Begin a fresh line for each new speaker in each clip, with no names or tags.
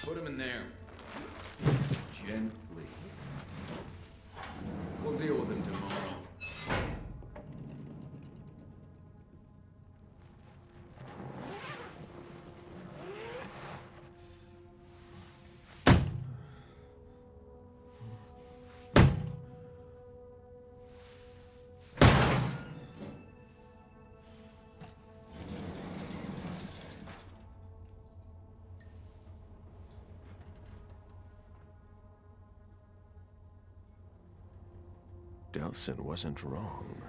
Put him in there. Gently. We'll deal with him tomorrow.
Delson wasn't wrong.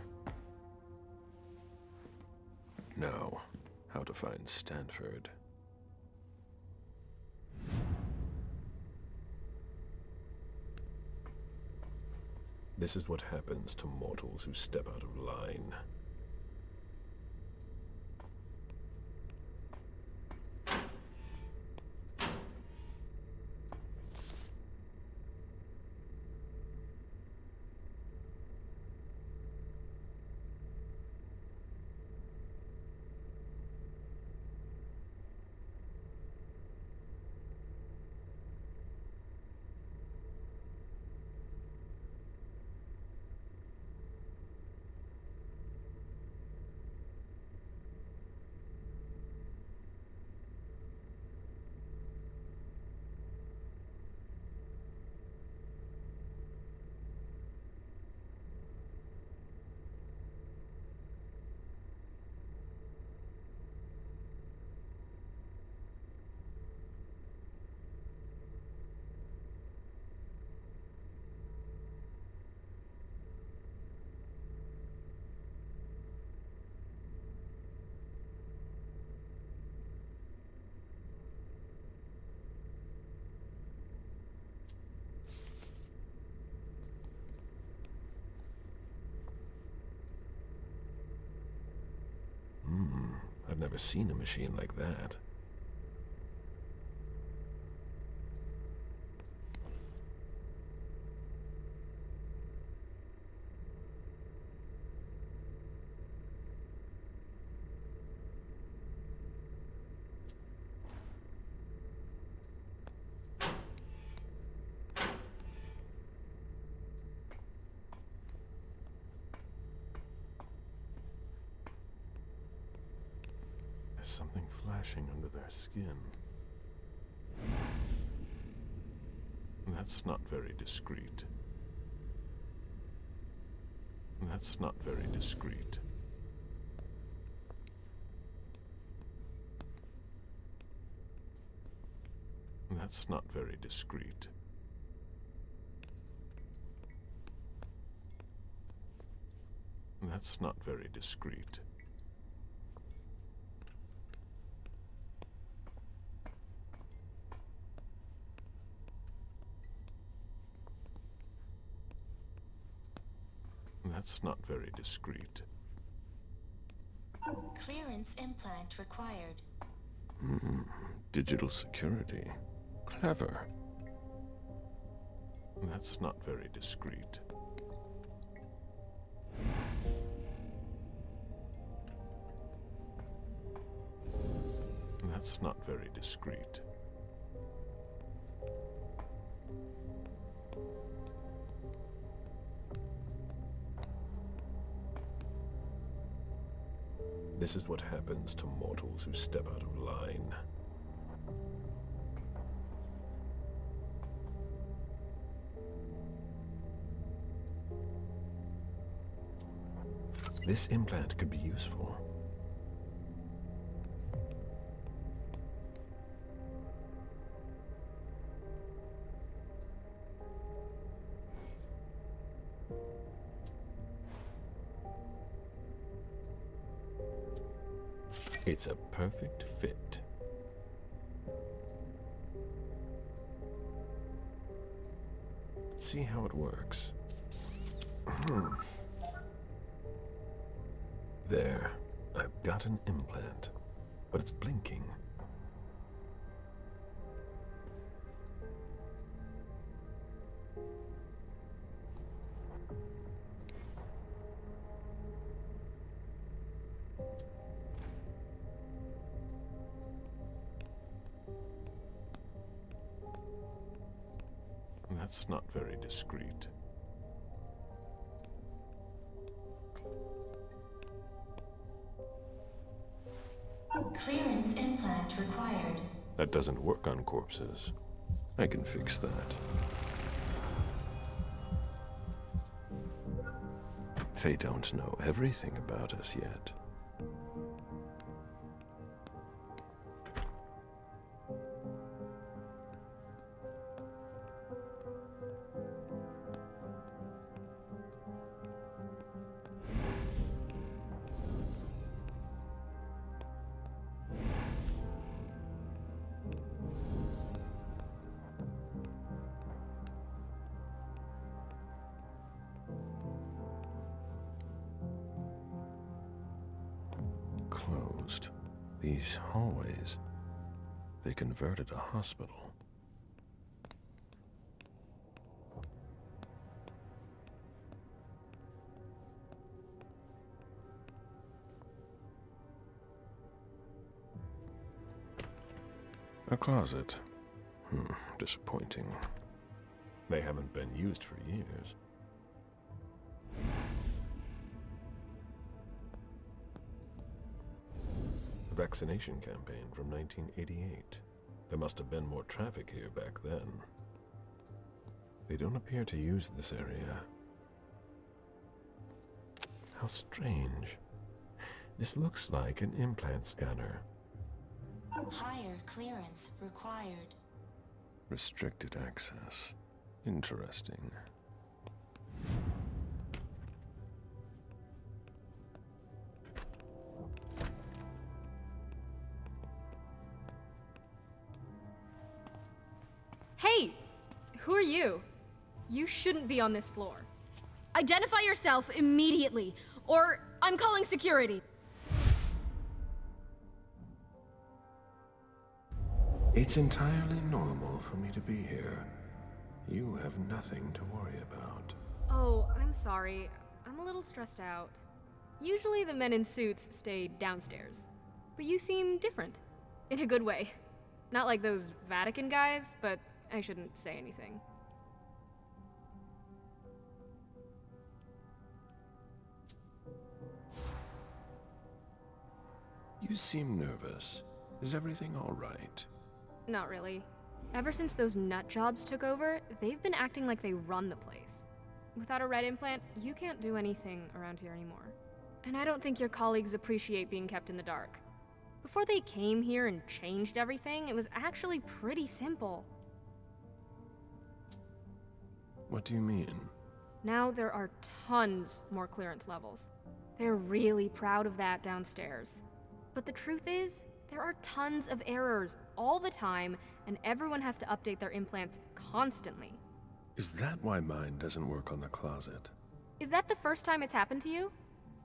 Now, how to find Stanford. This is what happens to mortals who step out of line. I've never seen a machine like that. There's something flashing under their skin. That's not very discreet. That's not very discreet. That's not very discreet. That's not very discreet. That's not very discreet.
Clearance implant required.
Digital security. Clever. That's not very discreet. That's not very discreet. This is what happens to mortals who step out of line. This implant could be useful. It's a perfect fit. Let's see how it works. There, I've got an implant, but it's blinking. That's not very discreet.
Clearance implant required.
That doesn't work on corpses. I can fix that. They don't know everything about us yet. Closed. These hallways, they converted a hospital. A closet. Disappointing. They haven't been used for years. Vaccination campaign from 1988. There must have been more traffic here back then. They don't appear to use this area. How strange. This looks like an implant scanner.
Higher clearance required.
Restricted access. Interesting.
Hey! Who are you? You shouldn't be on this floor. Identify yourself immediately, or I'm calling security.
It's entirely normal for me to be here. You have nothing to worry about.
Oh, I'm sorry. I'm a little stressed out. Usually the men in suits stay downstairs. But you seem different. In a good way. Not like those Vatican guys, but I shouldn't say anything.
You seem nervous. Is everything all right?
Not really. Ever since those nut jobs took over, they've been acting like they run the place. Without a red implant, you can't do anything around here anymore. And I don't think your colleagues appreciate being kept in the dark. Before they came here and changed everything, it was actually pretty simple.
What do you mean?
Now there are tons more clearance levels. They're really proud of that downstairs. But the truth is, there are tons of errors all the time, and everyone has to update their implants constantly.
Is that why mine doesn't work on the closet?
Is that the first time it's happened to you?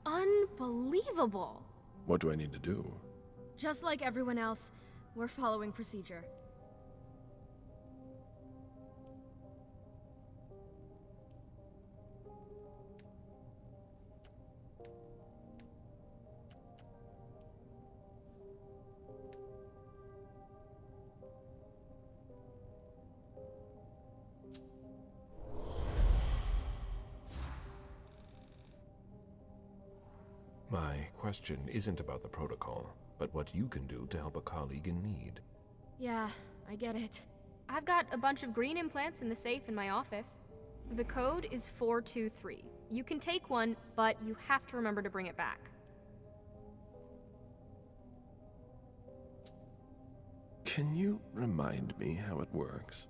Unbelievable!
What do I need to do?
Just like everyone else, we're following procedure.
My question isn't about the protocol, but what you can do to help a colleague in need.
Yeah, I get it. I've got a bunch of green implants in the safe in my office. The code is 423. You can take one, but you have to remember to bring it back.
Can you remind me how it works?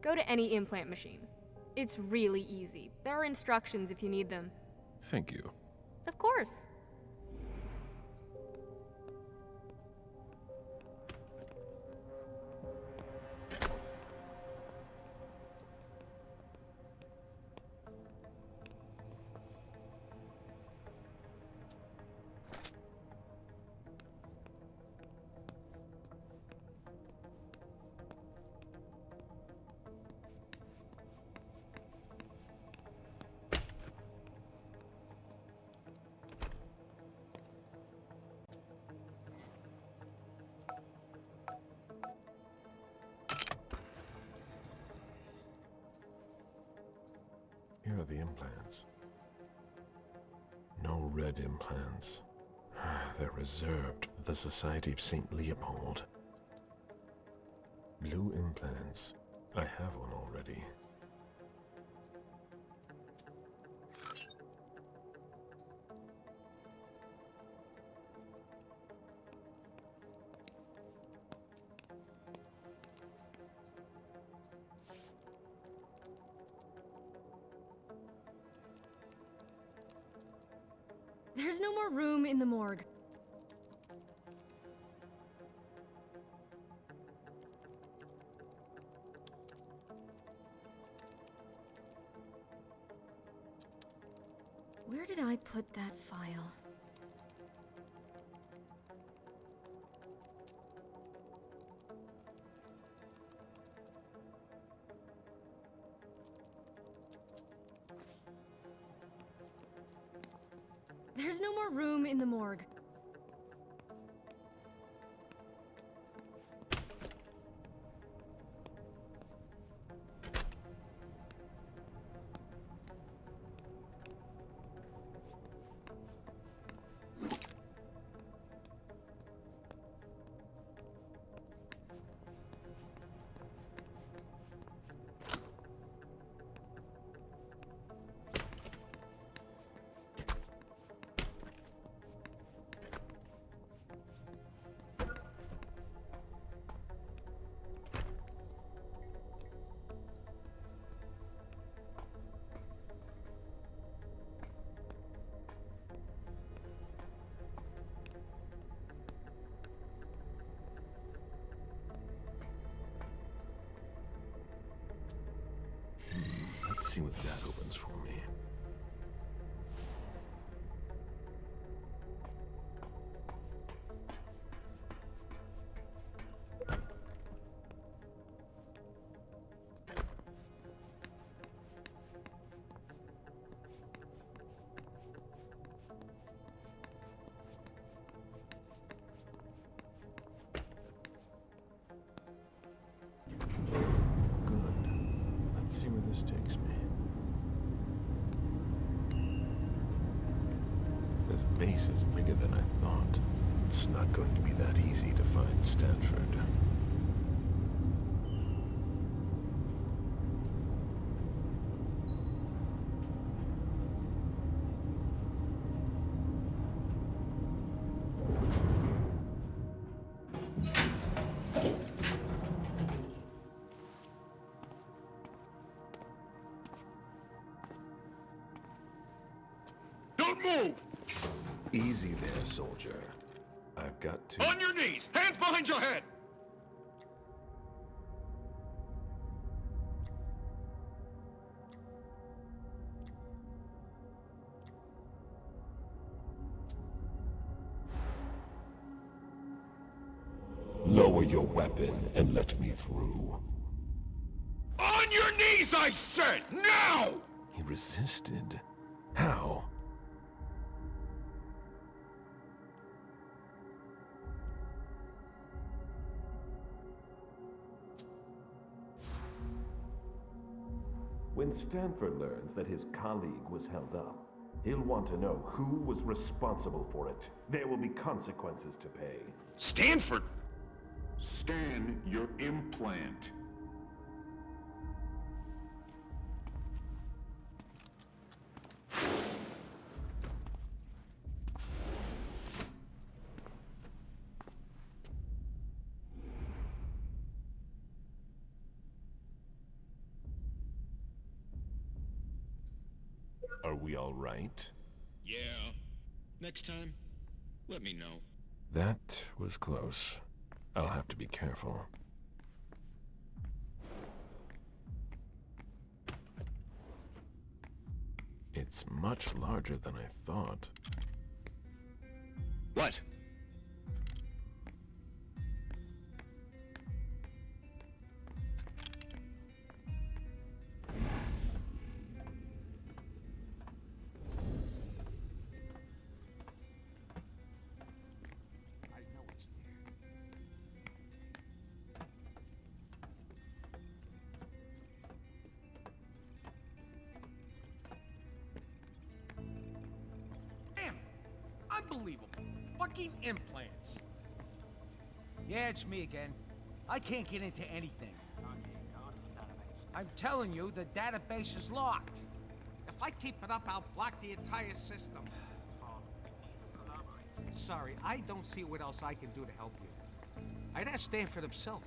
Go to any implant machine. It's really easy. There are instructions if you need them.
Thank you.
Of course.
are the implants? No red implants. They're reserved for the Society of St. Leopold. Blue implants. I have one already.
There's no more room in the morgue. Where did I put that file? There's no more room in the morgue.
Let's see what that opens for me. Good. Let's see where this takes me. This base is bigger than I thought. It's not going to be that easy to find Stanford.
Don't move!
Easy there, soldier. I've got to...
On your knees! Hands behind your head!
Lower your weapon and let me through.
On your knees, I said! Now!
He resisted. How?
When Stanford learns that his colleague was held up, he'll want to know who was responsible for it. There will be consequences to pay.
Stanford!
Scan your implant.
Are we all right?
Yeah. Next time, let me know.
That was close. I'll have to be careful. It's much larger than I thought.
What?
Unbelievable. Fucking implants. Yeah, it's me again. I can't get into anything. I'm telling you, the database is locked. If I keep it up, I'll block the entire system. Sorry, I don't see what else I can do to help you. I'd ask Stanford himself,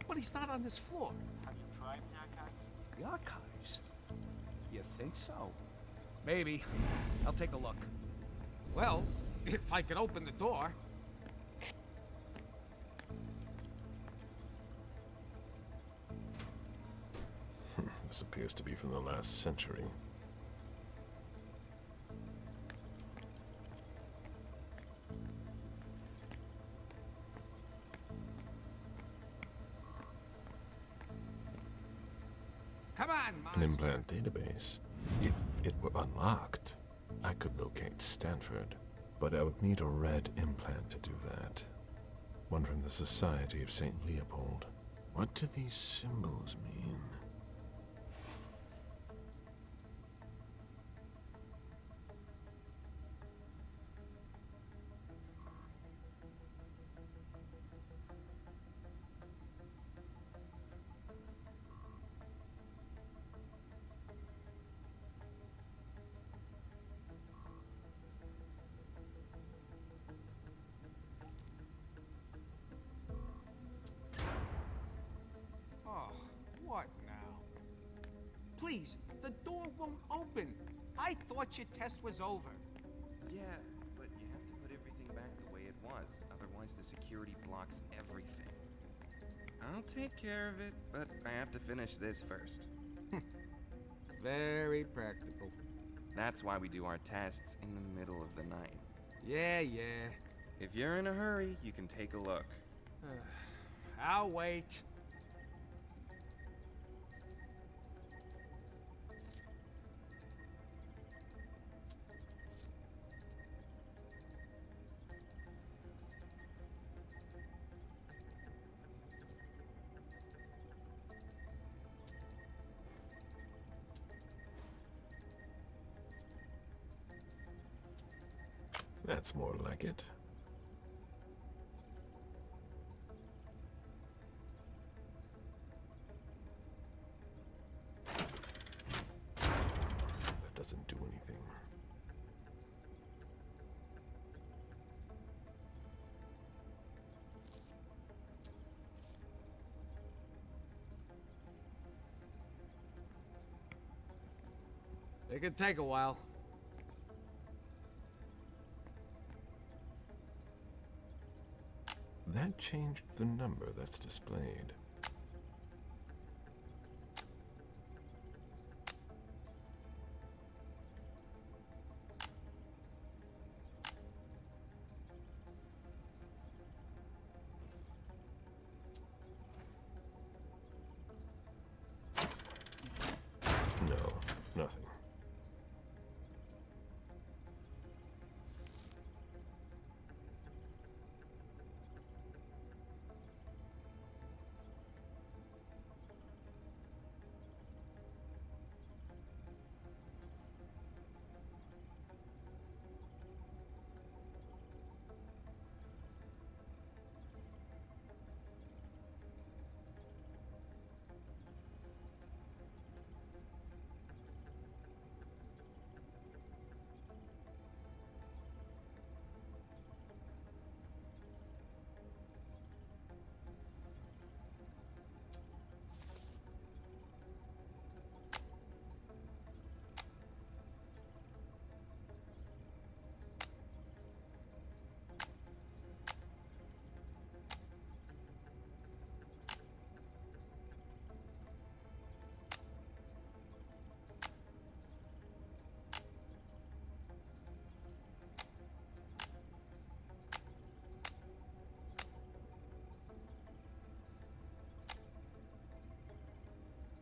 but he's not on this floor. Have you tried the archives? The archives? You think so? Maybe. I'll take a look. Well, if I could open the door.
This appears to be from the last century.
Come on,
An implant database. If it were unlocked, I could locate Stanford. But I would need a red implant to do that. One from the Society of St. Leopold. What do these symbols mean?
Oh, what now? Please, the door won't open. I thought your test was over.
Yeah, but you have to put everything back the way it was. Otherwise, the security blocks everything. I'll take care of it, but I have to finish this first.
Very practical.
That's why we do our tests in the middle of the night.
Yeah, yeah.
If you're in a hurry, you can take a look.
I'll wait.
That's more like it. That doesn't do anything.
It could take a while.
That changed the number that's displayed. No, nothing.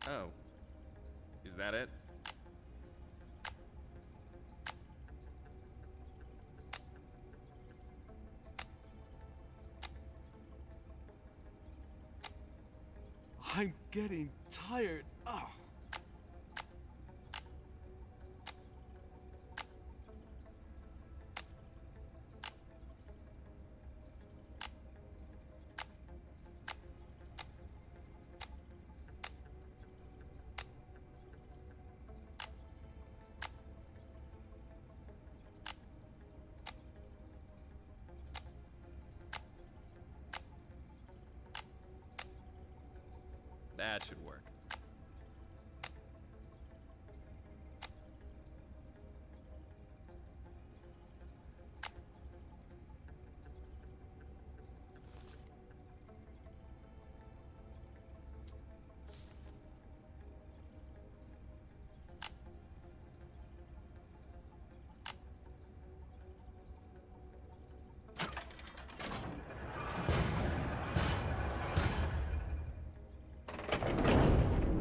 Oh. Is that it?
I'm getting tired. Ugh.
That should work.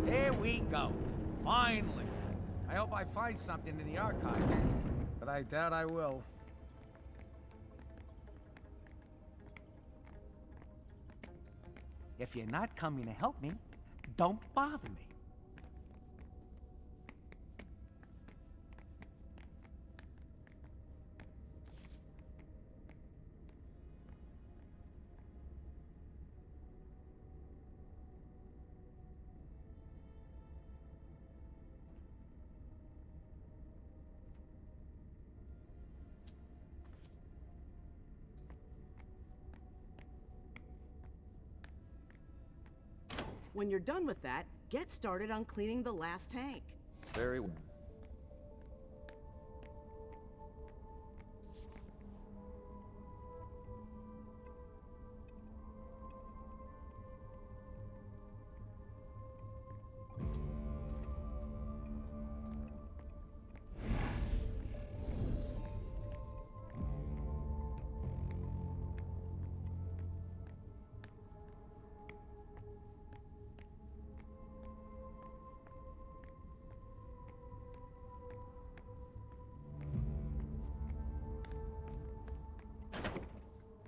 There we go. Finally. I hope I find something in the archives, but I doubt I will. If you're not coming to help me, don't bother me.
When you're done with that, get started on cleaning the last tank.
Very well.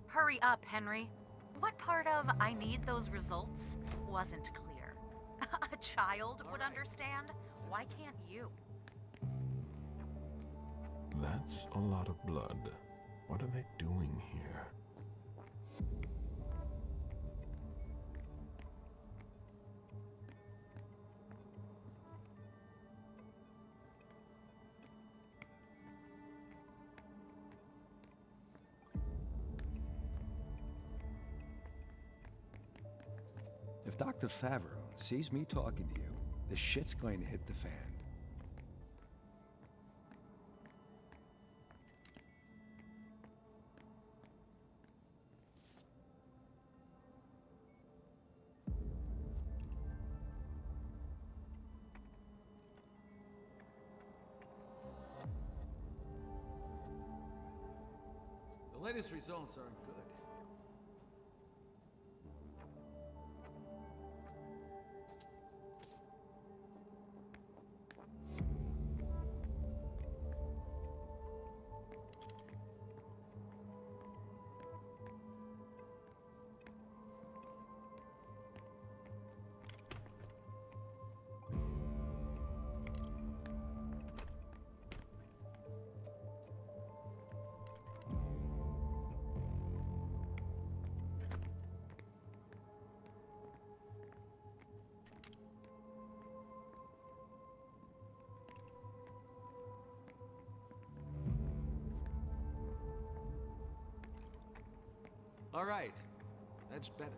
Hurry up, Henry. What part of "I need those results" wasn't clear? A child would understand. Why can't you?
That's a lot of blood. What are they doing here?
If Dr. Favreau sees me talking to you, the shit's going to hit the fan.
The latest results aren't good. All right, that's better.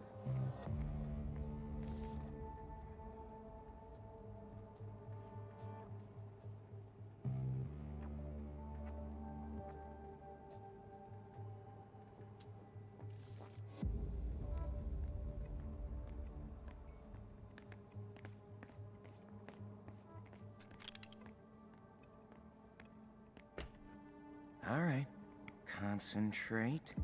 All right, concentrate.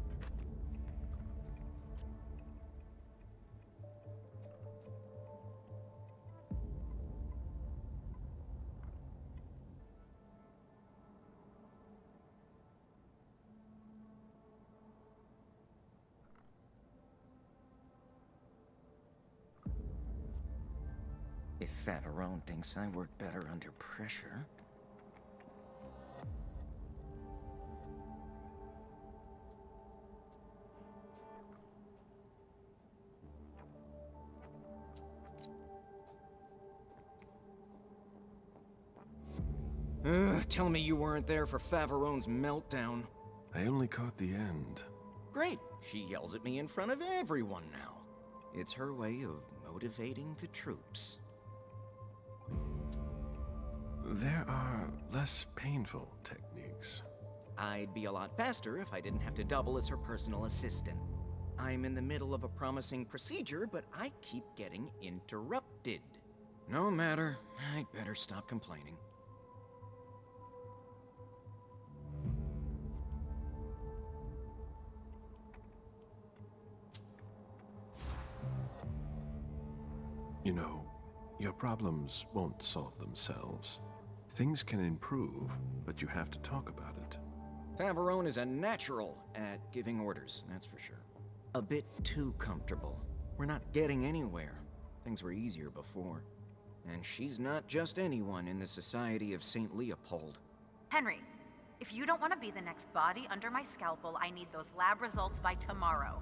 If Favarone thinks I work better under pressure...
Tell me you weren't there for Favarone's meltdown.
I only caught the end.
Great. She yells at me in front of everyone now. It's her way of motivating the troops.
There are less painful techniques.
I'd be a lot faster if I didn't have to double as her personal assistant. I'm in the middle of a promising procedure, but I keep getting interrupted. No matter, I'd better stop complaining.
You know, your problems won't solve themselves. Things can improve, but you have to talk about it.
Favarone is a natural at giving orders, that's for sure. A bit too comfortable. We're not getting anywhere. Things were easier before. And she's not just anyone in the Society of St. Leopold.
Henry, if you don't want to be the next body under my scalpel, I need those lab results by tomorrow.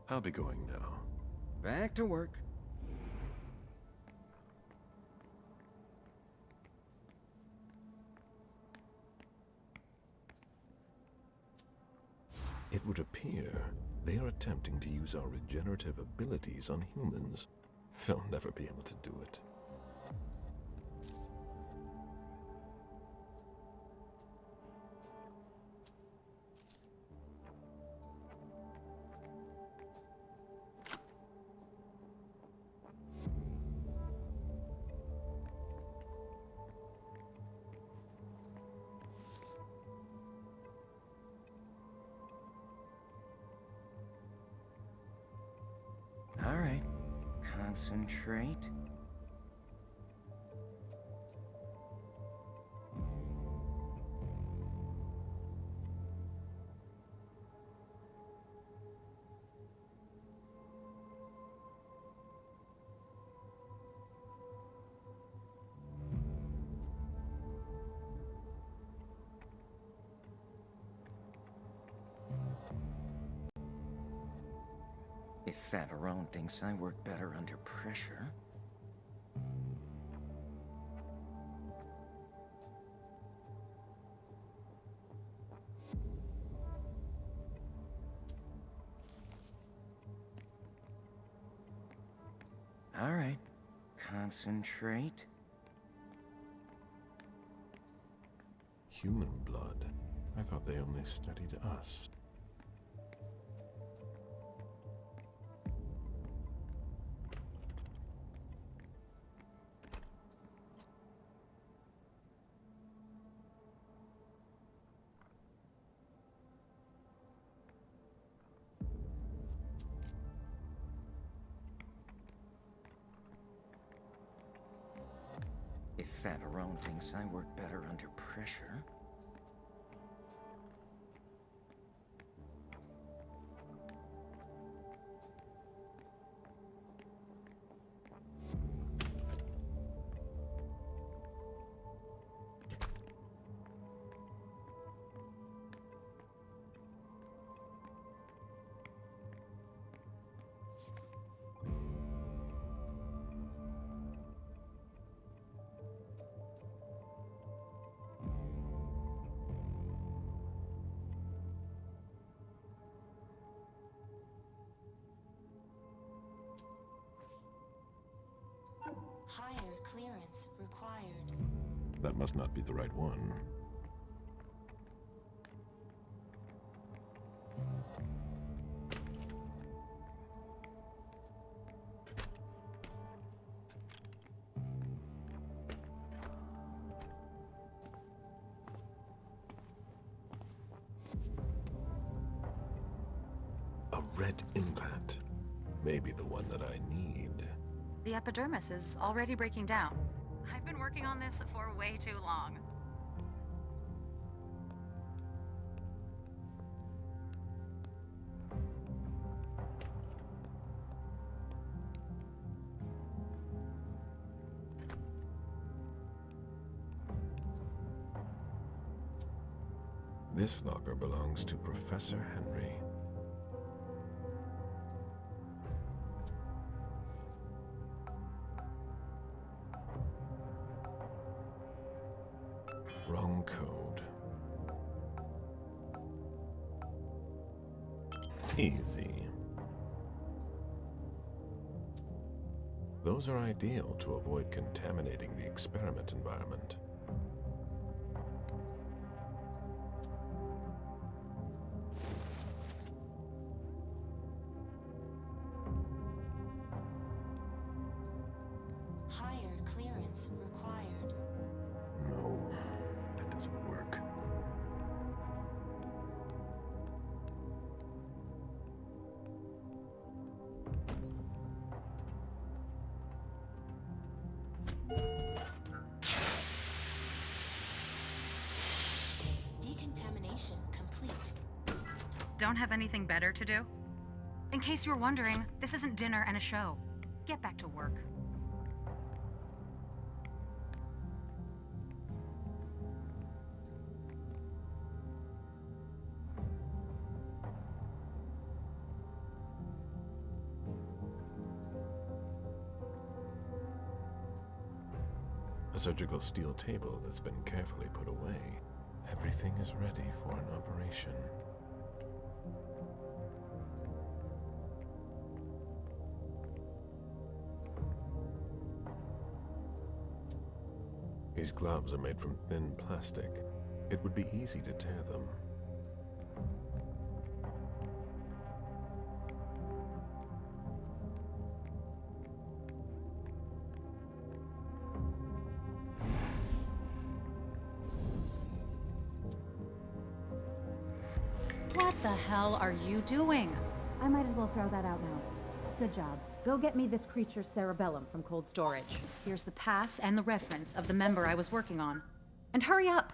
I'll be going now.
Back to work.
It would appear they are attempting to use our regenerative abilities on humans. They'll never be able to do it.
All right. Concentrate. If Favarone thinks I work better under pressure... All right. Concentrate.
Human blood? I thought they only studied us.
If Favarone thinks I work better under pressure...
Higher clearance required.
That must not be the right one. A red implant. Maybe the one that I need.
The epidermis is already breaking down. I've been working on this for way too long.
This locker belongs to Professor Henry. Wrong code. Easy. Those are ideal to avoid contaminating the experiment environment.
Higher clearance required.
No, that doesn't work.
Decontamination complete.
Don't have anything better to do? In case you're wondering, this isn't dinner and a show. Get back to work.
A surgical steel table that's been carefully put away. Everything is ready for an operation. These gloves are made from thin plastic. It would be easy to tear them.
What the hell are you doing?
I might as well throw that out now. Good job. Go get me this creature's cerebellum from cold storage.
Here's the pass and the reference of the member I was working on. And hurry up!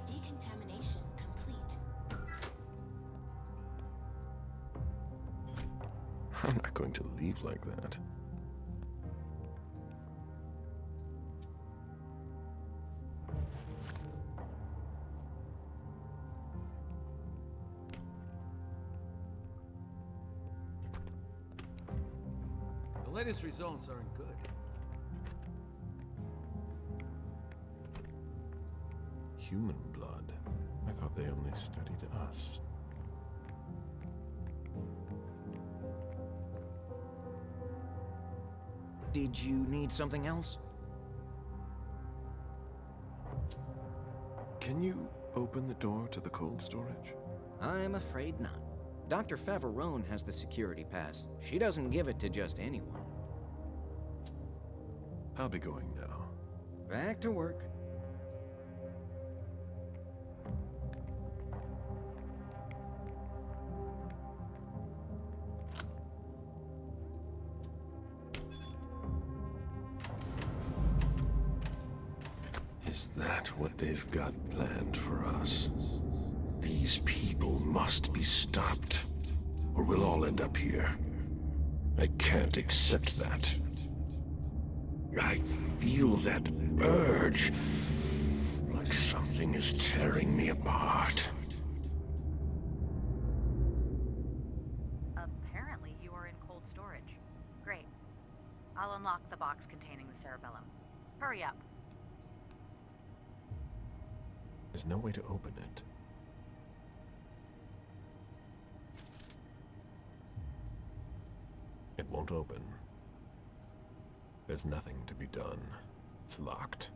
Decontamination complete.
I'm not going to leave like that.
The latest results aren't good.
Human blood. I thought they only studied us.
Did you need something else?
Can you open the door to the cold storage?
I'm afraid not. Dr. Favarone has the security pass. She doesn't give it to just anyone.
I'll be going now.
Back to work.
Is that what they've got planned for us? These people must be stopped, or we'll all end up here. I can't accept that. I feel that urge, like something is tearing me apart.
Apparently you are in cold storage. Great. I'll unlock the box containing the cerebellum. Hurry up.
There's no way to open it. It won't open. There's nothing to be done. It's locked.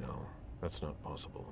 No, that's not possible.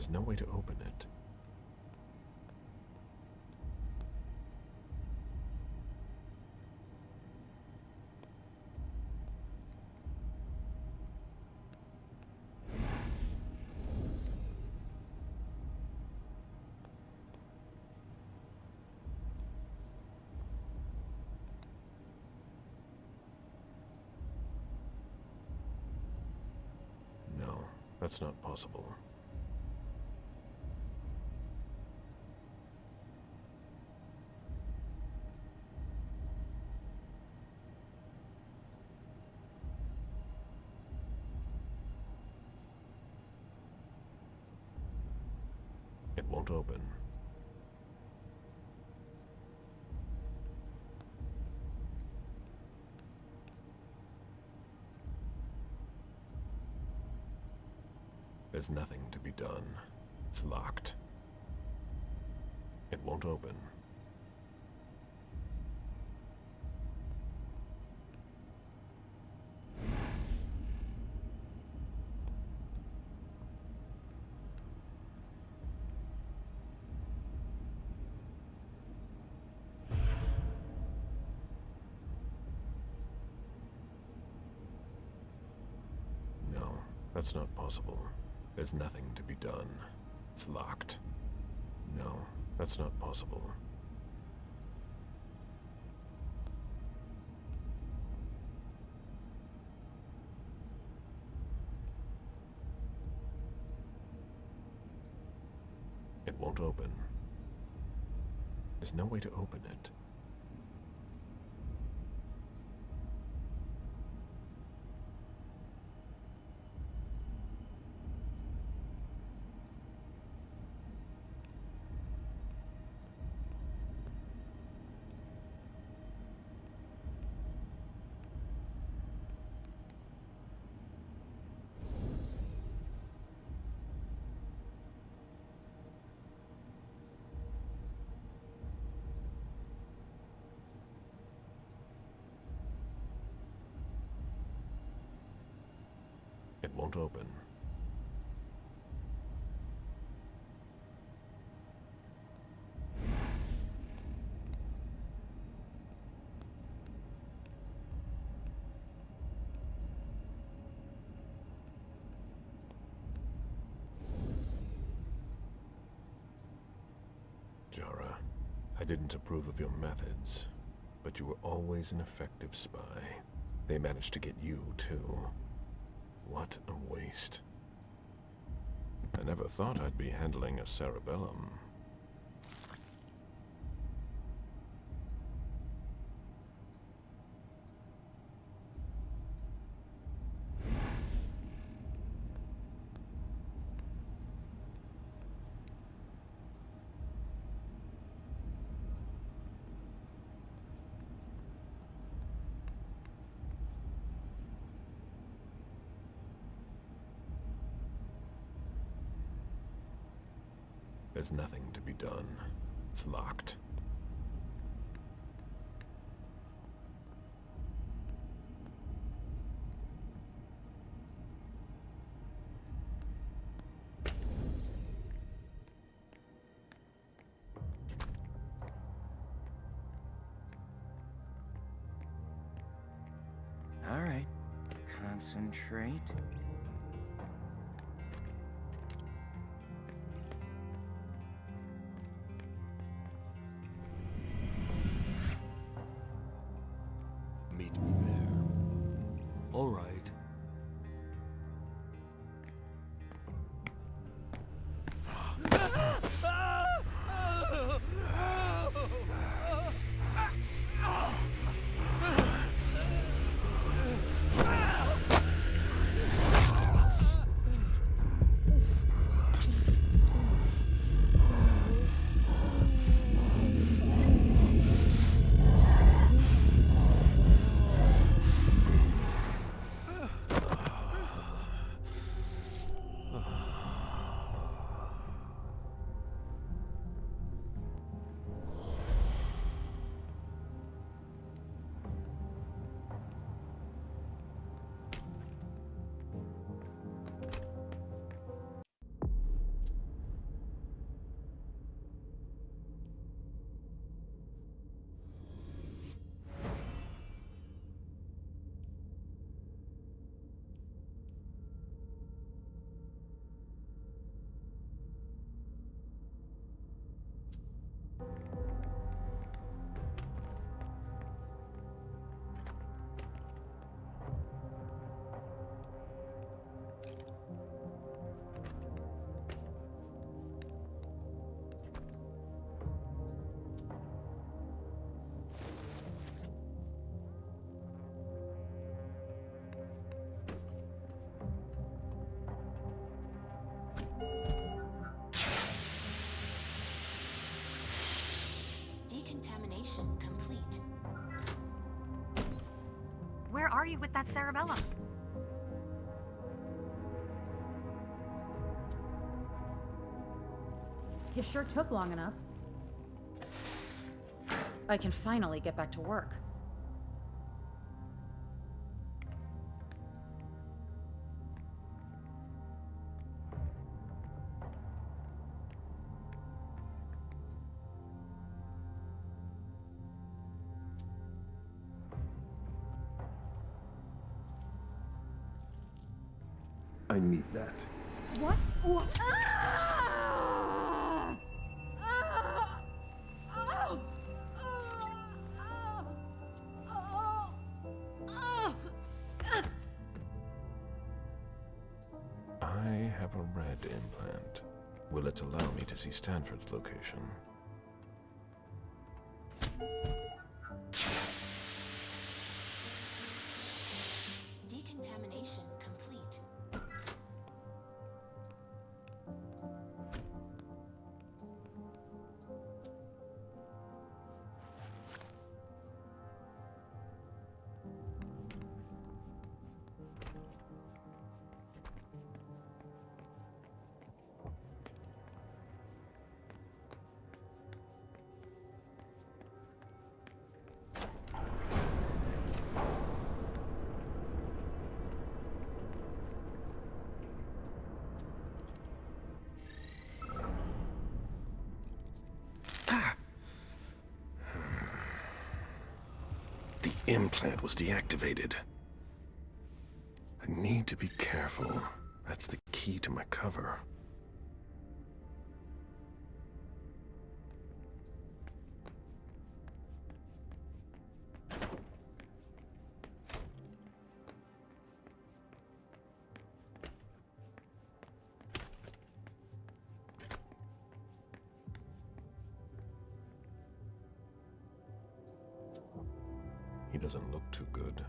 There's no way to open it. No, that's not possible. It won't open. There's nothing to be done. It's locked. It won't open. No, that's not possible. There's nothing to be done. It's locked. No, that's not possible. It won't open. There's no way to open it. It won't open. Jara, I didn't approve of your methods, but you were always an effective spy. They managed to get you, too. What a waste. I never thought I'd be handling a cerebellum. There's nothing to be done. It's locked.
All right. Concentrate.
Meet me there. All right.
are you with that cerebellum?
You sure took long enough. I can finally get back to work.
I need that.
What? Ah! Ah! Oh!
I have a red implant. Will it allow me to see Stanford's location?
Decontamination complete.
The implant was deactivated. I need to be careful. That's the key to my cover.
He doesn't look too good.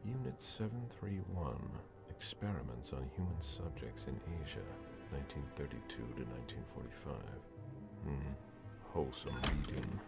Unit 731, Experiments on Human Subjects in Asia, 1932 to 1945. Wholesome reading.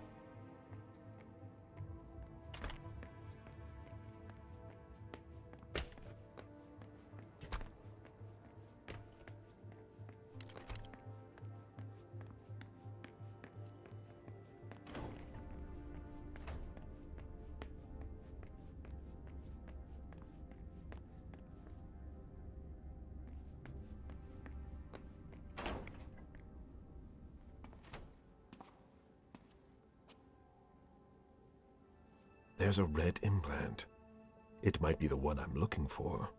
There's a red implant. It might be the one I'm looking for.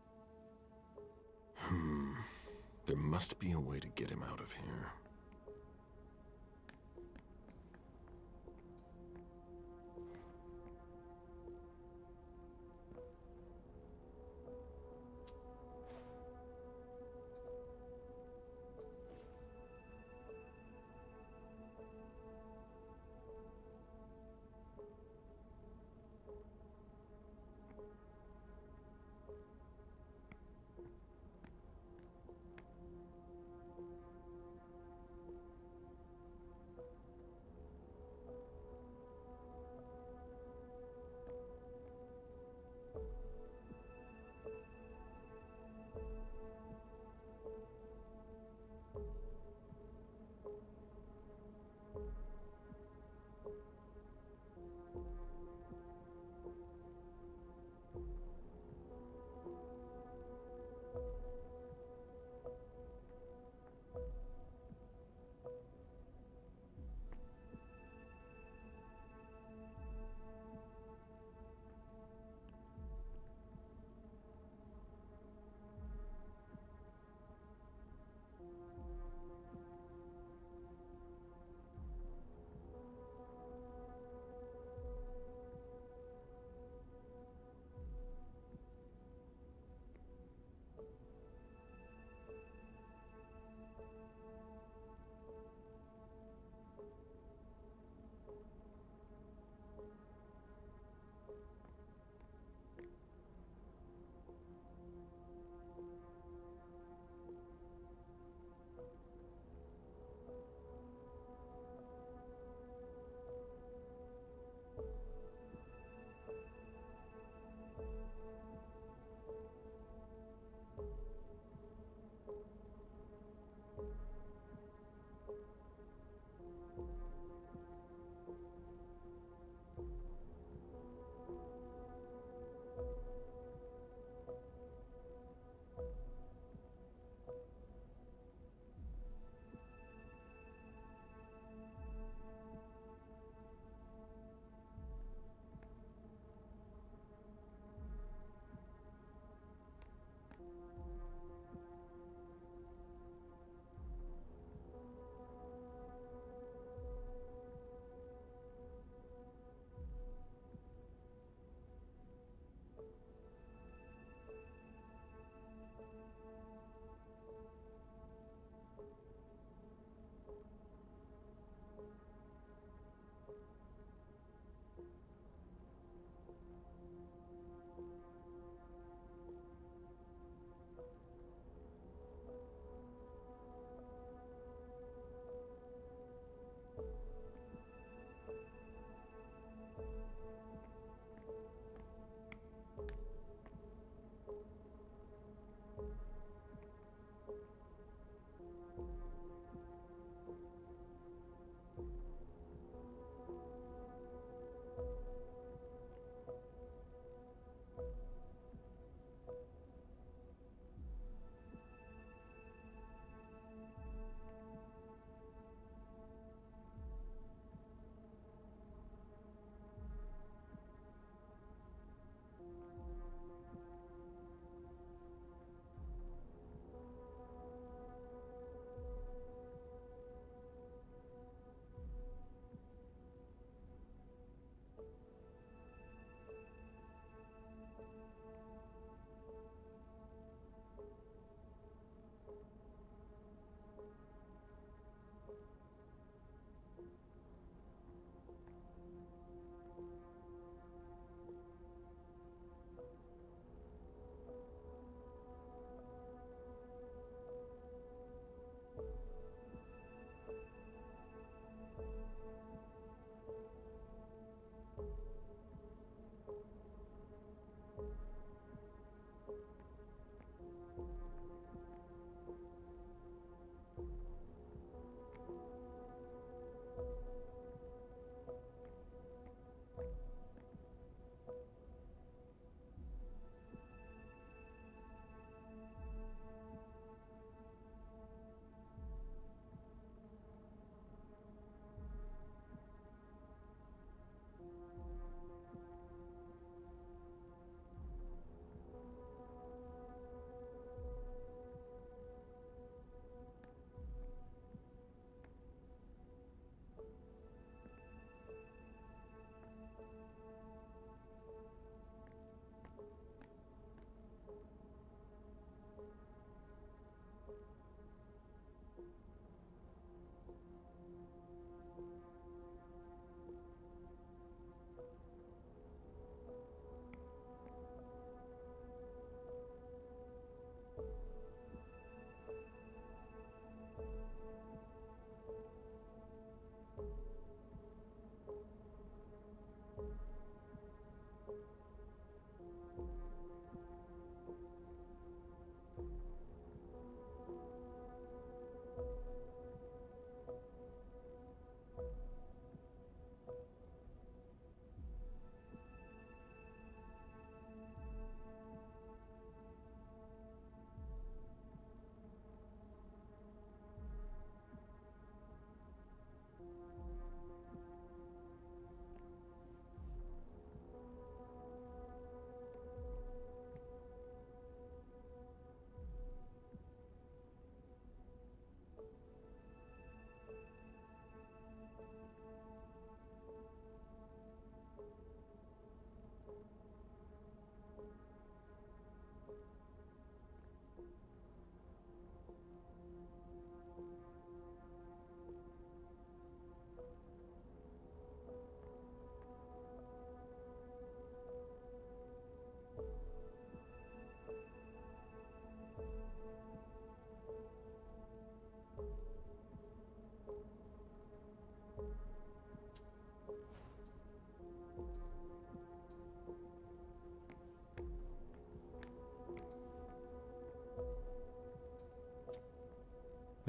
There must be a way to get him out of here.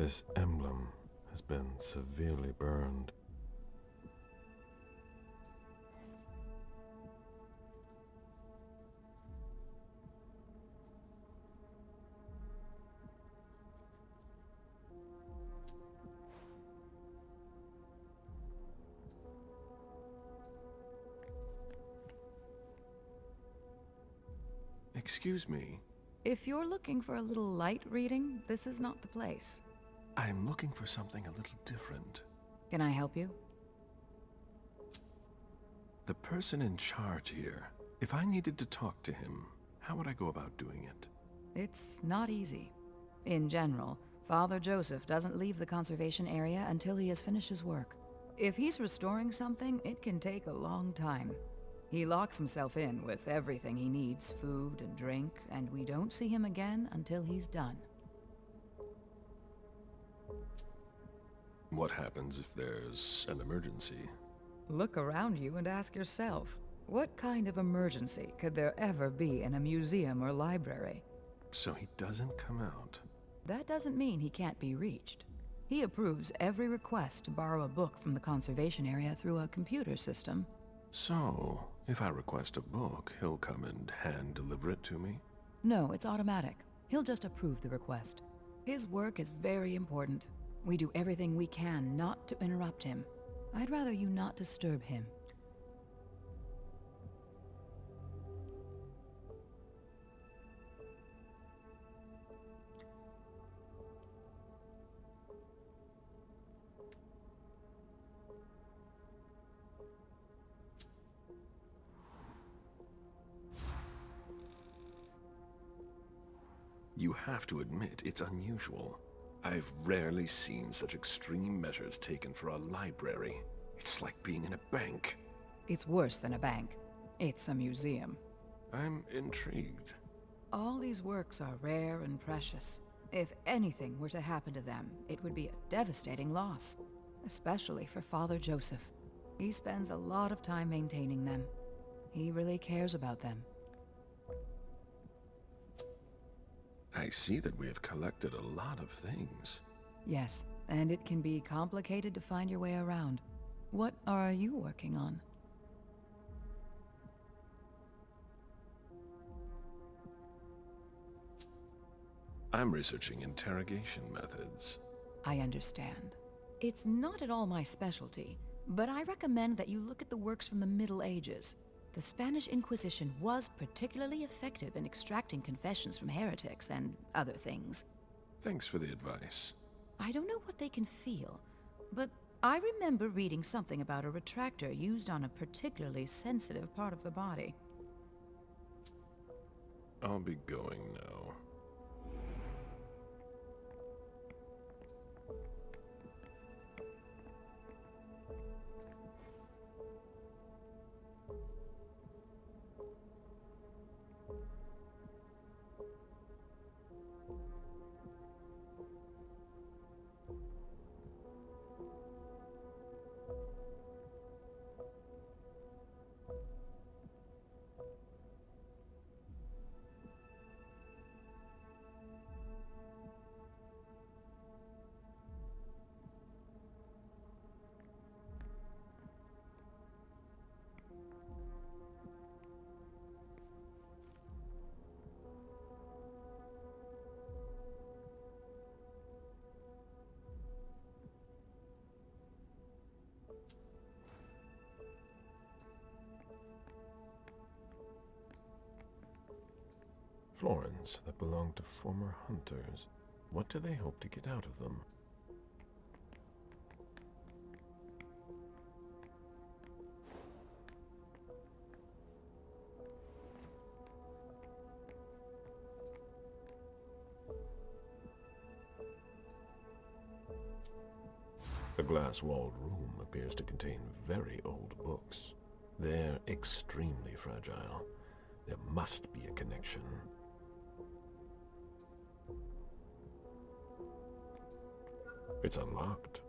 This emblem has been severely burned. Excuse me.
If you're looking for a little light reading, this is not the place.
I'm looking for something a little different.
Can I help you?
The person in charge here, if I needed to talk to him, how would I go about doing it?
It's not easy. In general, Father Joseph doesn't leave the conservation area until he has finished his work. If he's restoring something, it can take a long time. He locks himself in with everything he needs, food and drink, and we don't see him again until he's done.
What happens if there's an emergency?
Look around you and ask yourself, what kind of emergency could there ever be in a museum or library?
So he doesn't come out.
That doesn't mean he can't be reached. He approves every request to borrow a book from the conservation area through a computer system.
So, if I request a book, he'll come and hand-deliver it to me?
No, it's automatic. He'll just approve the request. His work is very important. We do everything we can not to interrupt him. I'd rather you not disturb him.
You have to admit it's unusual. I've rarely seen such extreme measures taken for a library. It's like being in a bank.
It's worse than a bank. It's a museum.
I'm intrigued.
All these works are rare and precious. If anything were to happen to them, it would be a devastating loss. Especially for Father Joseph. He spends a lot of time maintaining them. He really cares about them.
I see that we have collected a lot of things.
Yes, and it can be complicated to find your way around. What are you working on?
I'm researching interrogation methods.
I understand. It's not at all my specialty, but I recommend that you look at the works from the Middle Ages. The Spanish Inquisition was particularly effective in extracting confessions from heretics and other things.
Thanks for the advice.
I don't know what they can feel, but I remember reading something about a retractor used on a particularly sensitive part of the body.
I'll be going now. Florins that belong to former hunters. What do they hope to get out of them? The glass-walled room appears to contain very old books. They're extremely fragile. There must be a connection. It's unlocked.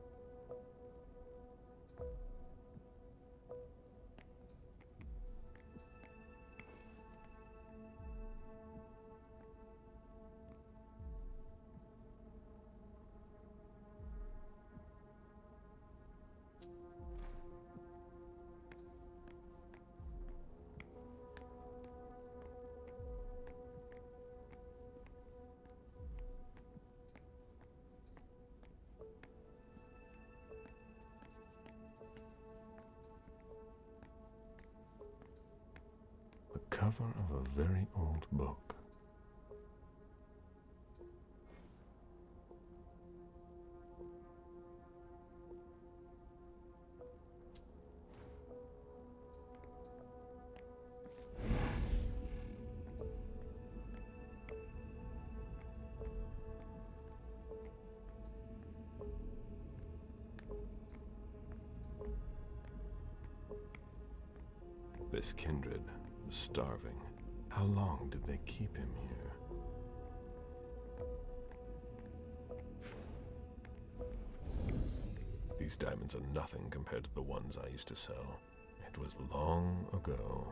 cover of a very old book. This kindred was starving. How long did they keep him here? These diamonds are nothing compared to the ones I used to sell. It was long ago.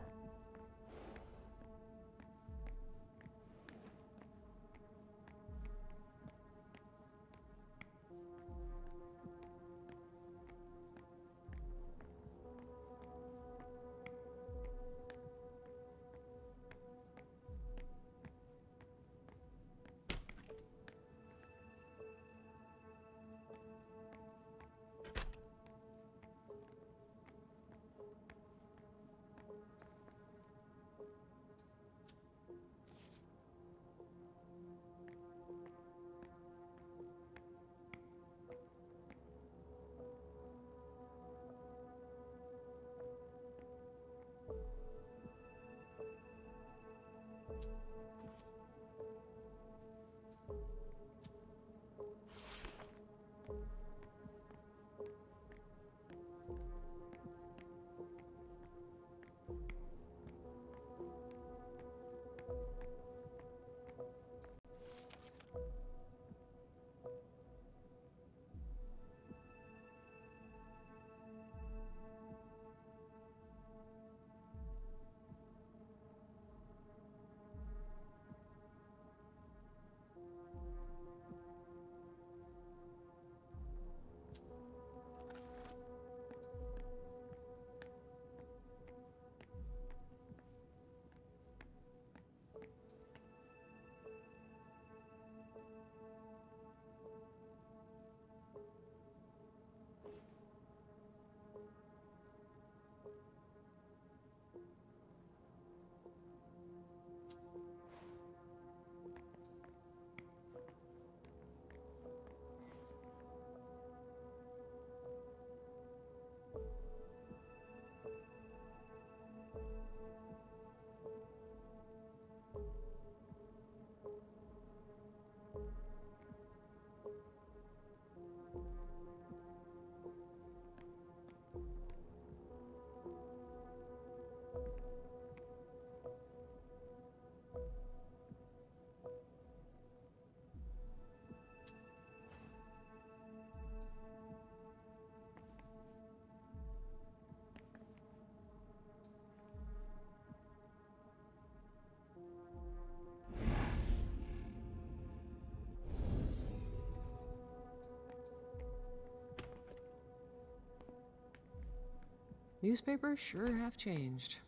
Newspapers sure have changed.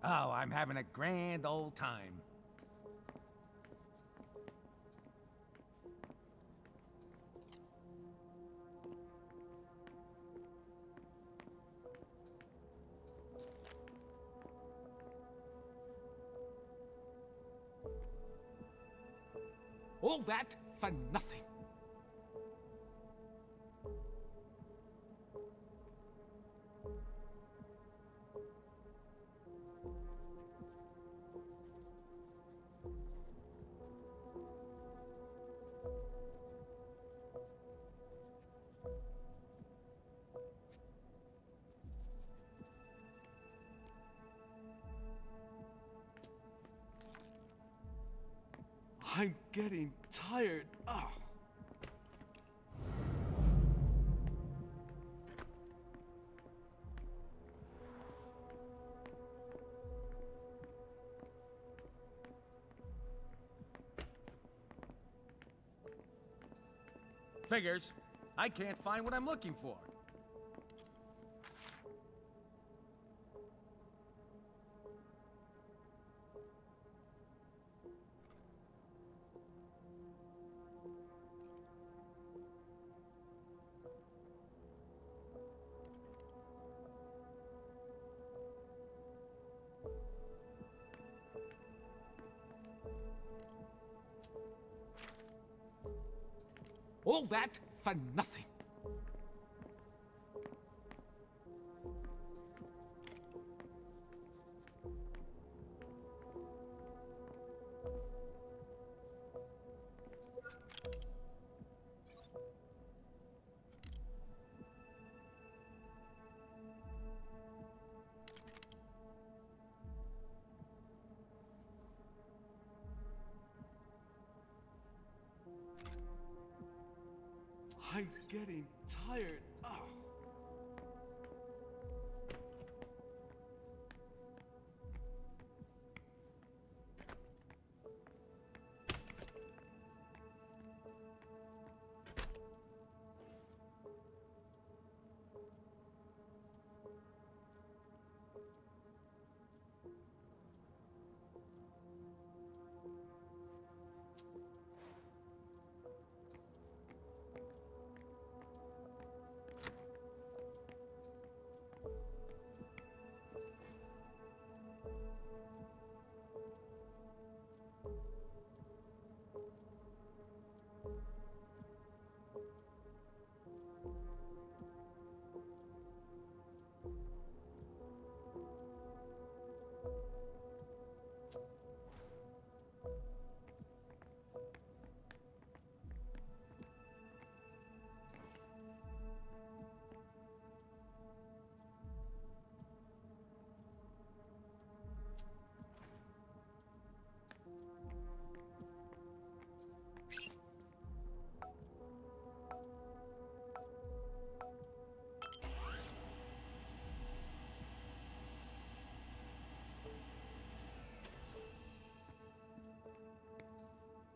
Oh, I'm having a grand old time. All that for nothing. I'm getting tired. Oh. Figures. I can't find what I'm looking for. All that for nothing. I'm getting tired. Ugh.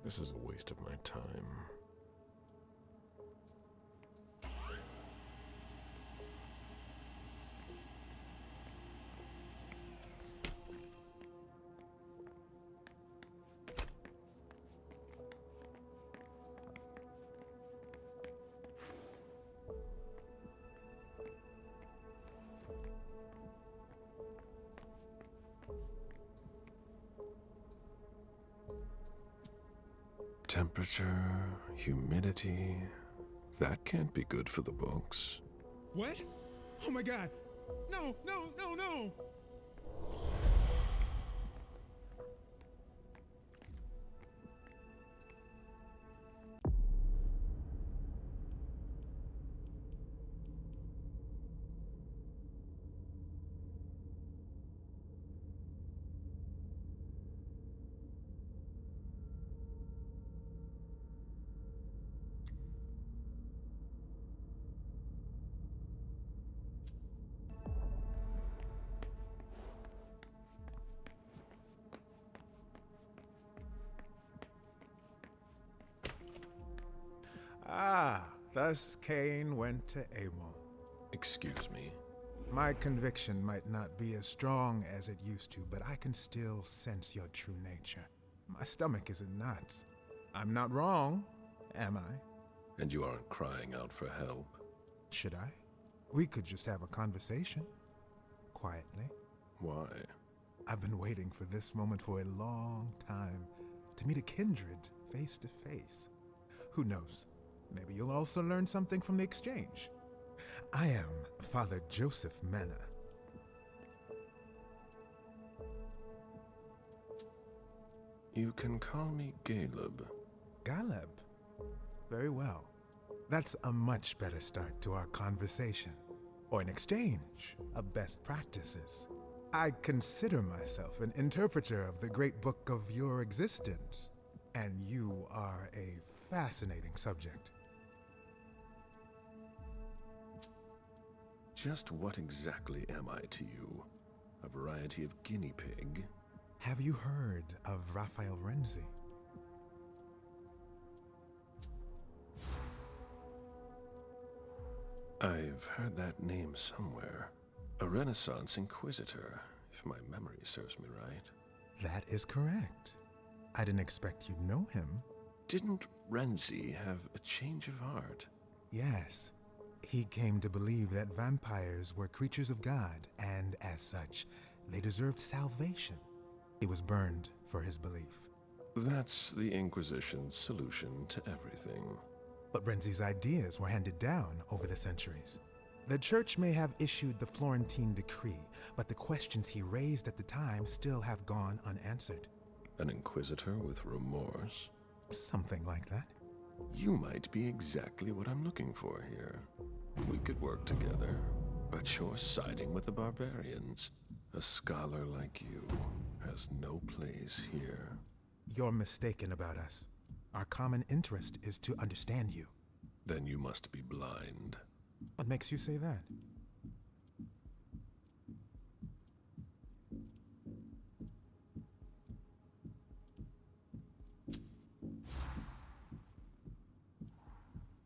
This is a waste of my time. Temperature, humidity, that can't be good for the books.
What? Oh my god. No, no, no, no!
Ah, thus Cain went to Abel.
Excuse me.
My conviction might not be as strong as it used to, but I can still sense your true nature. My stomach is in knots. I'm not wrong, am I?
And you aren't crying out for help?
Should I? We could just have a conversation. Quietly.
Why?
I've been waiting for this moment for a long time. To meet a kindred face to face. Who knows? Maybe you'll also learn something from the exchange. I am Father Joseph Manna.
You can call me Caleb.
Caleb? Very well. That's a much better start to our conversation. Or an exchange of best practices. I consider myself an interpreter of the great book of your existence. And you are a fascinating subject.
Just what exactly am I to you? A variety of guinea pig?
Have you heard of Raphael Renzi?
I've heard that name somewhere. A Renaissance inquisitor, if my memory serves me right.
That is correct. I didn't expect you'd know him.
Didn't Renzi have a change of heart?
Yes. He came to believe that vampires were creatures of God, and as such, they deserved salvation. He was burned for his belief.
That's the Inquisition's solution to everything.
But Renzi's ideas were handed down over the centuries. The church may have issued the Florentine decree, but the questions he raised at the time still have gone unanswered.
An inquisitor with remorse?
Something like that.
You might be exactly what I'm looking for here. We could work together, but you're siding with the barbarians. A scholar like you has no place here.
You're mistaken about us. Our common interest is to understand you.
Then you must be blind.
What makes you say that?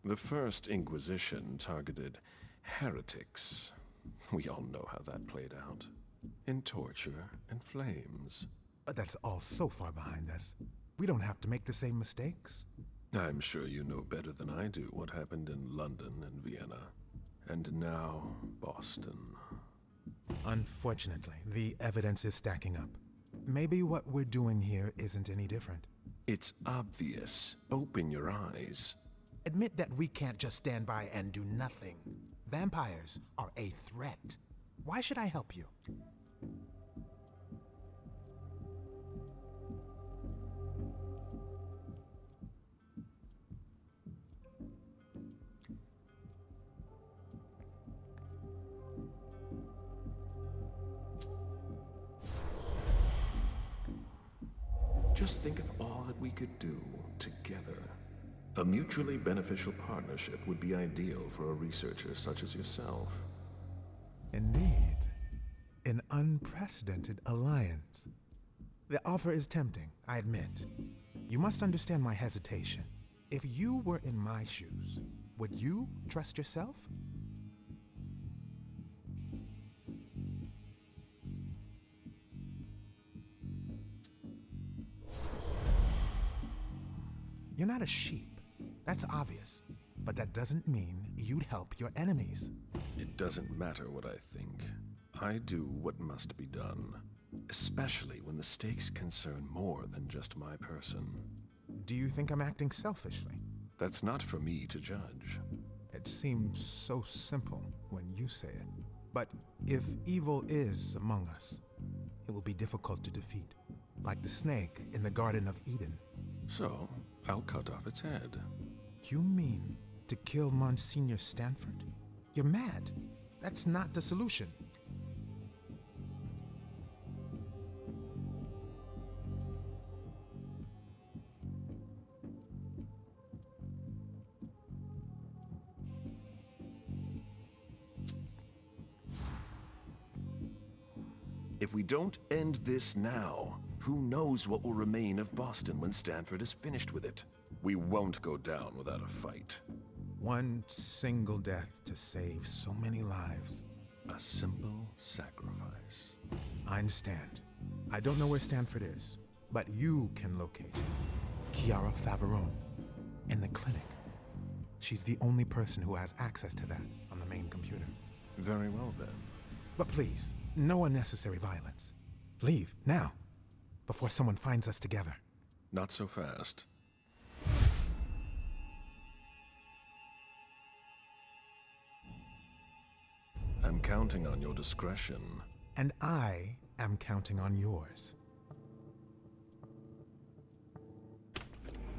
The First Inquisition targeted heretics. We all know how that played out. In torture and flames.
But that's all so far behind us. We don't have to make the same mistakes.
I'm sure you know better than I do what happened in London and Vienna. And now, Boston.
Unfortunately, the evidence is stacking up. Maybe what we're doing here isn't any different.
It's obvious. Open your eyes.
Admit that we can't just stand by and do nothing. Vampires are a threat. Why should I help you?
Just think of all that we could do together. A mutually beneficial partnership would be ideal for a researcher such as yourself.
Indeed. An unprecedented alliance. The offer is tempting, I admit. You must understand my hesitation. If you were in my shoes, would you trust yourself? You're not a sheep. That's obvious. But that doesn't mean you'd help your enemies.
It doesn't matter what I think. I do what must be done. Especially when the stakes concern more than just my person.
Do you think I'm acting selfishly?
That's not for me to judge.
It seems so simple when you say it. But if evil is among us, it will be difficult to defeat. Like the snake in the Garden of Eden.
So, I'll cut off its head.
You mean to kill Monsignor Stanford? You're mad. That's not the solution.
If we don't end this now, who knows what will remain of Boston when Stanford is finished with it? We won't go down without a fight.
One single death to save so many lives.
A simple sacrifice.
I understand. I don't know where Stanford is, but you can locate Chiara Faverone in the clinic. She's the only person who has access to that on the main computer.
Very well, then.
But please, no unnecessary violence. Leave, now, before someone finds us together.
Not so fast. I'm counting on your discretion.
And I am counting on yours.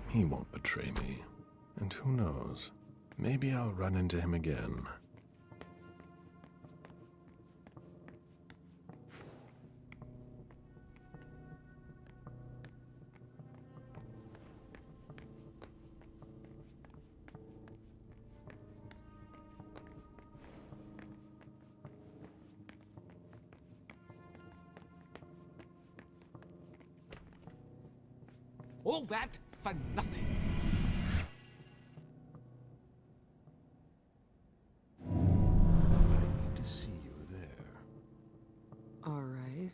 He won't betray me. And who knows? Maybe I'll run into him again.
All that for nothing.
I need to see you there.
All right.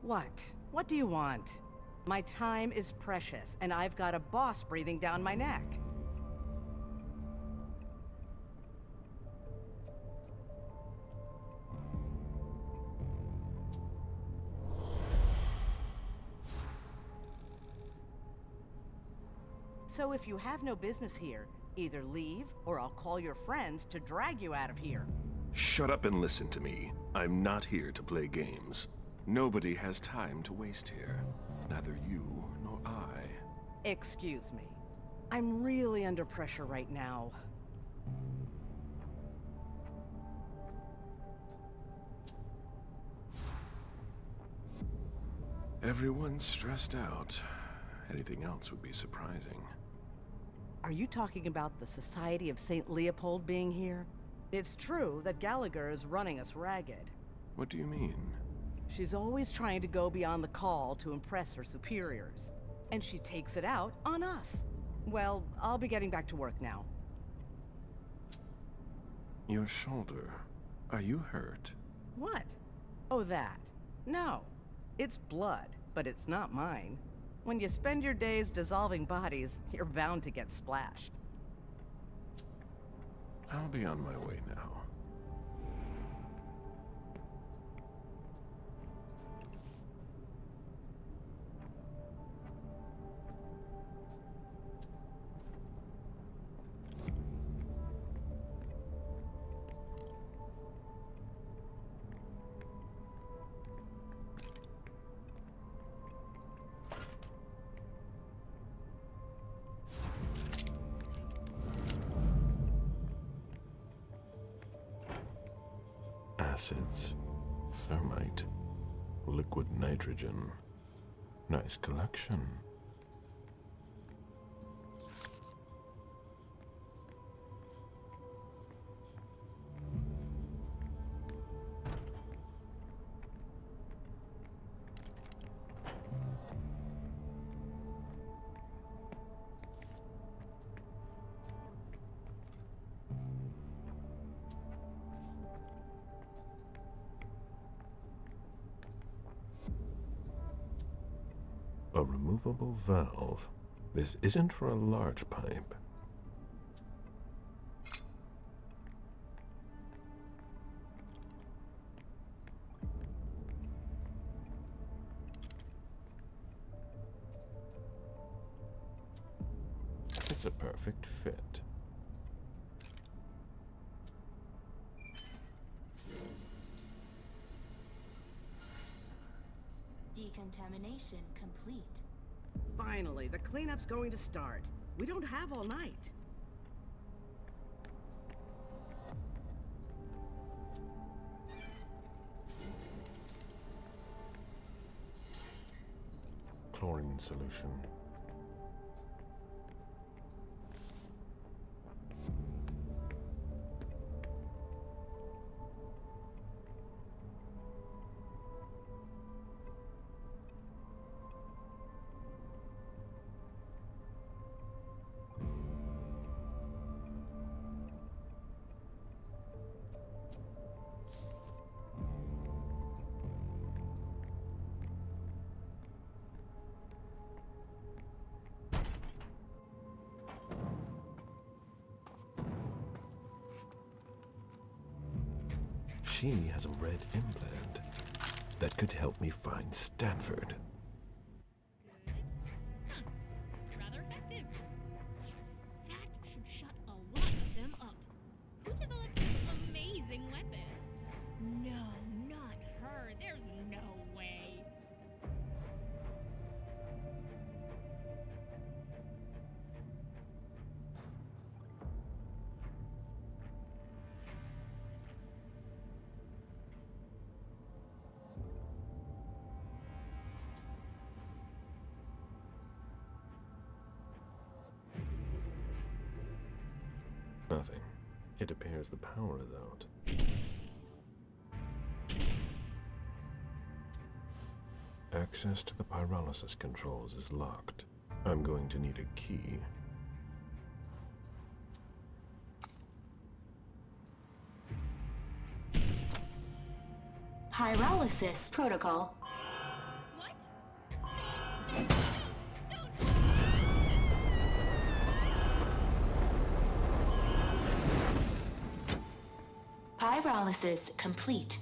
What? What do you want? My time is precious, and I've got a boss breathing down my neck. So if you have no business here, either leave, or I'll call your friends to drag you out of here.
Shut up and listen to me. I'm not here to play games. Nobody has time to waste here. Neither you nor I.
Excuse me. I'm really under pressure right now.
Everyone's stressed out. Anything else would be surprising.
Are you talking about the Society of St. Leopold being here? It's true that Gallagher is running us ragged.
What do you mean?
She's always trying to go beyond the call to impress her superiors. And she takes it out on us. Well, I'll be getting back to work now.
Your shoulder. Are you hurt?
What? Oh, that. No. It's blood, but it's not mine. When you spend your days dissolving bodies, you're bound to get splashed.
I'll be on my way now. Acids, thermite, liquid nitrogen. Nice collection. A removable valve. This isn't for a large pipe. It's a perfect fit.
Decontamination complete.
Finally, the cleanup's going to start. We don't have all night.
Chlorine solution. She has a red implant that could help me find Stanford.
Rather effective. That should shut a lot of them up. Who developed this amazing weapon? No, not her. There's no way.
Nothing. It appears the power is out. Access to the pyrolysis controls is locked. I'm going to need a key.
Pyrolysis protocol. Pyrolysis complete.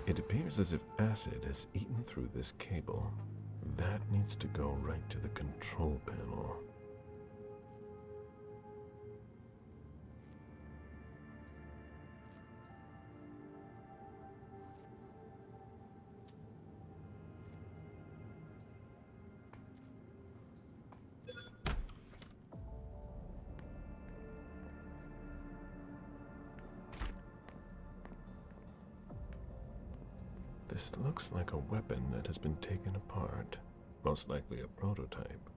It appears as if acid has eaten through this cable. That needs to go right to the control panel. This looks like a weapon that has been taken apart. Most likely a prototype.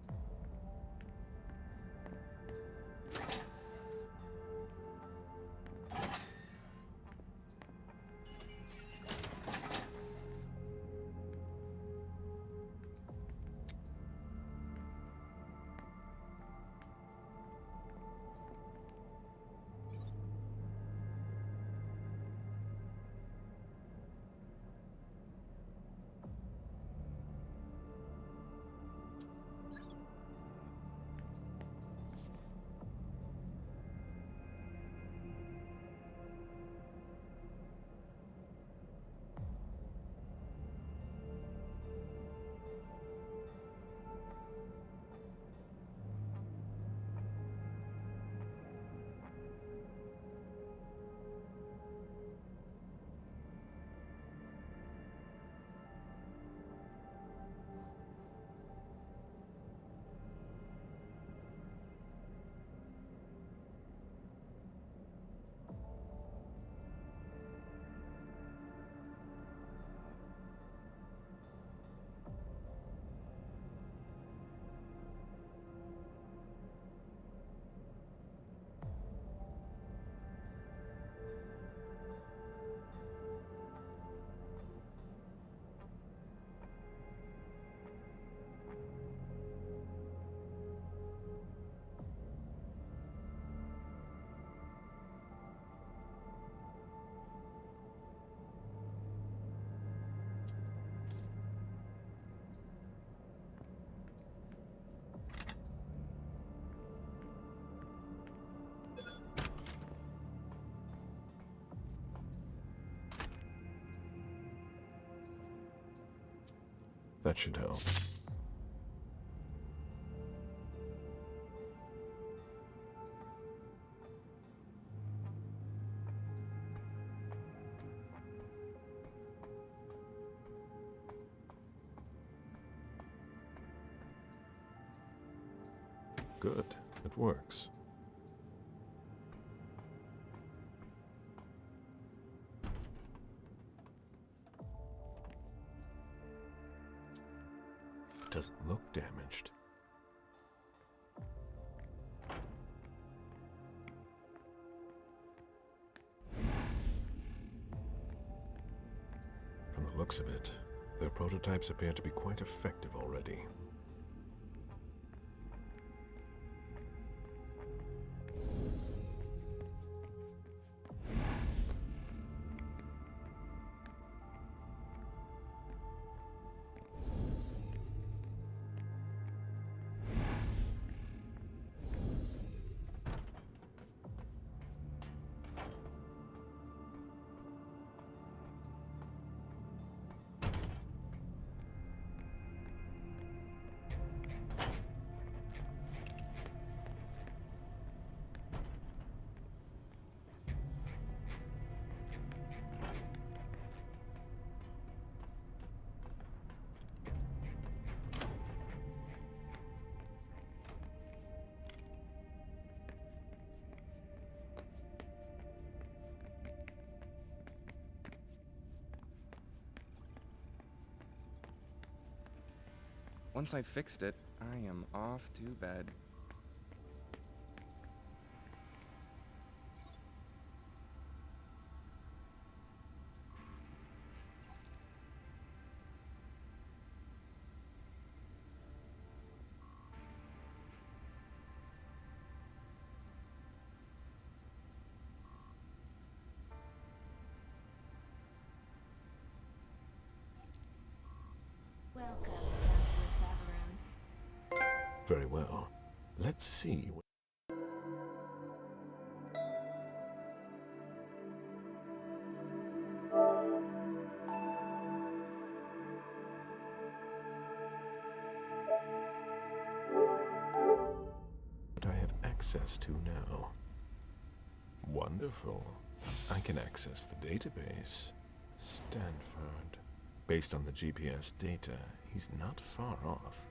That should help. Good. It works. Doesn't look damaged. From the looks of it, their prototypes appear to be quite effective already.
Once I fixed it, I am off to bed.
Welcome, Counselor Faveron.
Very well. Let's see what... I have access to now. Wonderful. I can access the database. Stanford. Based on the GPS data, he's not far off.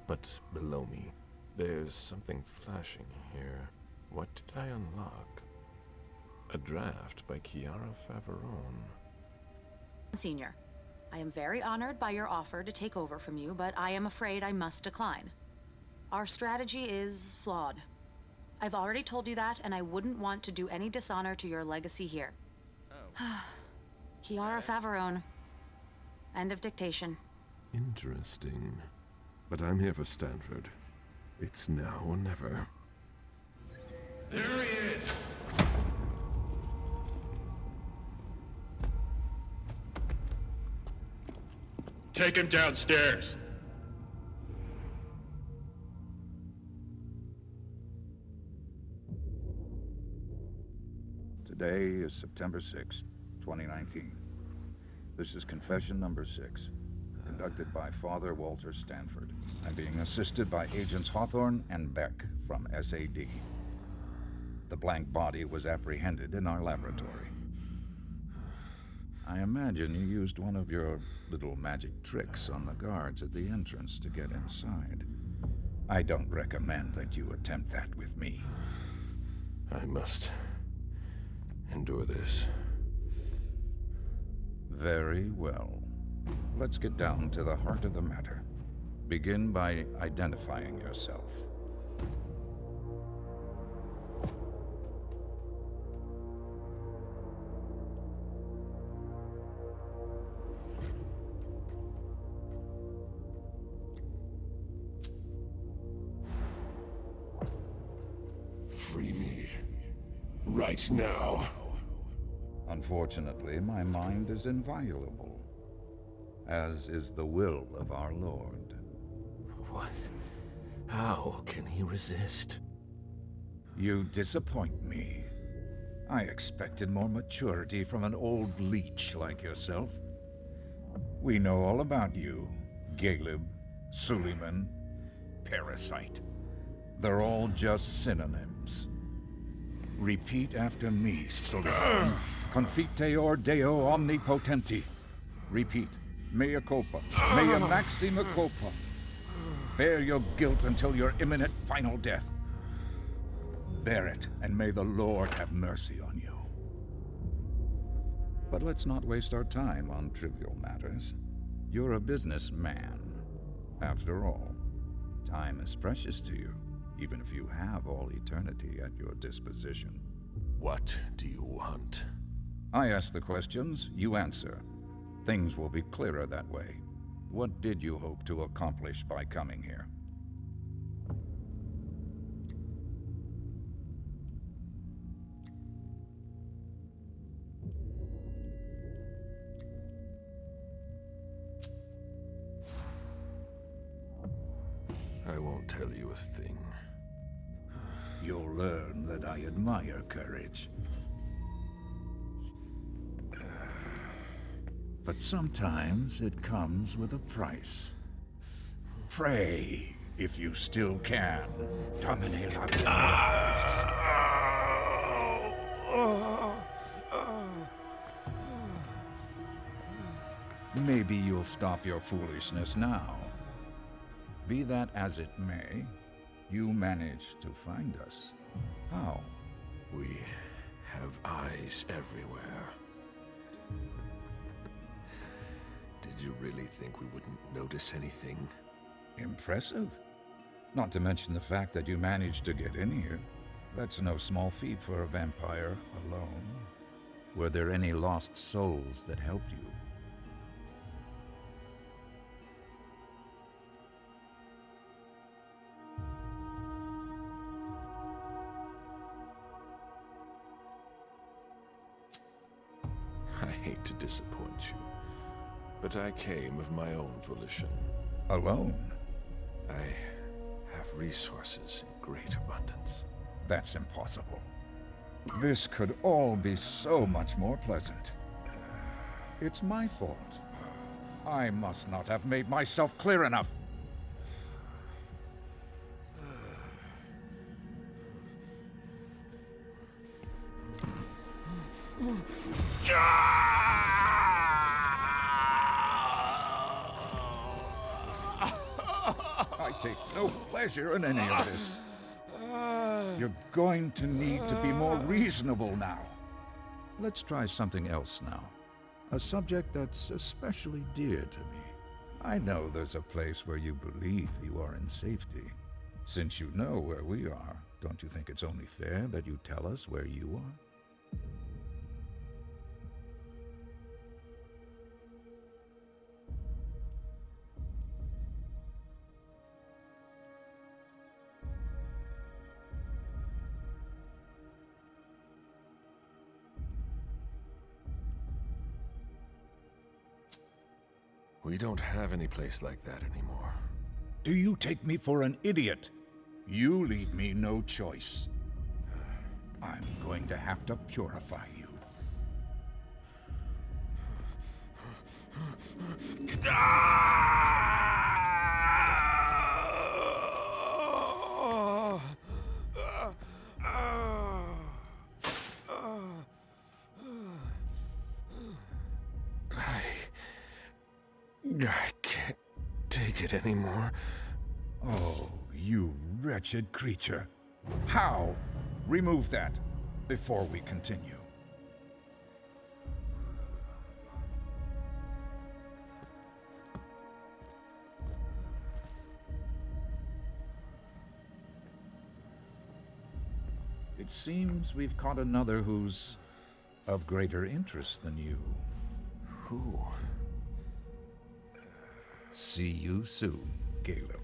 But below me, there's something flashing here. What did I unlock? A draft by Kiara Faveron.
Senior, I am very honored by your offer to take over from you, but I am afraid I must decline. Our strategy is flawed. I've already told you that, and I wouldn't want to do any dishonor to your legacy here.
Oh.
Kiara Faveron. End of dictation.
Interesting. But I'm here for Stanford. It's now or never.
There he is! Take him downstairs.
Today is September 6th, 2019. This is confession number 6, conducted by Father Walter Stanford. I'm being assisted by Agents Hawthorne and Beck from SAD. The blank body was apprehended in our laboratory. I imagine you used one of your little magic tricks on the guards at the entrance to get inside. I don't recommend that you attempt that with me.
I must endure this.
Very well. Let's get down to the heart of the matter. Begin by identifying yourself.
Free me. Right now.
Unfortunately, my mind is inviolable, as is the will of our Lord.
What? How can he resist?
You disappoint me. I expected more maturity from an old leech like yourself. We know all about you, Galeb, Suleiman, Parasite. They're all just synonyms. Repeat after me, Suleiman. Confiteor Deo Omnipotenti. Repeat. Mea culpa. Mea maxima culpa. Bear your guilt until your imminent final death. Bear it, and may the Lord have mercy on you. But let's not waste our time on trivial matters. You're a businessman. After all, time is precious to you, even if you have all eternity at your disposition.
What do you want?
I ask the questions, you answer. Things will be clearer that way. What did you hope to accomplish by coming here?
I won't tell you a thing.
You'll learn that I admire courage. But sometimes it comes with a price. Pray, if you still can. Domine Maybe you'll stop your foolishness now. Be that as it may, you managed to find us. How?
We have eyes everywhere. Did you really think we wouldn't notice anything?
Impressive. Not to mention the fact that you managed to get in here. That's no small feat for a vampire alone. Were there any lost souls that helped you?
I hate to disappoint you, but I came of my own volition.
Alone?
I have resources in great abundance.
That's impossible. This could all be so much more pleasant. It's my fault. I must not have made myself clear enough. I take no pleasure in any of this. You're going to need to be more reasonable now. Let's try something else now. A subject that's especially dear to me. I know there's a place where you believe you are in safety. Since you know where we are, don't you think it's only fair that you tell us where you are?
We don't have any place like that anymore.
Do you take me for an idiot? You leave me no choice. I'm going to have to purify you.
I can't take it anymore.
Oh, you wretched creature. How? Remove that before we continue. It seems we've caught another who's of greater interest than you.
Who?
See you soon, Caleb.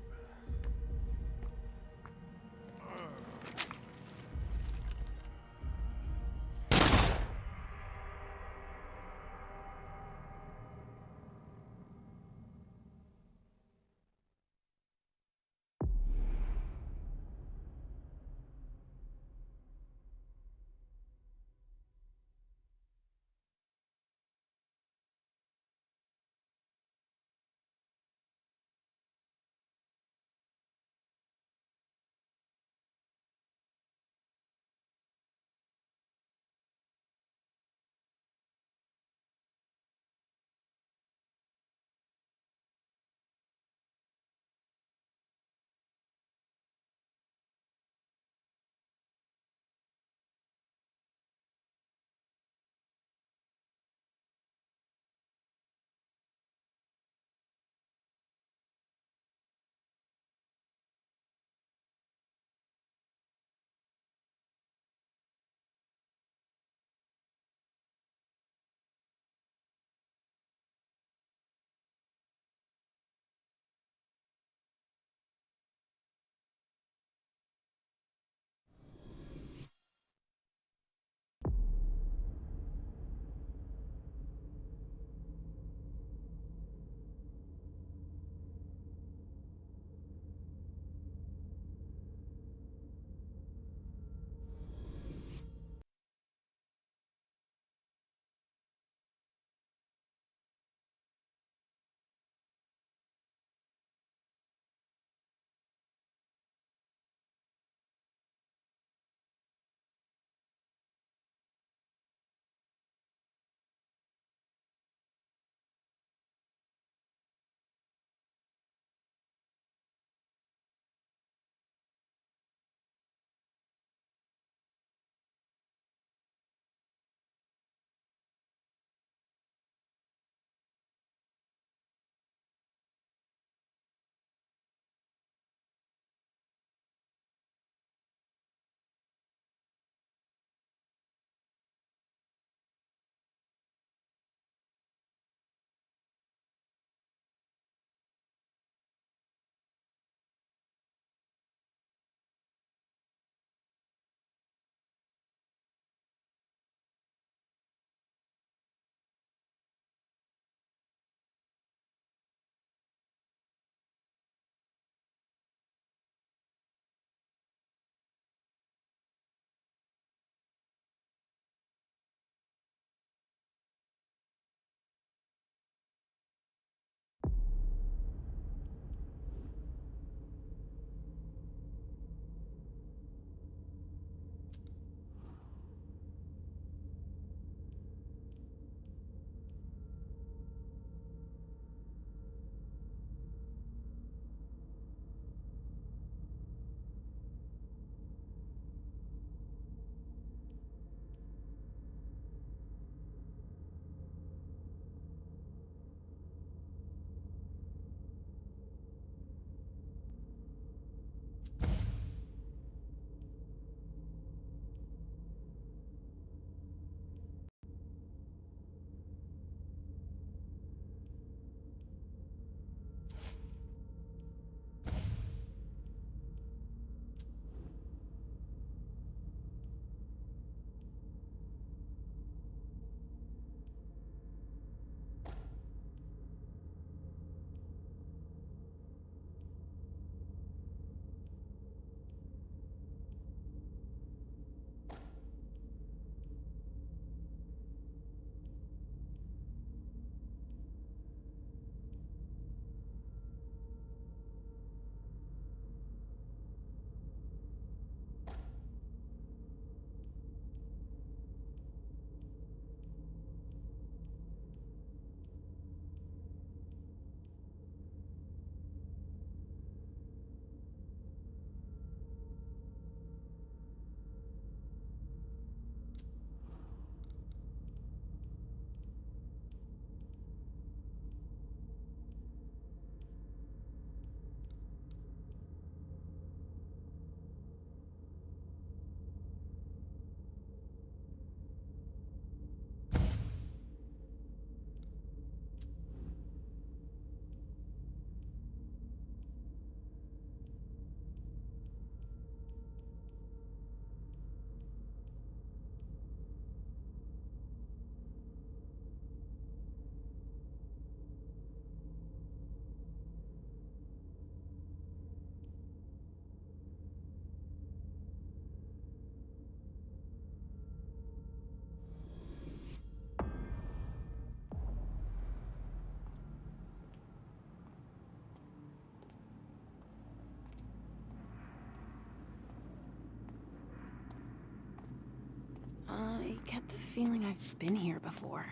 get the feeling I've been here before.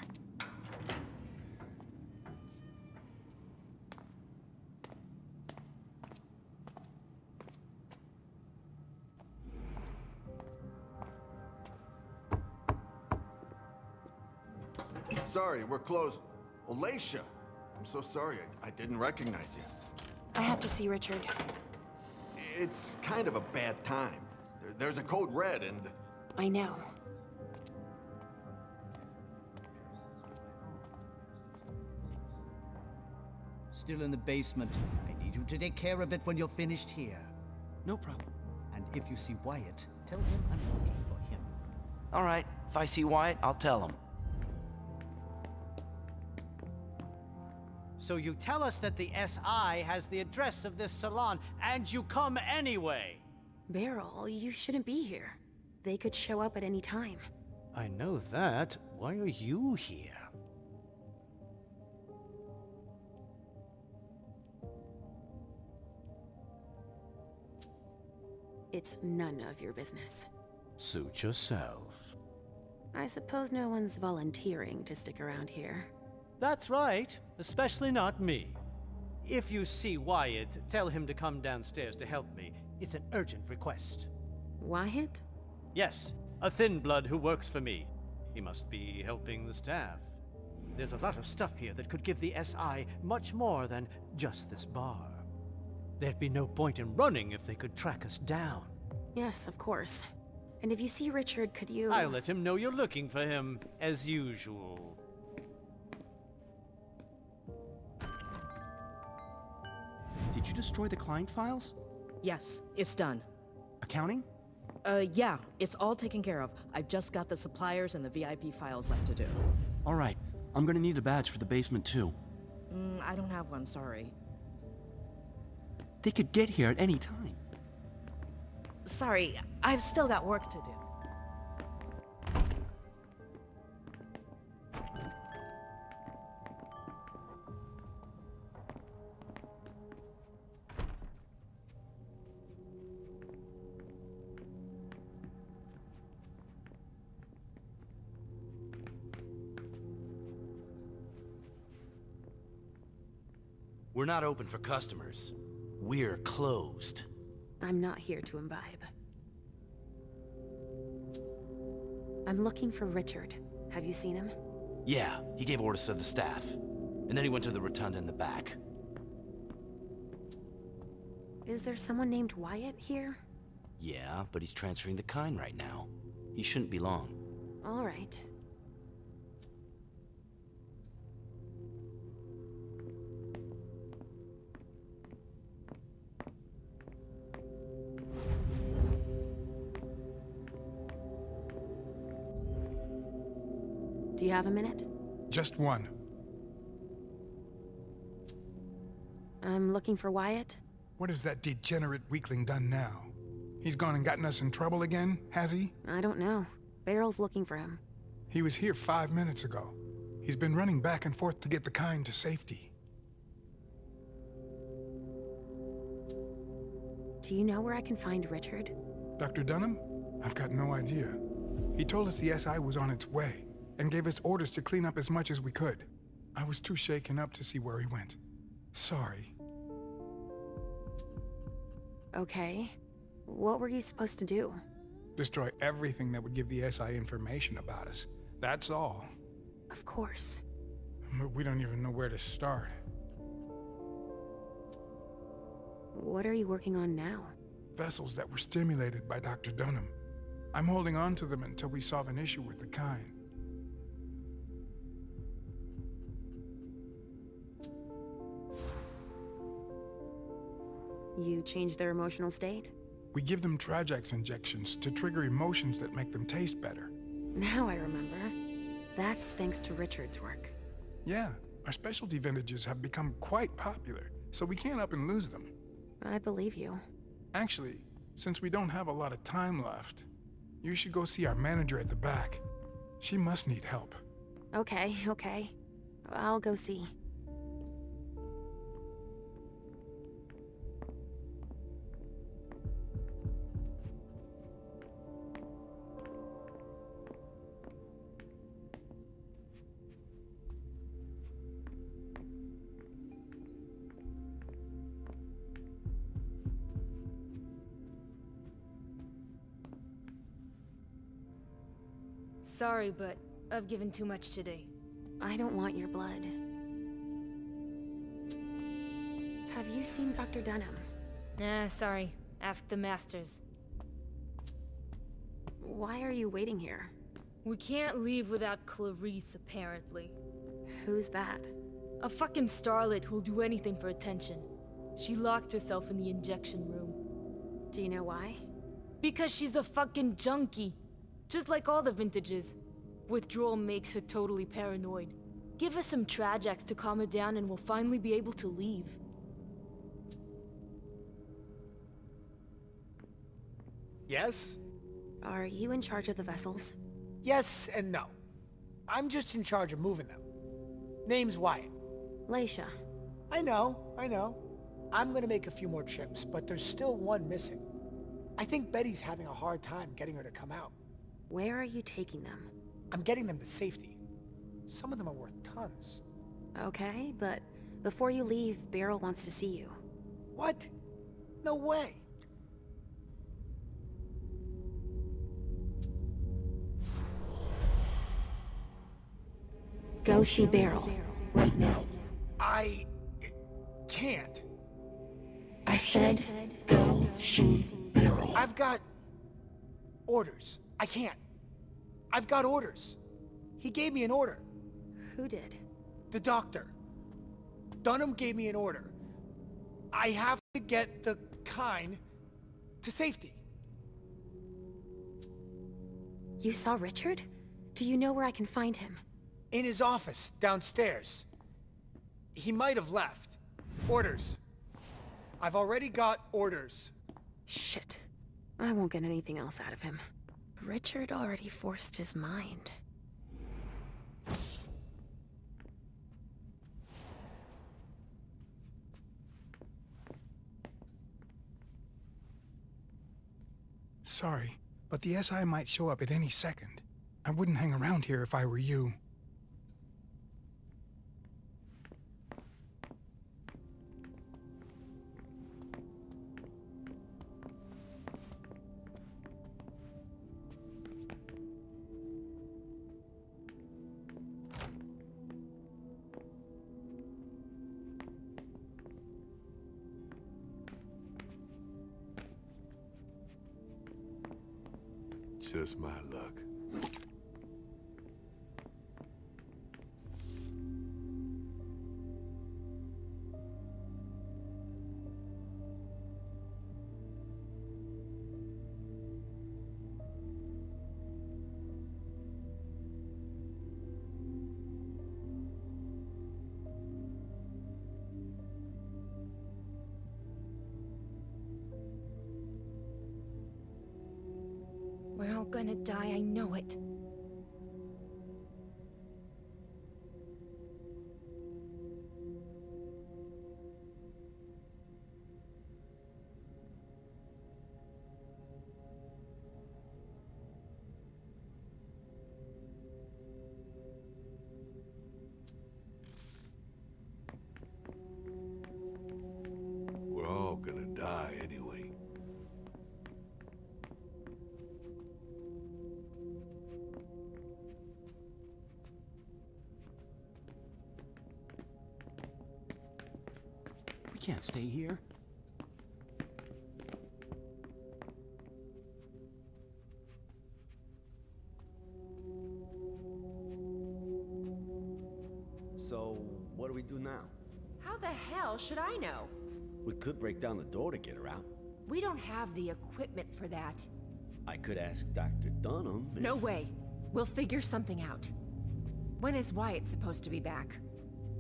Sorry, we're closed. Alacia! I'm so sorry, I didn't recognize you.
I have to see Richard.
It's kind of a bad time. There's a code red and...
I know.
Still in the basement. I need you to take care of it when you're finished here.
No problem.
And if you see Wyatt, tell him I'm looking for him.
All right, if I see Wyatt, I'll tell him.
So you tell us that the SI has the address of this salon, and you come anyway!
Beryl, you shouldn't be here. They could show up at any time.
I know that. Why are you here?
It's none of your business.
Suit yourself.
I suppose no one's volunteering to stick around here.
That's right, especially not me. If you see Wyatt, tell him to come downstairs to help me. It's an urgent request.
Wyatt?
Yes, a thin blood who works for me. He must be helping the staff. There's a lot of stuff here that could give the SI much more than just this bar. There'd be no point in running if they could track us down.
Yes, of course. And if you see Richard, could you...
I'll let him know you're looking for him, as usual.
Did you destroy the client files?
Yes, it's done.
Accounting?
Yeah, it's all taken care of. I've just got the suppliers and the VIP files left to do.
All right, I'm gonna need a badge for the basement too.
I don't have one, sorry.
They could get here at any time.
Sorry, I've still got work to do.
We're not open for customers. We're closed.
I'm not here to imbibe. I'm looking for Richard. Have you seen him?
Yeah, he gave orders to the staff. And then he went to the rotunda in the back.
Is there someone named Wyatt here?
Yeah, but he's transferring the kind right now. He shouldn't be long.
All right. Do you have a minute?
Just one.
I'm looking for Wyatt.
What has that degenerate weakling done now? He's gone and gotten us in trouble again, has he?
I don't know. Beryl's looking for him.
He was here 5 minutes ago. He's been running back and forth to get the kind to safety.
Do you know where I can find Richard?
Dr. Dunham? I've got no idea. He told us the SI was on its way, and gave us orders to clean up as much as we could. I was too shaken up to see where he went. Sorry.
Okay. What were you supposed to do?
Destroy everything that would give the SI information about us. That's all.
Of course.
But we don't even know where to start.
What are you working on now?
Vessels that were stimulated by Dr. Dunham. I'm holding on to them until we solve an issue with the kind.
You change their emotional state?
We give them Trajax injections to trigger emotions that make them taste better.
Now I remember. That's thanks to Richard's work.
Yeah, our specialty vintages have become quite popular, so we can't up and lose them.
I believe you.
Actually, since we don't have a lot of time left, you should go see our manager at the back. She must need help.
Okay. I'll go see.
Sorry, but I've given too much today.
I don't want your blood. Have you seen Dr. Dunham?
Nah, sorry. Ask the masters.
Why are you waiting here?
We can't leave without Clarice, apparently.
Who's that?
A fucking starlet who'll do anything for attention. She locked herself in the injection room.
Do you know why?
Because she's a fucking junkie. Just like all the vintages. Withdrawal makes her totally paranoid. Give her some Trajax to calm her down and we'll finally be able to leave.
Yes?
Are you in charge of the vessels?
Yes and no. I'm just in charge of moving them. Name's Wyatt.
Leisha.
I know. I'm gonna make a few more trips, but there's still one missing. I think Betty's having a hard time getting her to come out.
Where are you taking them?
I'm getting them to safety. Some of them are worth tons.
Okay, but before you leave, Beryl wants to see you.
What? No way.
Go see Beryl. Right now.
I can't.
I said, go see Beryl.
I've got orders. I can't. I've got orders. He gave me an order.
Who did?
The doctor. Dunham gave me an order. I have to get the Kine to safety.
You saw Richard? Do you know where I can find him?
In his office, downstairs. He might have left. Orders. I've already got orders.
Shit. I won't get anything else out of him. Richard already forced his mind.
Sorry, but the SI might show up at any second. I wouldn't hang around here if I were you.
Just my luck.
We're all gonna die, I know it.
We're all gonna die anyway.
We can't stay here.
So, what do we do now?
How the hell should I know?
We could break down the door to get her out.
We don't have the equipment for that.
I could ask Dr. Dunham if...
No way. We'll figure something out. When is Wyatt supposed to be back?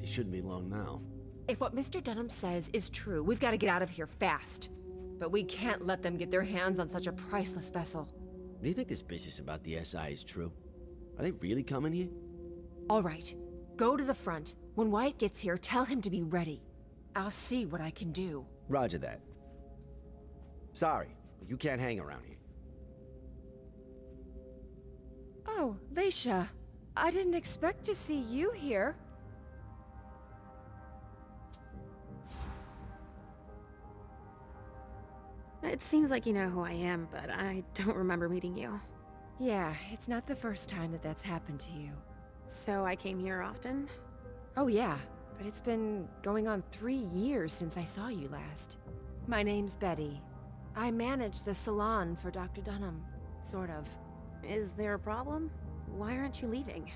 He shouldn't be long now.
If what Mr. Dunham says is true, we've got to get out of here fast. But we can't let them get their hands on such a priceless vessel.
Do you think this business about the SI is true? Are they really coming here?
All right. Go to the front. When Wyatt gets here, tell him to be ready. I'll see what I can do.
Roger that. Sorry, but you can't hang around here.
Oh, Leisha. I didn't expect to see you here.
It seems like you know who I am, but I don't remember meeting you.
Yeah, it's not the first time that that's happened to you.
So I came here often?
Oh yeah, but it's been going on 3 years since I saw you last. My name's Betty. I manage the salon for Dr. Dunham. Sort of.
Is there a problem? Why aren't you leaving?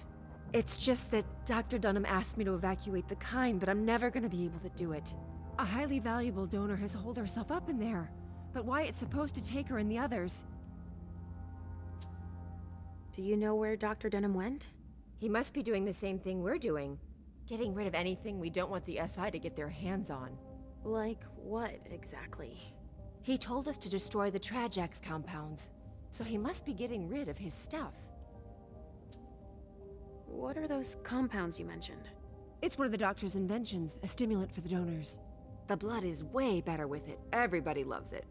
It's just that Dr. Dunham asked me to evacuate the kind, but I'm never gonna be able to do it. A highly valuable donor has holed herself up in there. But Wyatt's supposed to take her and the others.
Do you know where Dr. Dunham went?
He must be doing the same thing we're doing. Getting rid of anything we don't want the SI to get their hands on.
Like what, exactly?
He told us to destroy the Trajax compounds. So he must be getting rid of his stuff.
What are those compounds you mentioned?
It's one of the doctor's inventions, a stimulant for the donors. The blood is way better with it. Everybody loves it.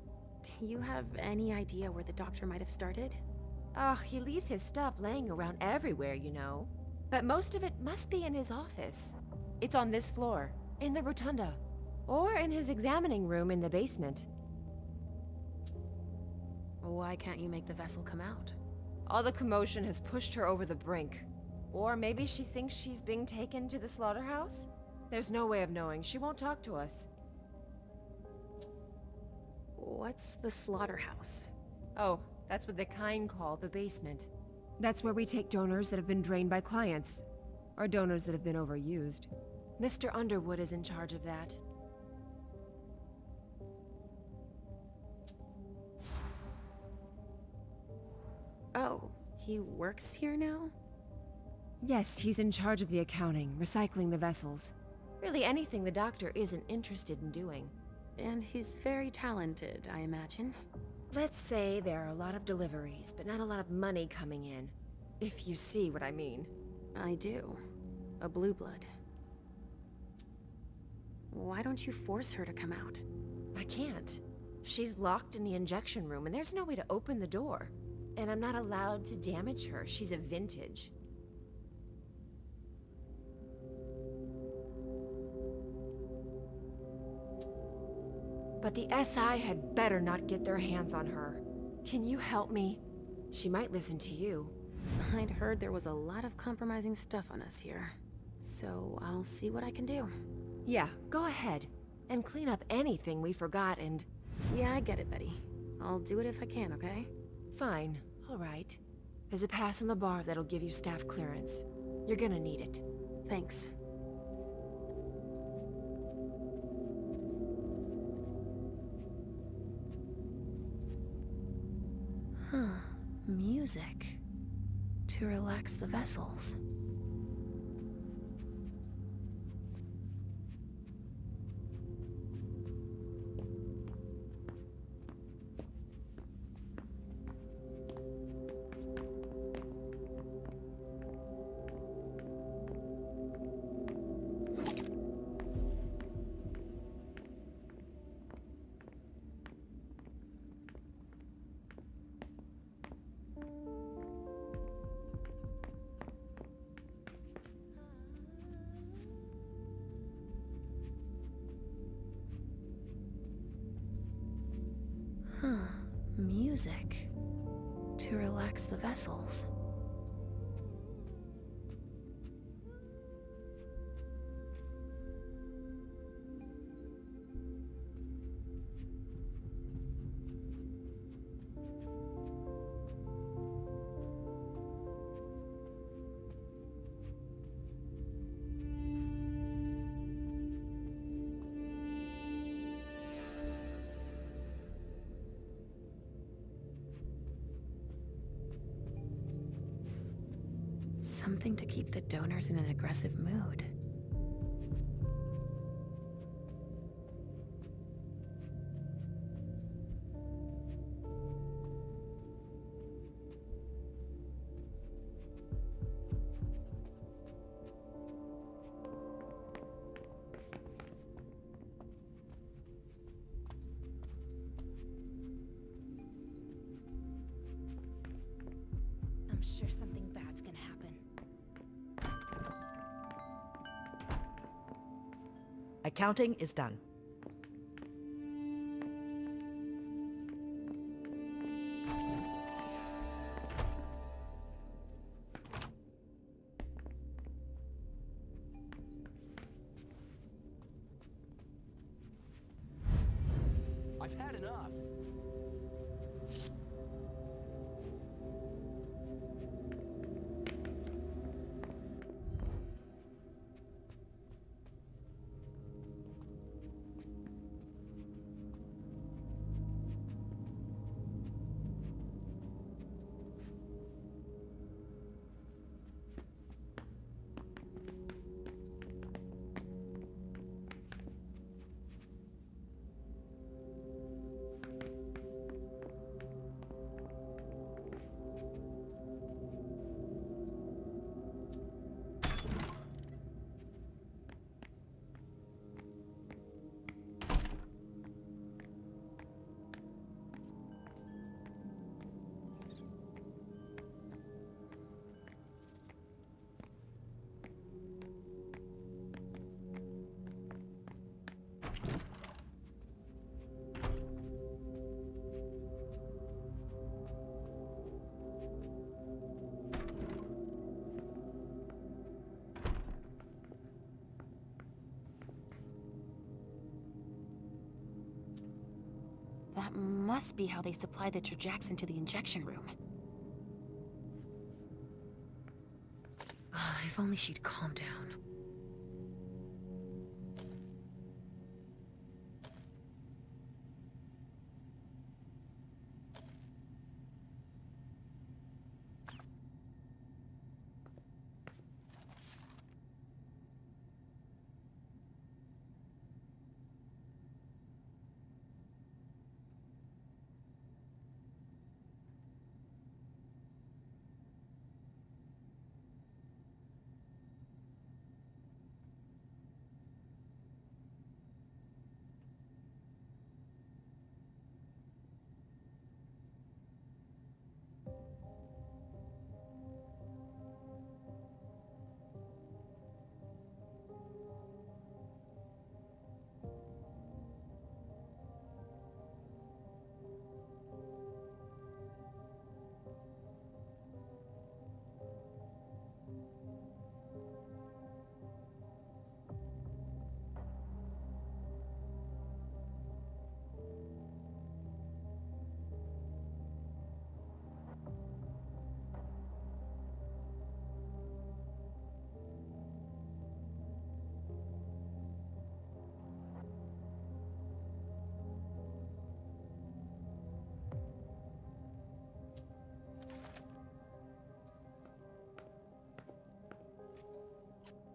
Do you have any idea where the doctor might have started?
Oh, he leaves his stuff laying around everywhere, you know. But most of it must be in his office. It's on this floor, in the rotunda, or in his examining room in the basement.
Why can't you make the vessel come out?
All the commotion has pushed her over the brink. Or maybe she thinks she's being taken to the slaughterhouse? There's no way of knowing. She won't talk to us.
What's the slaughterhouse?
Oh, that's what the kind call the basement. That's where we take donors that have been drained by clients, or donors that have been overused. Mr. Underwood is in charge of that.
Oh, he works here now?
Yes, he's in charge of the accounting, recycling the vessels. Really anything the doctor isn't interested in doing.
And he's very talented, I imagine.
Let's say there are a lot of deliveries, but not a lot of money coming in. If you see what I mean.
I do. A blue blood. Why don't you force her to come out?
I can't. She's locked in the injection room, and there's no way to open the door. And I'm not allowed to damage her. She's a vintage. But the SI had better not get their hands on her. Can you help me? She might listen to you.
I'd heard there was a lot of compromising stuff on us here. So I'll see what I can do.
Yeah, go ahead. And clean up anything we forgot and...
Yeah, I get it, Betty. I'll do it if I can, okay?
Fine. All right. There's a pass on the bar that'll give you staff clearance. You're gonna need it.
Thanks. Huh. Music. To relax the vessels. Huh. Music. To relax the vessels. Something to keep the donors in an aggressive mood.
I'm sure something bad's gonna happen.
Accounting is done.
I've had enough.
That must be how they supply the Trajects into the injection room. If only she'd calm down.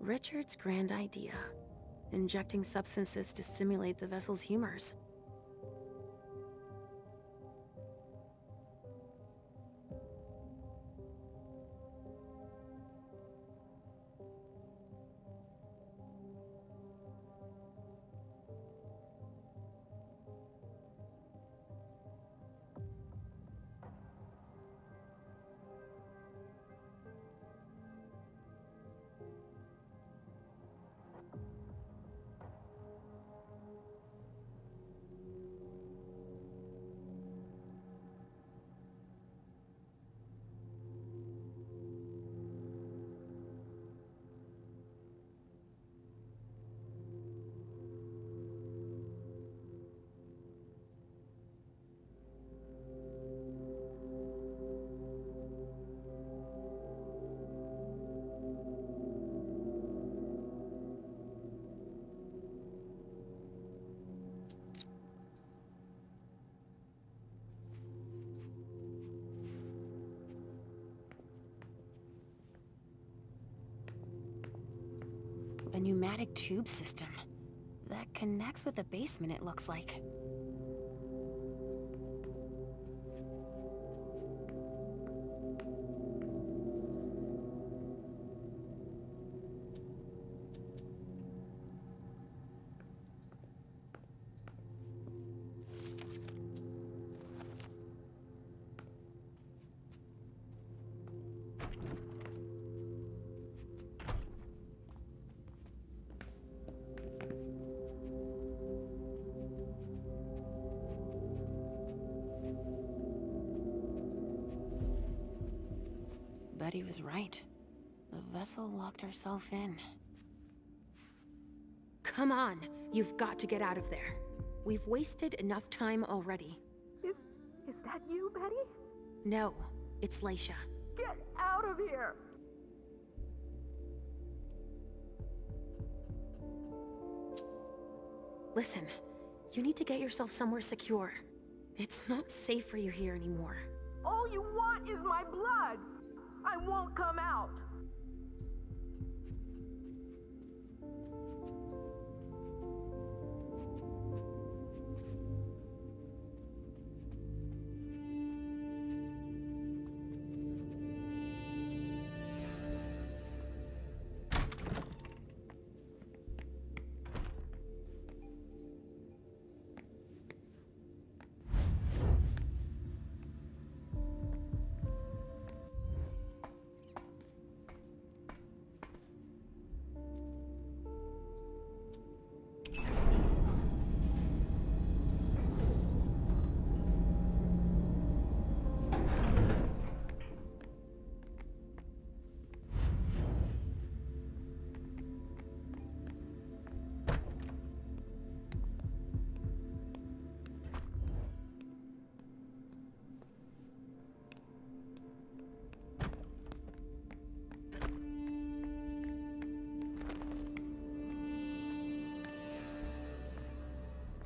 Richard's grand idea. Injecting substances to stimulate the vessel's humors. A pneumatic tube system. That connects with the basement, it looks like. Betty was right. The vessel locked herself in. Come on! You've got to get out of there.
We've wasted enough time already.
Is that you, Betty?
No, it's Leisha.
Get out of here!
Listen, you need to get yourself somewhere secure. It's not safe for you here anymore.
All you want is my blood! I won't come out!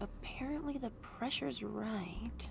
Apparently the pressure's right.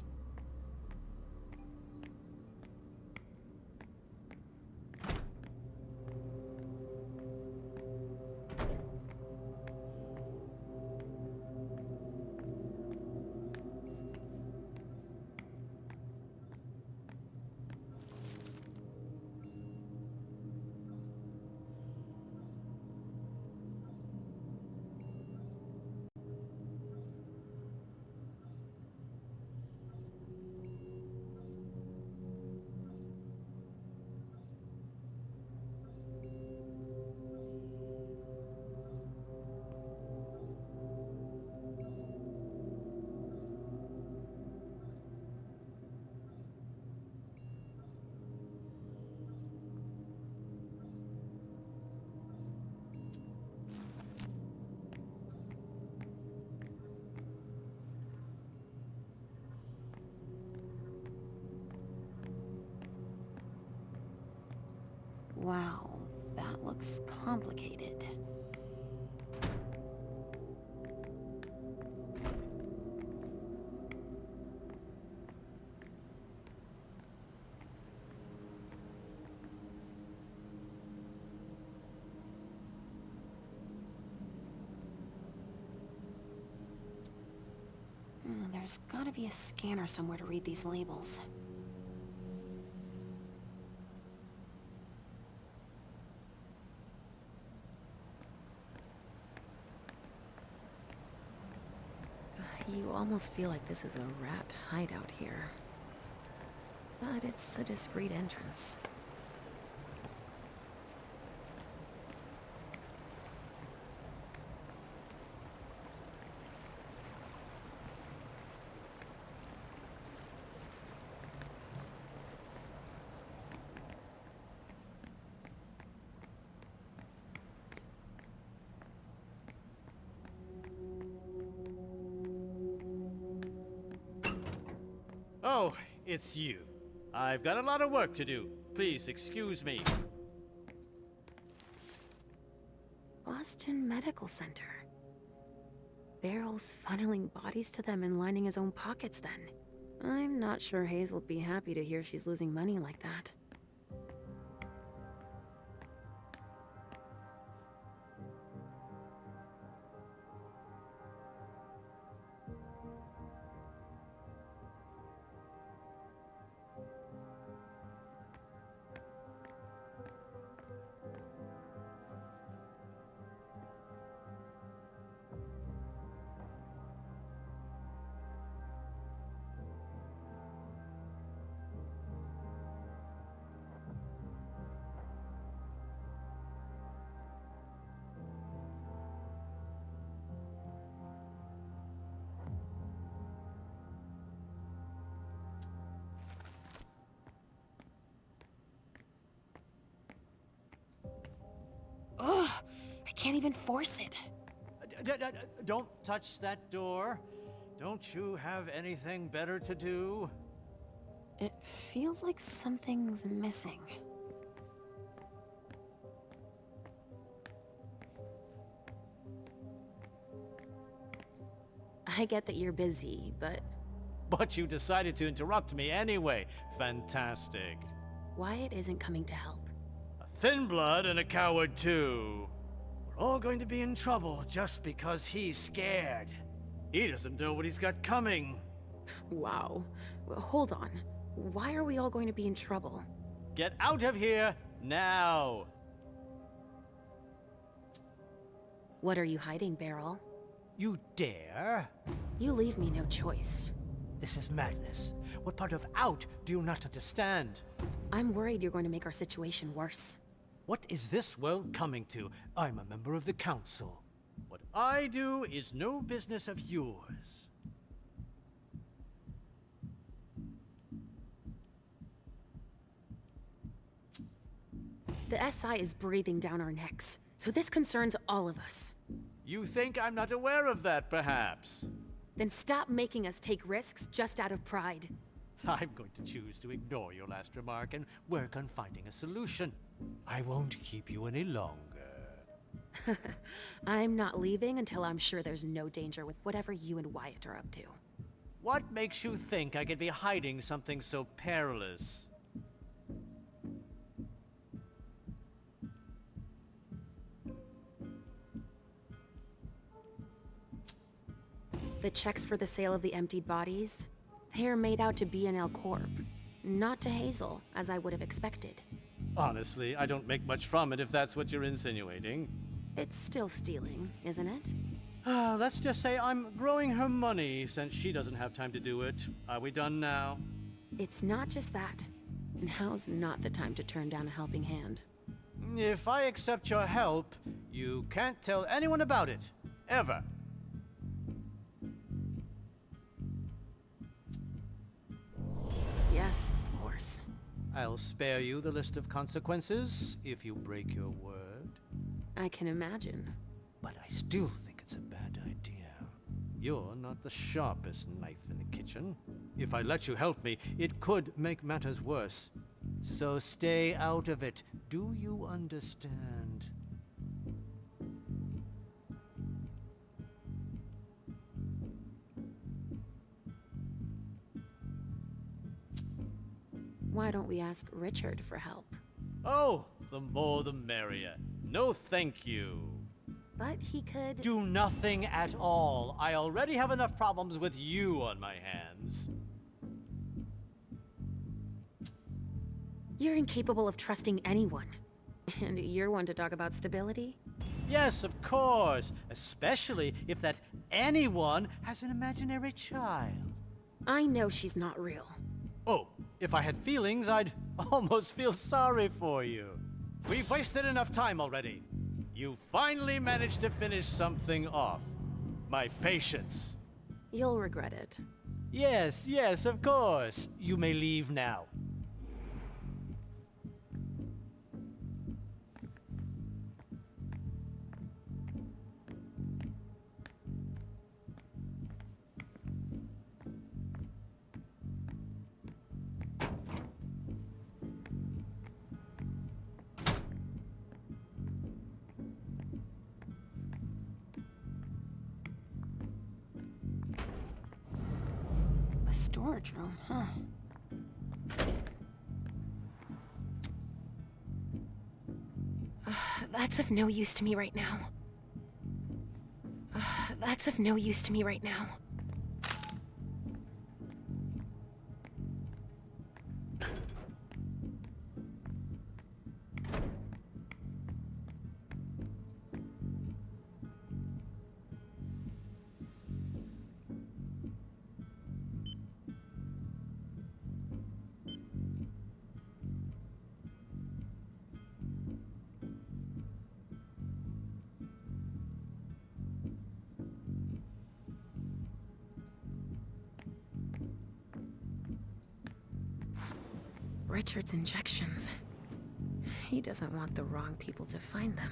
Wow, that looks complicated. There's gotta be a scanner somewhere to read these labels. You almost feel like this is a rat hideout here. But it's a discreet entrance.
Oh, it's you. I've got a lot of work to do. Please excuse me.
Boston Medical Center. Barrel's funneling bodies to them and lining his own pockets then. I'm not sure Hazel'd be happy to hear she's losing money like that. Ugh! I can't even force it.
Don't touch that door. Don't you have anything better to do?
It feels like something's missing. I get that you're busy, but
But you decided to interrupt me anyway. Fantastic.
Wyatt isn't coming to help.
A thin blood and a coward too. We're all going to be in trouble just because he's scared. He doesn't know what he's got coming.
Wow. Well, hold on. Why are we all going to be in trouble?
Get out of here now.
What are you hiding, Beryl?
You dare?
You leave me no choice.
This is madness. What part of out do you not understand?
I'm worried you're going to make our situation worse.
What is this world coming to? I'm a member of the council. What I do is no business of yours.
The SI is breathing down our necks, so this concerns all of us.
You think I'm not aware of that, perhaps?
Then stop making us take risks just out of pride.
I'm going to choose to ignore your last remark and work on finding a solution. I won't keep you any longer.
I'm not leaving until I'm sure there's no danger with whatever you and Wyatt are up to.
What makes you think I could be hiding something so perilous?
The checks for the sale of the emptied bodies, they are made out to B&L Corp, not to Hazel, as I would have expected.
Honestly, I don't make much from it if that's what you're insinuating.
It's still stealing, isn't it?
Let's just say I'm growing her money since she doesn't have time to do it. Are we done now?
It's not just that. Now's not the time to turn down a helping hand.
If I accept your help, you can't tell anyone about it. Ever.
Yes, of course.
I'll spare you the list of consequences if you break your word.
I can imagine.
But I still think it's a bad idea. You're not the sharpest knife in the kitchen. If I let you help me, it could make matters worse. So stay out of it. Do you understand?
Why don't we ask Richard for help?
Oh, the more the merrier. No thank you.
But he could...
Do nothing at all. I already have enough problems with you on my hands.
You're incapable of trusting anyone. And you're one to talk about stability?
Yes, of course. Especially if that anyone has an imaginary child.
I know she's not real.
Oh, if I had feelings, I'd almost feel sorry for you. We've wasted enough time already. You finally managed to finish something off. My patience.
You'll regret it.
Yes, yes, of course. You may leave now.
A storage room, huh? That's of no use to me right now. That's of no use to me right now. Richard's injections. He doesn't want the wrong people to find them.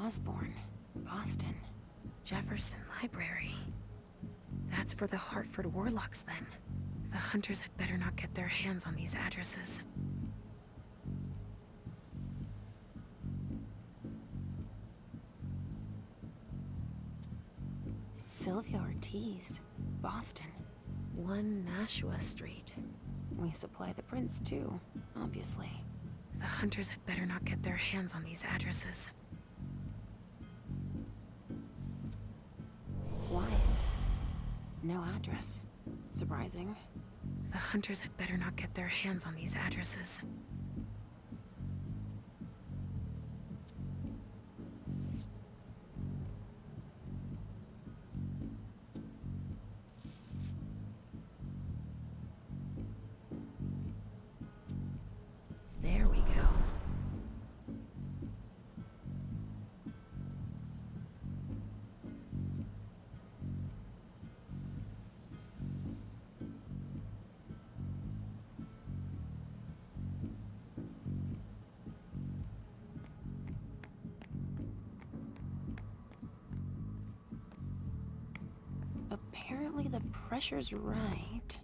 Osborne, Boston, Jefferson Library. That's for the Hartford Warlocks, then. The hunters had better not get their hands on these addresses. Sylvia Ortiz, Boston. 1 Nashua Street. We supply the prints too, obviously. The hunters had better not get their hands on these addresses. Wyatt. No address. Surprising. The hunters had better not get their hands on these addresses. There we go. Apparently the pressure's right.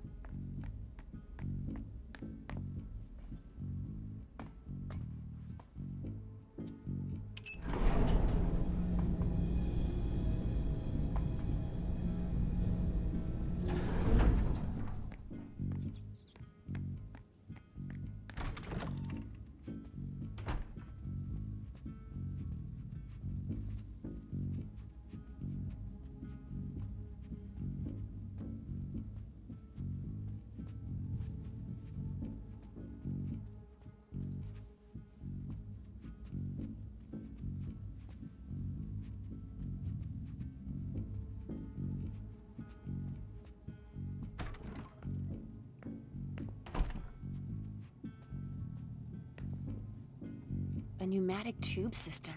A pneumatic tube system.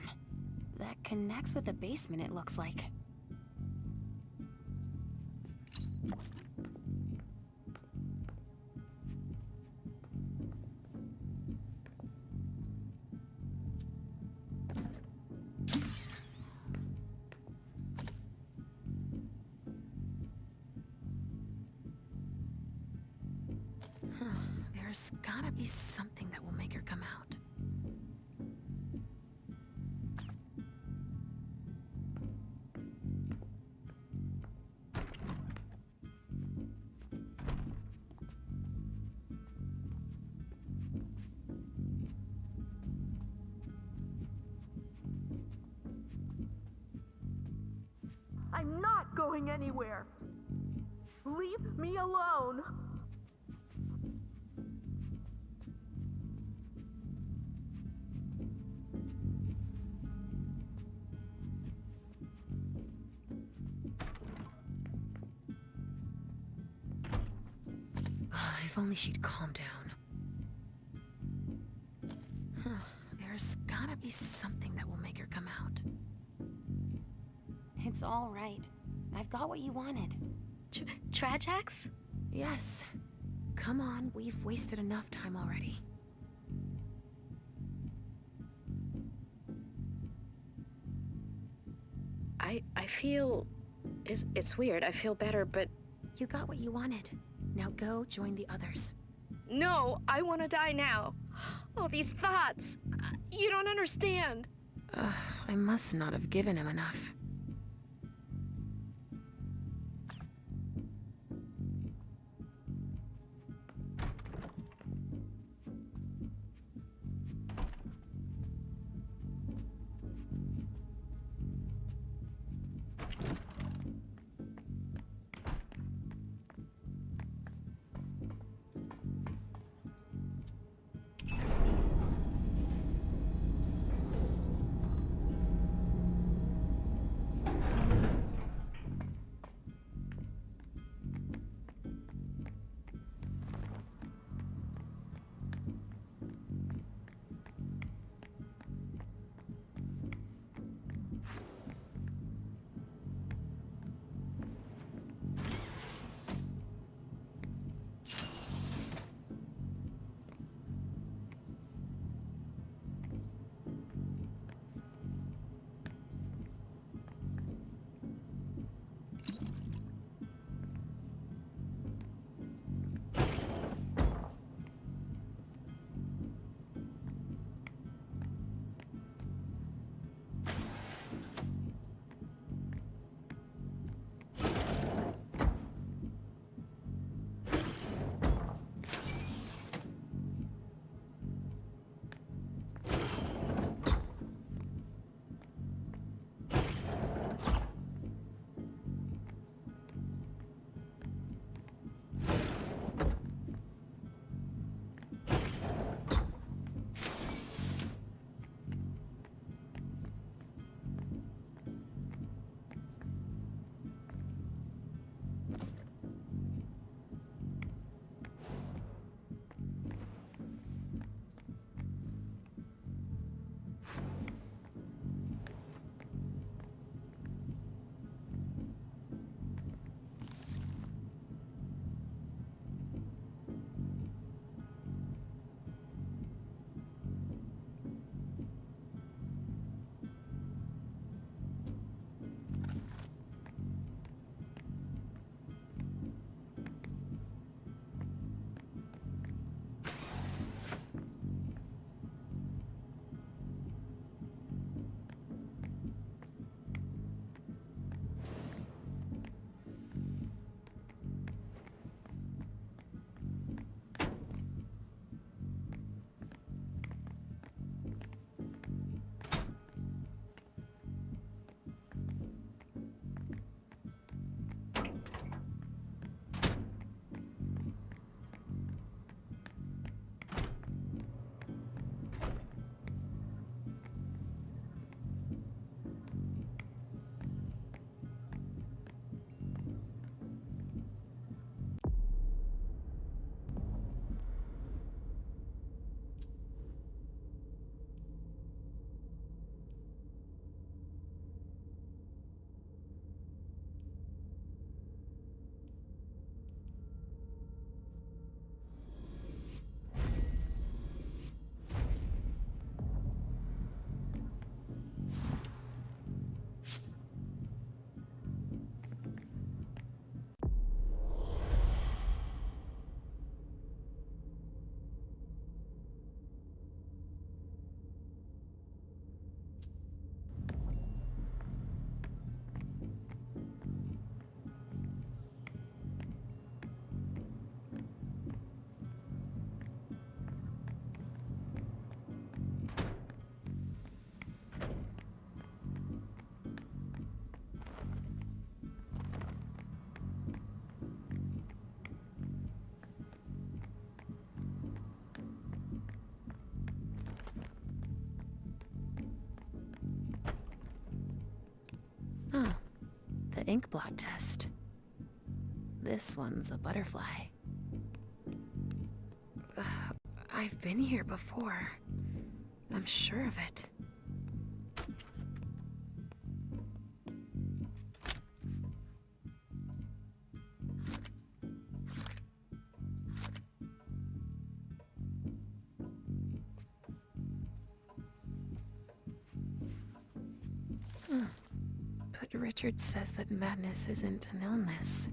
That connects with the basement, it looks like. There's gotta be something that will make her come out.
I'm not going anywhere. Leave me alone.
If only she'd calm down. There's gotta be something that will make her come out. It's all right. I've got what you wanted.
Trajax?
Yes. Come on, we've wasted enough time already.
I feel... It's weird. I feel better, but...
You got what you wanted. Now go join the others.
No, I want to die now. All these thoughts. You don't understand.
I must not have given him enough. ink blot test. This one's a butterfly. I've been here before. I'm sure of it. But Richard says that madness isn't an illness.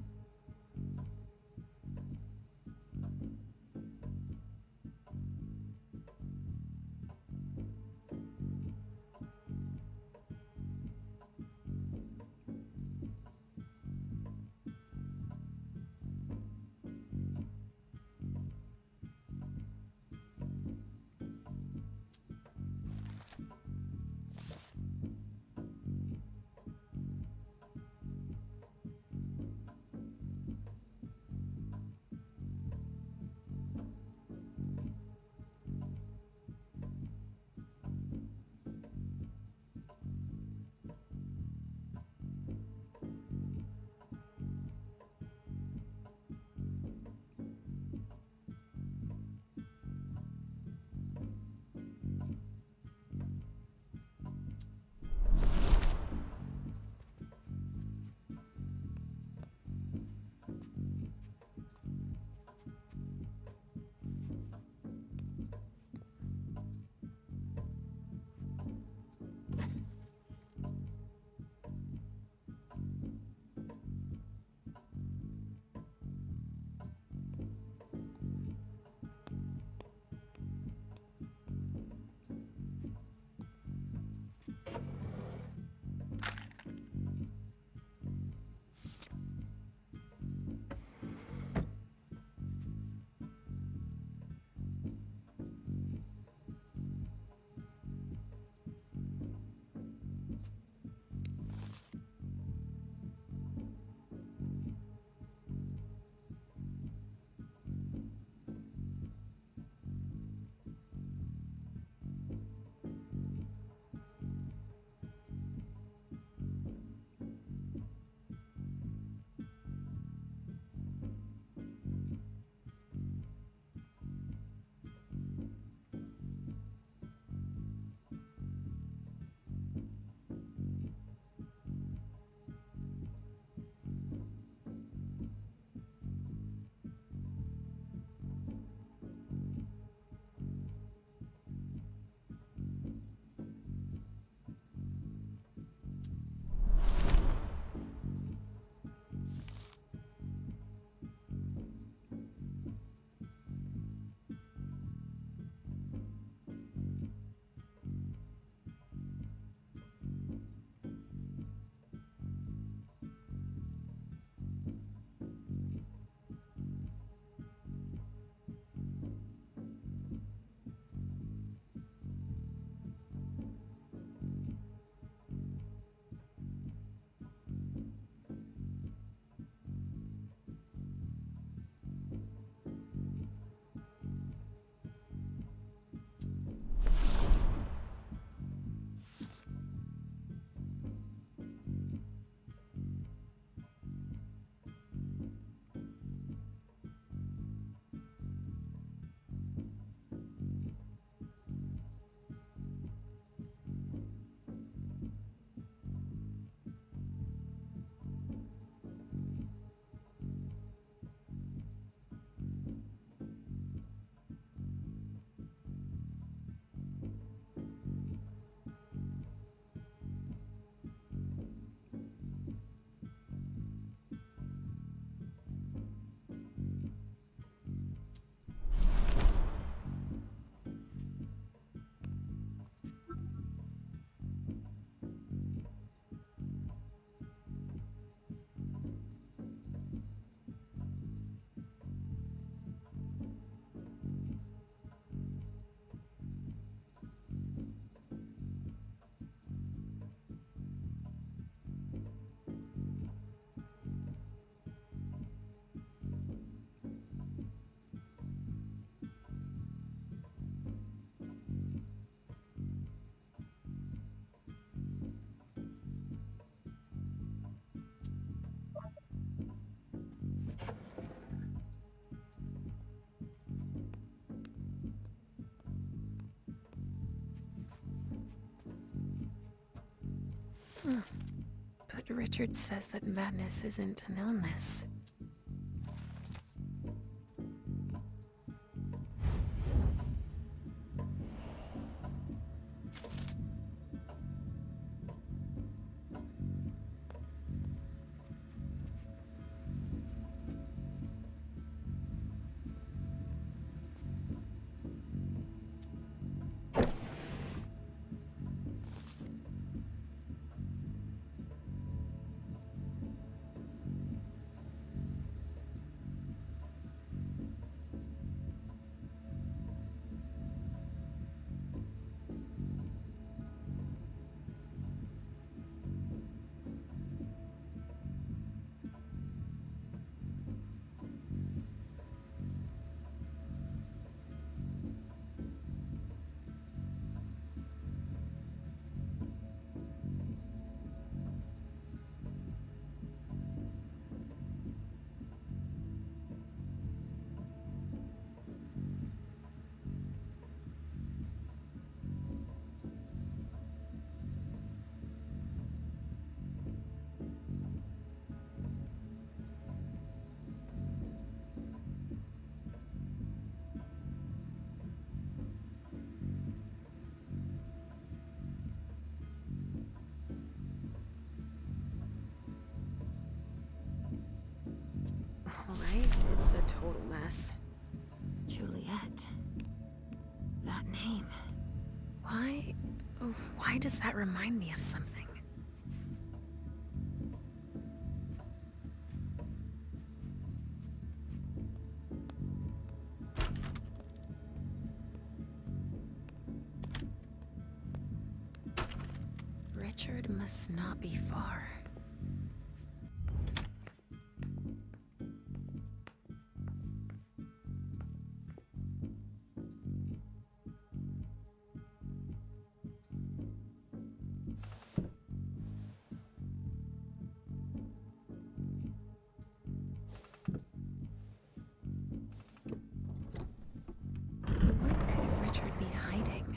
But Richard says that madness isn't an illness. Alright, it's a total mess. Juliet. That name. Why does that remind me of something? Richard must not be far. What could Richard be hiding?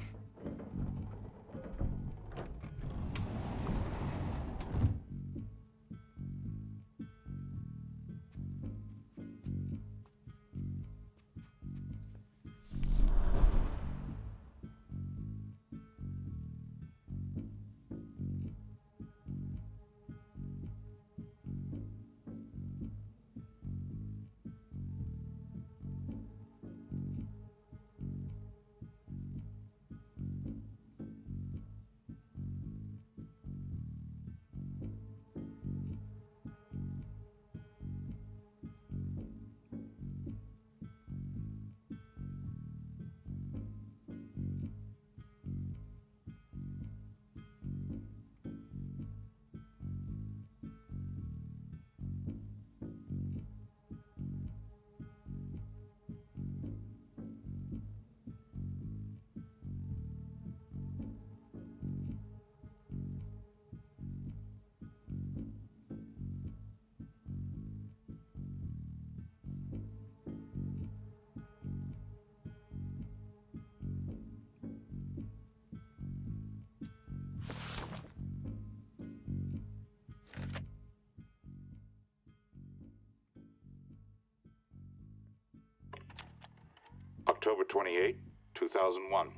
October 28, 2001.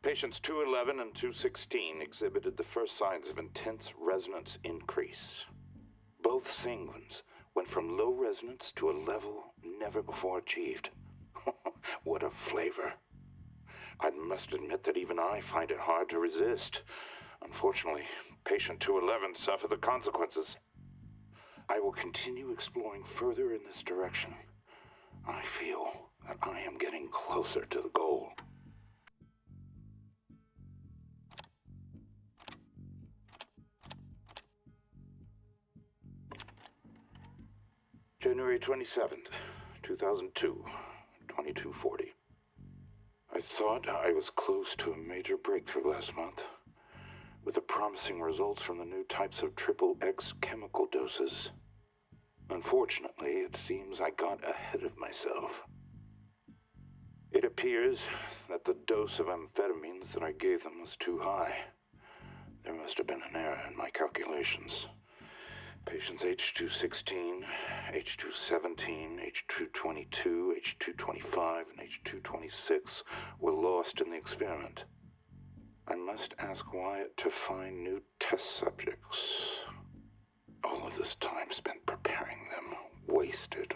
Patients 211 and 216 exhibited the first signs of intense resonance increase. Both sanguines went from low resonance to a level never before achieved. What a flavor. I must admit that even I find it hard to resist. Unfortunately, patient 211 suffered the consequences. I will continue exploring further in this direction. I feel that I am getting closer to the goal. January 27th, 2002, 2240. I thought I was close to a major breakthrough last month, with the promising results from the new types of XXX chemical doses. Unfortunately, it seems I got ahead of myself. It appears that the dose of amphetamines that I gave them was too high.
There must have been an error in my calculations. Patients H216, H217, H222, H225, and H226 were lost in the experiment. I must ask Wyatt to find new test subjects. All of this time spent preparing them, wasted.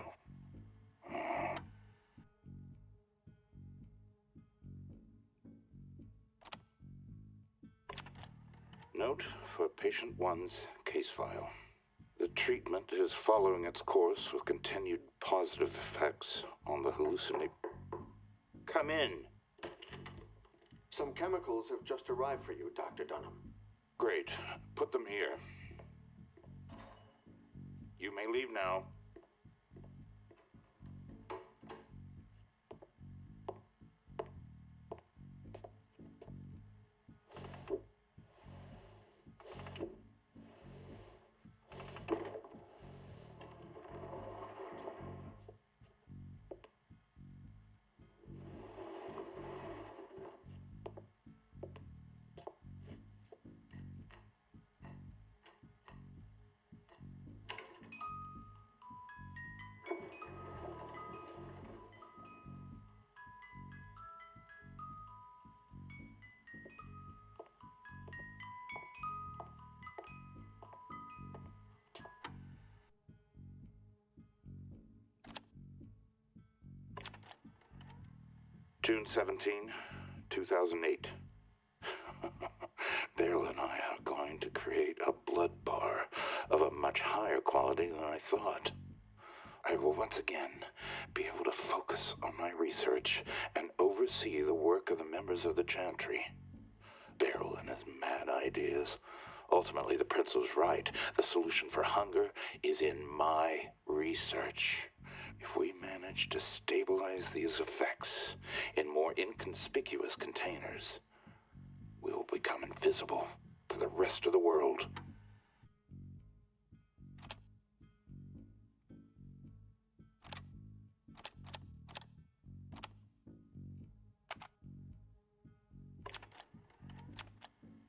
Note for patient 1's case file. The treatment is following its course with continued positive effects on the hallucinate. Come in.
Some chemicals have just arrived for you, Dr. Dunham.
Great. Put them here. You may leave now. June 17, 2008. Daryl and I are going to create a blood bar of a much higher quality than I thought. I will once again be able to focus on my research and oversee the work of the members of the Chantry. Daryl and his mad ideas. Ultimately, the prince was right. The solution for hunger is in my research. If we manage to stabilize these effects in more inconspicuous containers, we will become invisible to the rest of the world.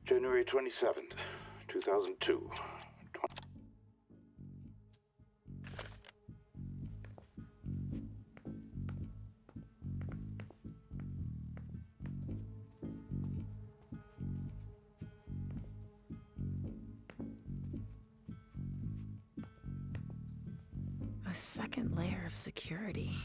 January 27th, 2002.
A second layer of security.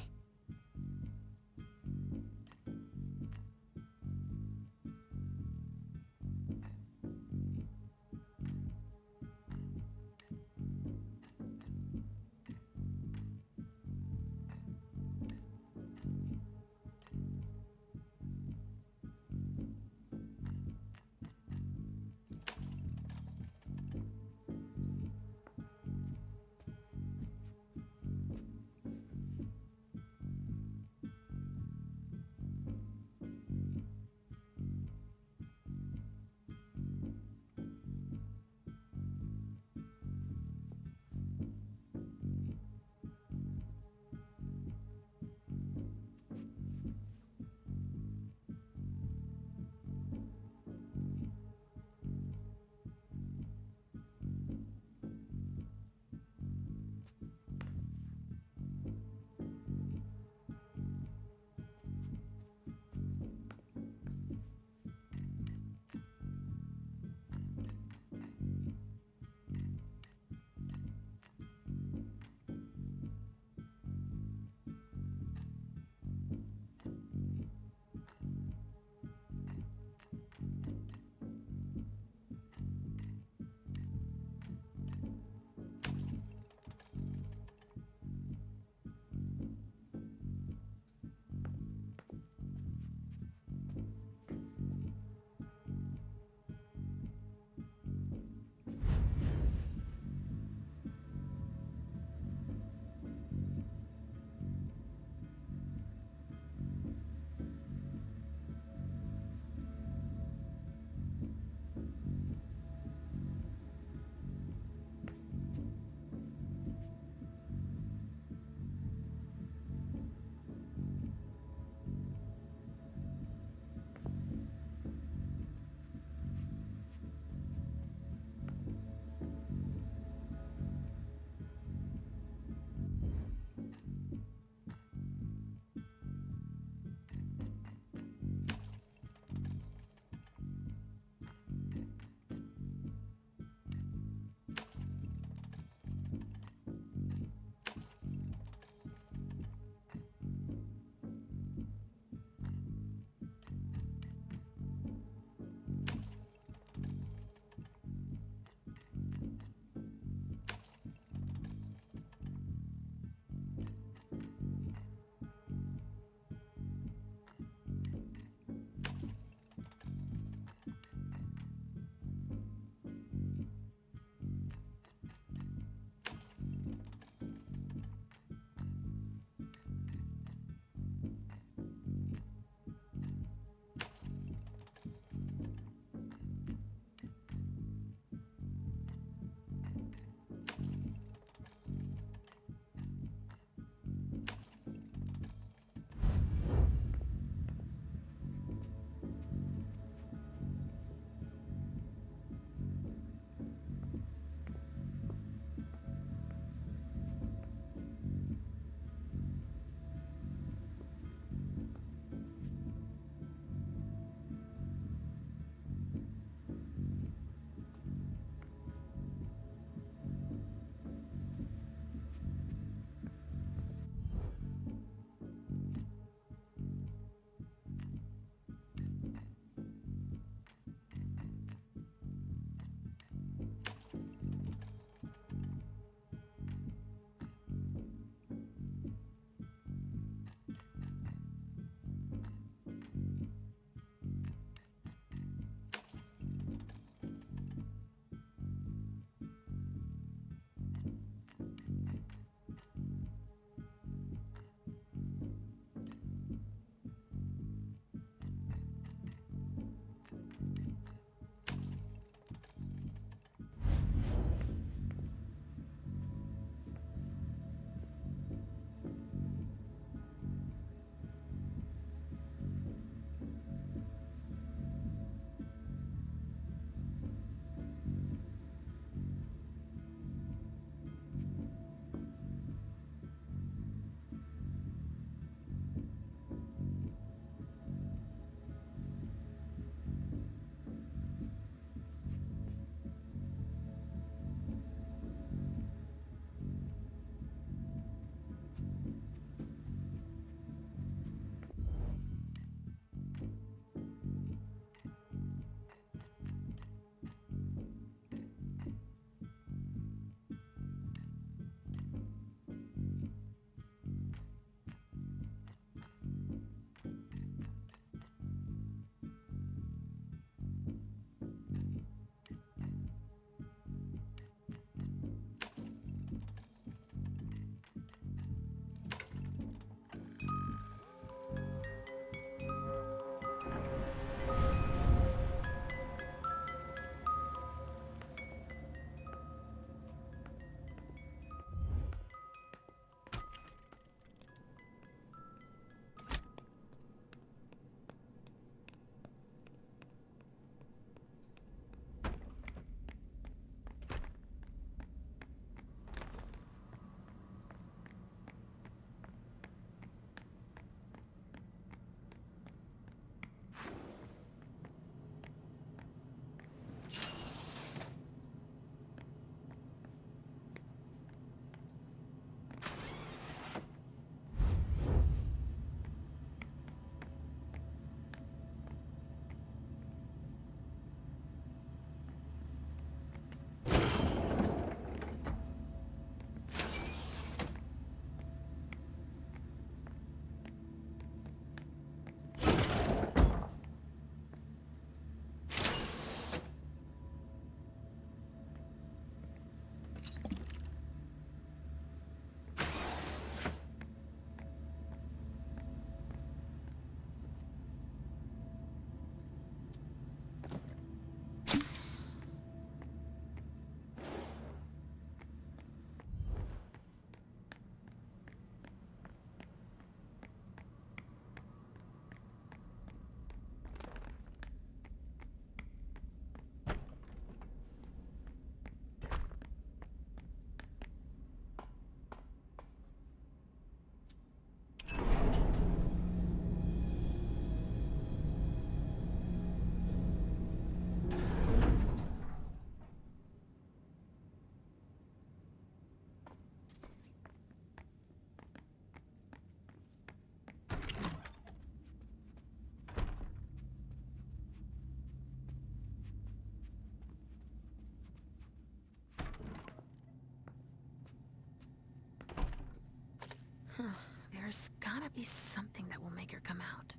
There's gotta be something that will make her come out.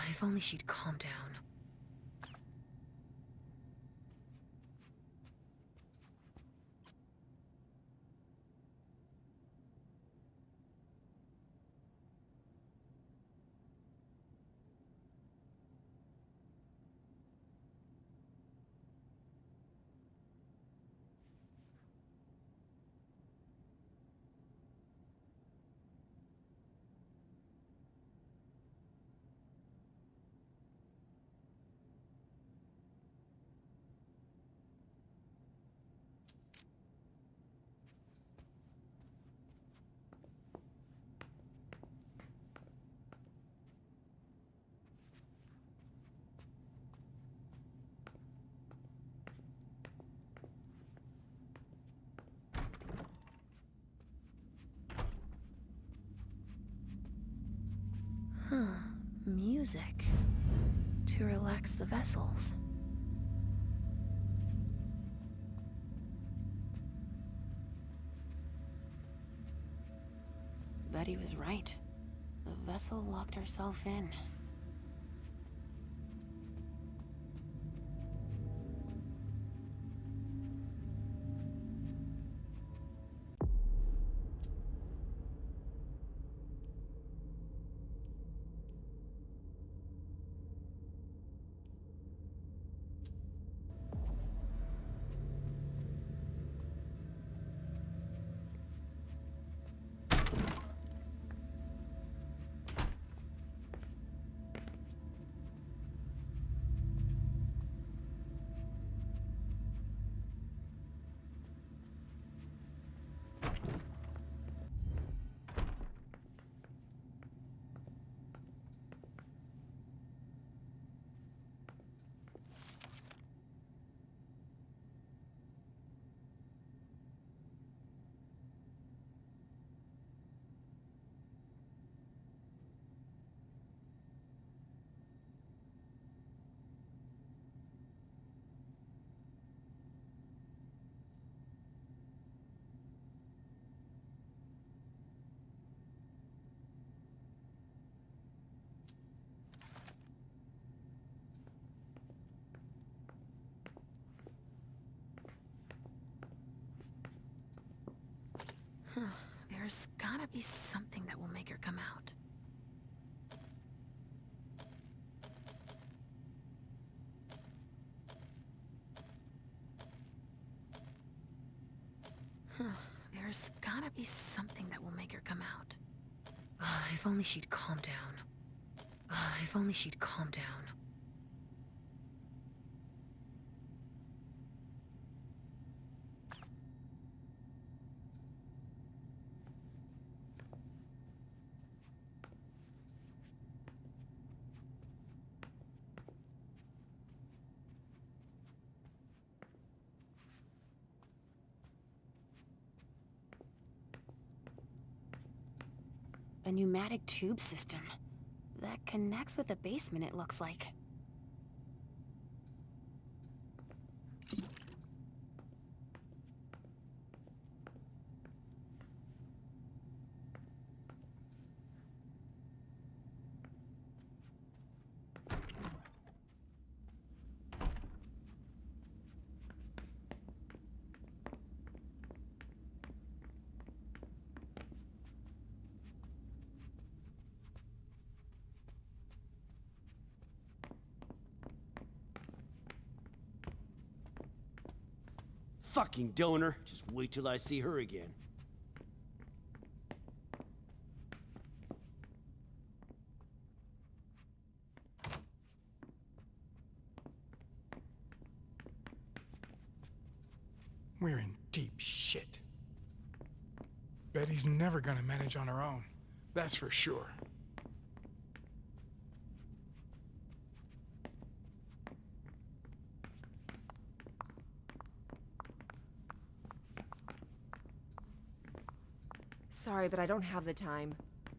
If only she'd calm down. Music. To relax the vessels. Betty was right. The vessel locked herself in. There's gotta be something that will make her come out. There's gotta be something that will make her come out. If only she'd calm down. If only she'd calm down. A pneumatic tube system that connects with the basement, it looks like.
Fucking donor. Just wait till I see her again.
We're in deep shit. Betty's never gonna manage on her own. That's for sure.
Sorry, but I don't have the time.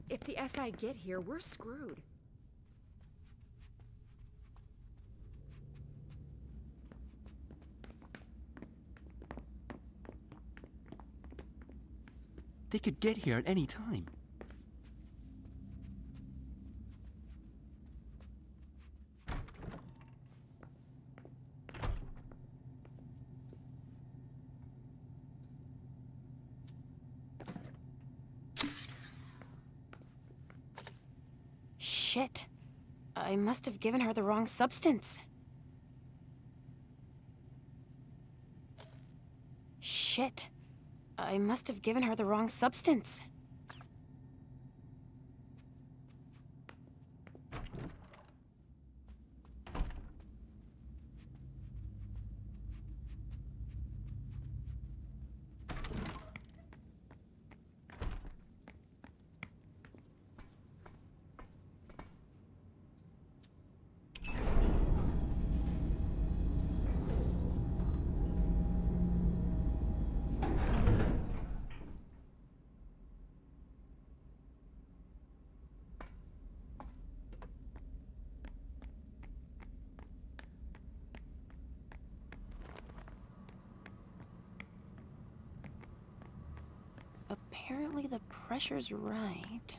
If the SI get here, we're screwed.
They could get here at any time.
Shit. I must have given her the wrong substance. Shit. I must have given her the wrong substance. Apparently the pressure's right.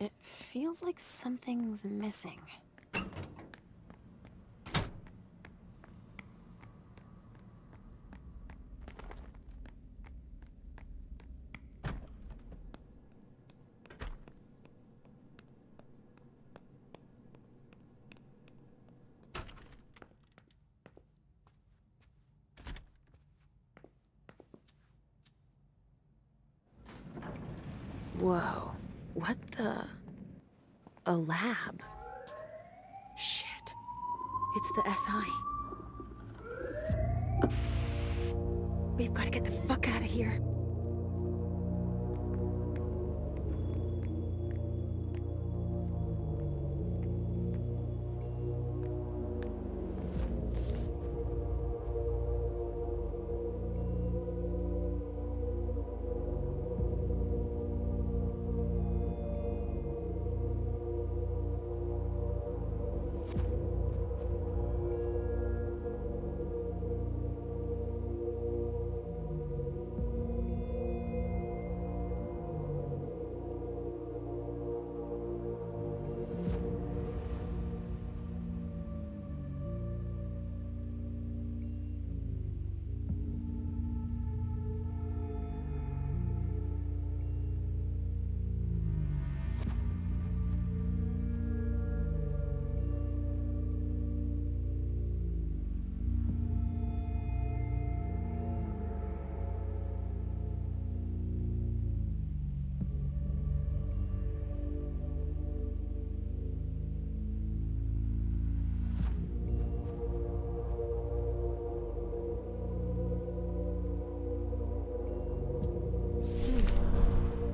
It feels like something's missing. Whoa. What the... A lab? Shit. It's the SI. We've got to get the fuck out of here.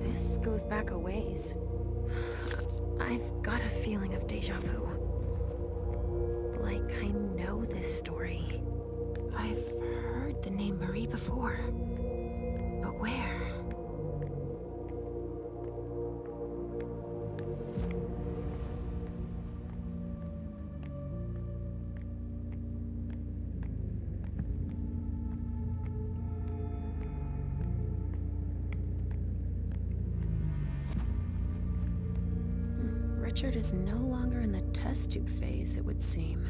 This goes back a ways. I've got a feeling of deja vu. Like I know this story. I've heard the name Marie before. But where? Richard is no longer in the test tube phase, it would seem.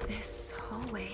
This hallway.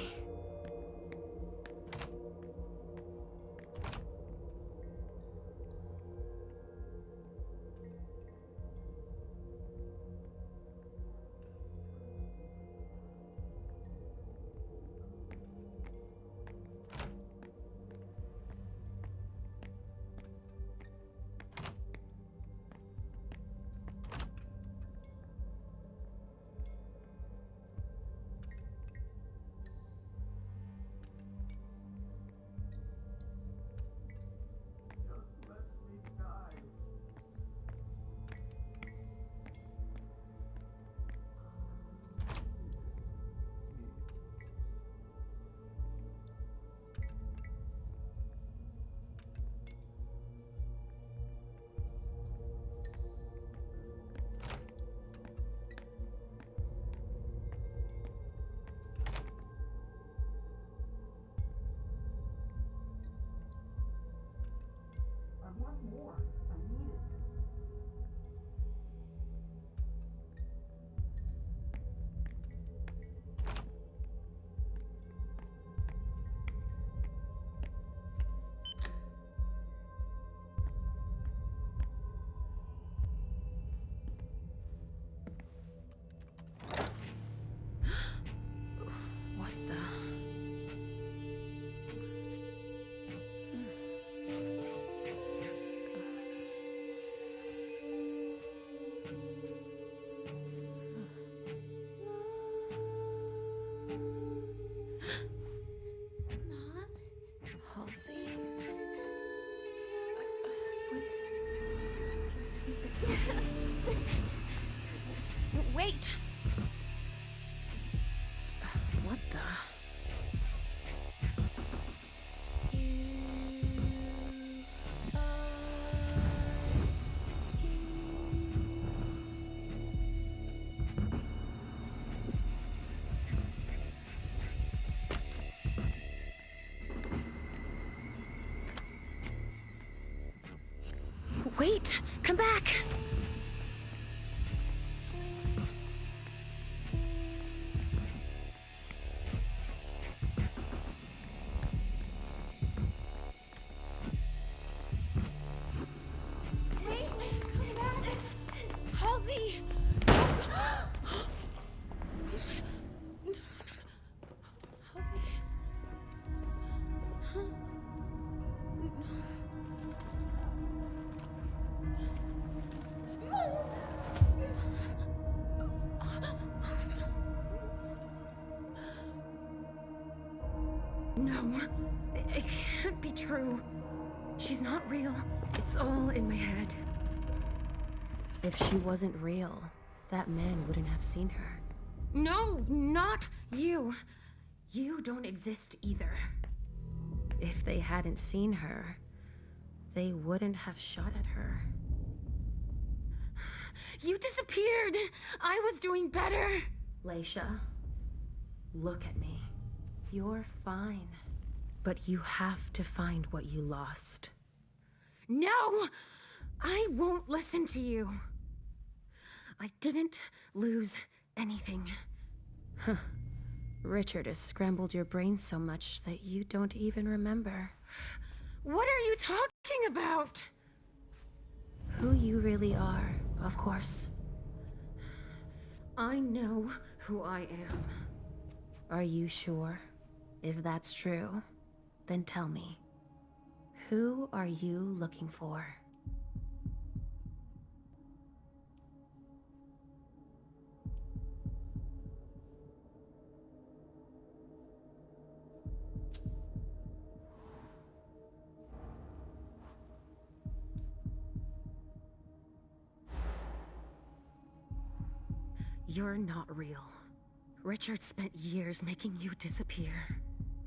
What the? Mom? Halsey? It's
Wait!
What the? Wait! Come back!
Wait! Come back! Halsey! Halsey?
No, it can't be true. She's not real. It's all in my head. If she wasn't real, that man wouldn't have seen her. No, not you. You don't exist either. If they hadn't seen her, they wouldn't have shot at her. You disappeared! I was doing better! Leisha, look at me. You're fine. But you have to find what you lost. No! I won't listen to you. I didn't lose anything. Huh. Richard has scrambled your brain so much that you don't even remember. What are you talking about? Who you really are, of course. I know who I am. Are you sure? If that's true, then tell me.
Who are you looking for? You're not real. Richard spent years making you disappear.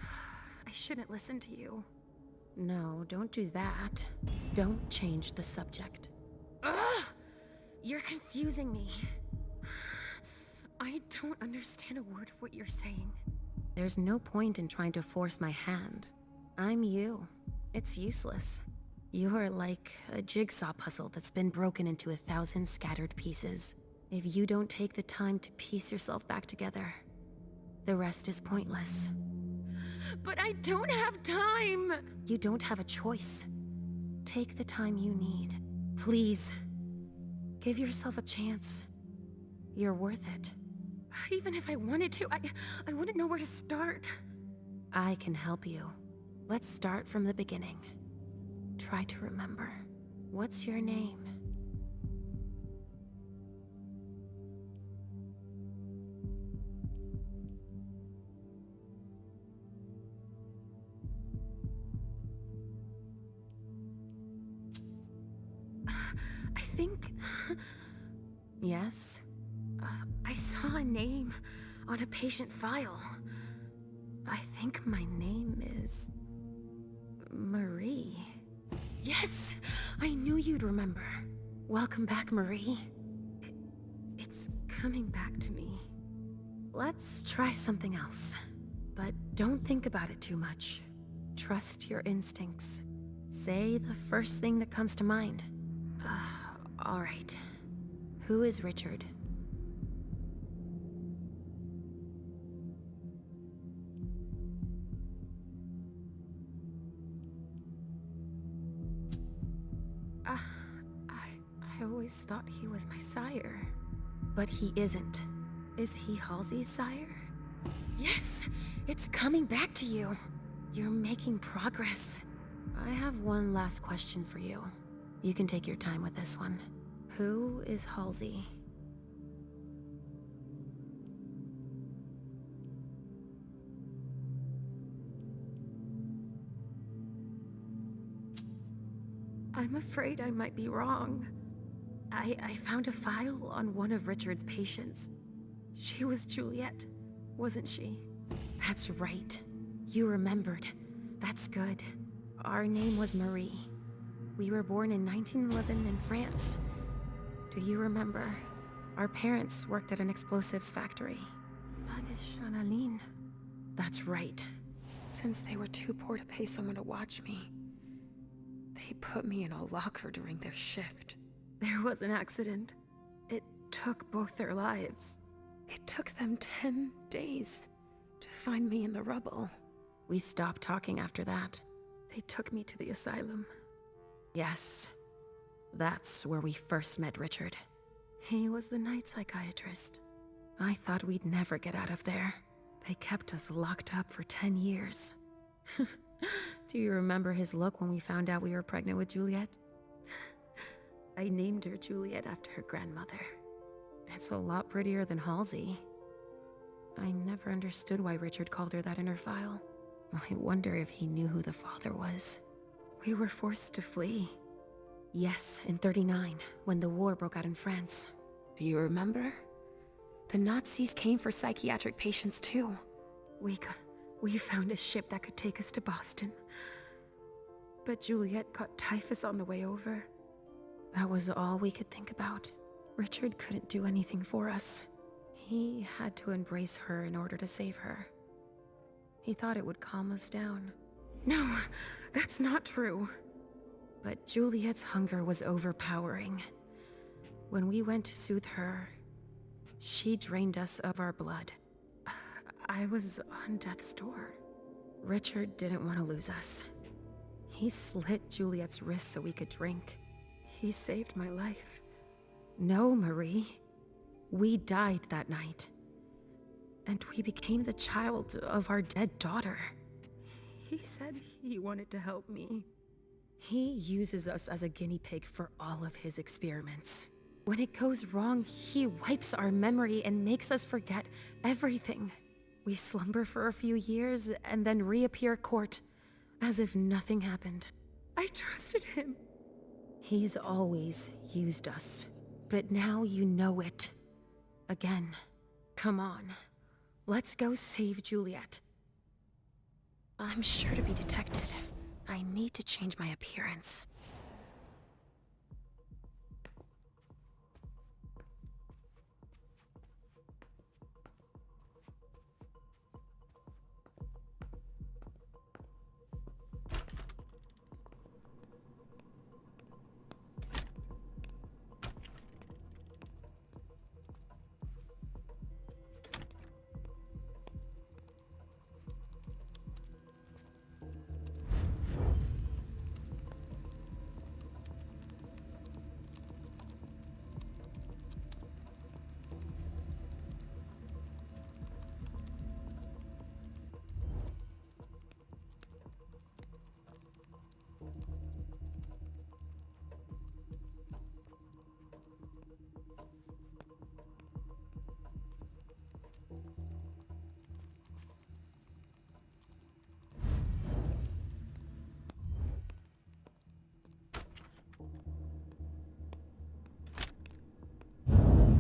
I shouldn't listen to you. No, don't do that. Don't change the subject. Ugh! You're confusing me. I don't understand a word of what you're saying. There's no point in trying to force my hand. I'm you. It's useless. You're like a jigsaw puzzle that's been broken into 1,000 scattered pieces. If you don't take the time to piece yourself back together, the rest is pointless. But I don't have time! You don't have a choice. Take the time you need. Please. Give yourself a chance. You're worth it. Even if I wanted to, I wouldn't know where to start. I can help you. Let's start from the beginning. Try to remember. What's your name? I think... Yes? I saw a name on a patient file. I think my name is... Marie. Yes! I knew you'd remember. Welcome back, Marie. It's coming back to me. Let's try something else. But don't think about it too much. Trust your instincts. Say the first thing that comes to mind. All right. Who is Richard? I always thought he was my sire. But he isn't. Is he Halsey's sire? Yes! It's coming back to you! You're making progress. I have one last question for you. You can take your time with this one. Who is Halsey? I'm afraid I might be wrong. I found a file on one of Richard's patients. She was Juliet, wasn't she? That's right. You remembered. That's good. Our name was Marie. We were born in 1911 in France. Do you remember? Our parents worked at an explosives factory. Channeline. That's right. Since they were too poor to pay someone to watch me, they put me in a locker during their shift. There was an accident. It took both their lives. It took them 10 days to find me in the rubble. We stopped talking after that. They took me to the asylum. Yes, that's where we first met Richard. He was the night psychiatrist. I thought we'd never get out of there. They kept us locked up for 10 years. Do you remember his look when we found out we were pregnant with Juliet? I named her Juliet after her grandmother. It's a lot prettier than Halsey. I never understood why Richard called her that in her file. I wonder if he knew who the father was. We were forced to flee. Yes, in '39, when the war broke out in France. Do you remember? The Nazis came for psychiatric patients too. We found a ship that could take us to Boston. But Juliet caught typhus on the way over. That was all we could think about. Richard couldn't do anything for us. He had to embrace her in order to save her. He thought it would calm us down. No, that's not true. But Juliet's hunger was overpowering. When we went to soothe her, she drained us of our blood. I was on death's door. Richard didn't want to lose us. He slit Juliet's wrist so we could drink. He saved my life. No, Marie. We died that night. And we became the child of our dead daughter. He said he wanted to help me.
He uses us as a guinea pig for all of his experiments. When it goes wrong, he wipes our memory and makes us forget everything. We slumber for a few years and then reappear court, as if nothing happened. I trusted him. He's always used us, but now you know it. Again. Come on. Let's go save Juliet. I'm sure to be detected. I need to change my appearance.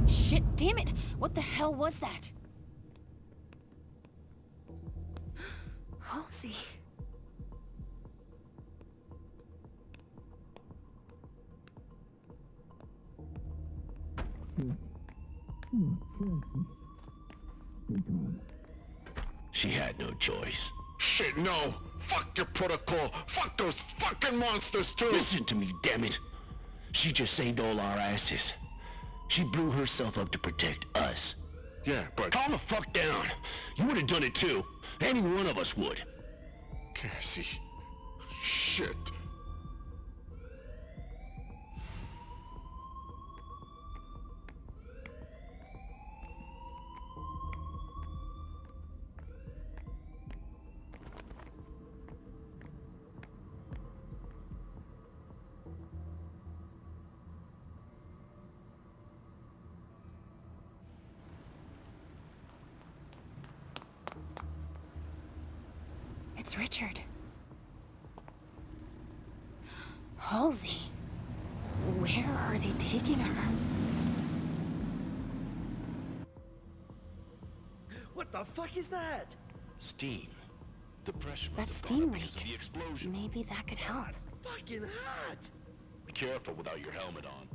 Shit, damn it! What the hell was that? Halsey.
She had no choice. Shit, no! Fuck your protocol! Fuck those fucking monsters too! Listen to me, damn it! She just saved all our asses. She blew herself up to protect us. Yeah, but... Calm the fuck down! You would have done it too. Any one of us would. Cassie... Shit.
It's Richard. Halsey. Where are they taking her?
What the fuck is that?
Steam. The pressure
That
must have
steam
gone up because
leak.
of the explosion.
Maybe that could help.
Fucking hot!
Be careful without your helmet on.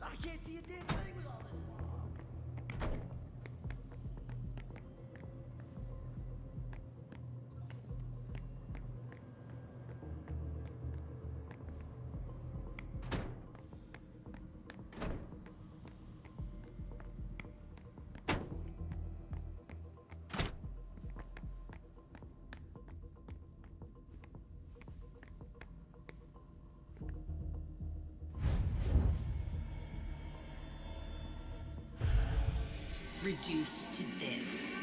I can't see a damn thing with all this fog.
Reduced to this.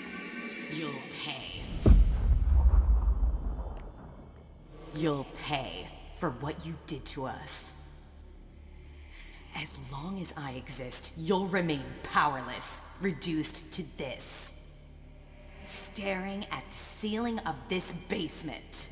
You'll pay. You'll pay for what you did to us. As long as I exist, you'll remain powerless, reduced to this. Staring at the ceiling of this basement.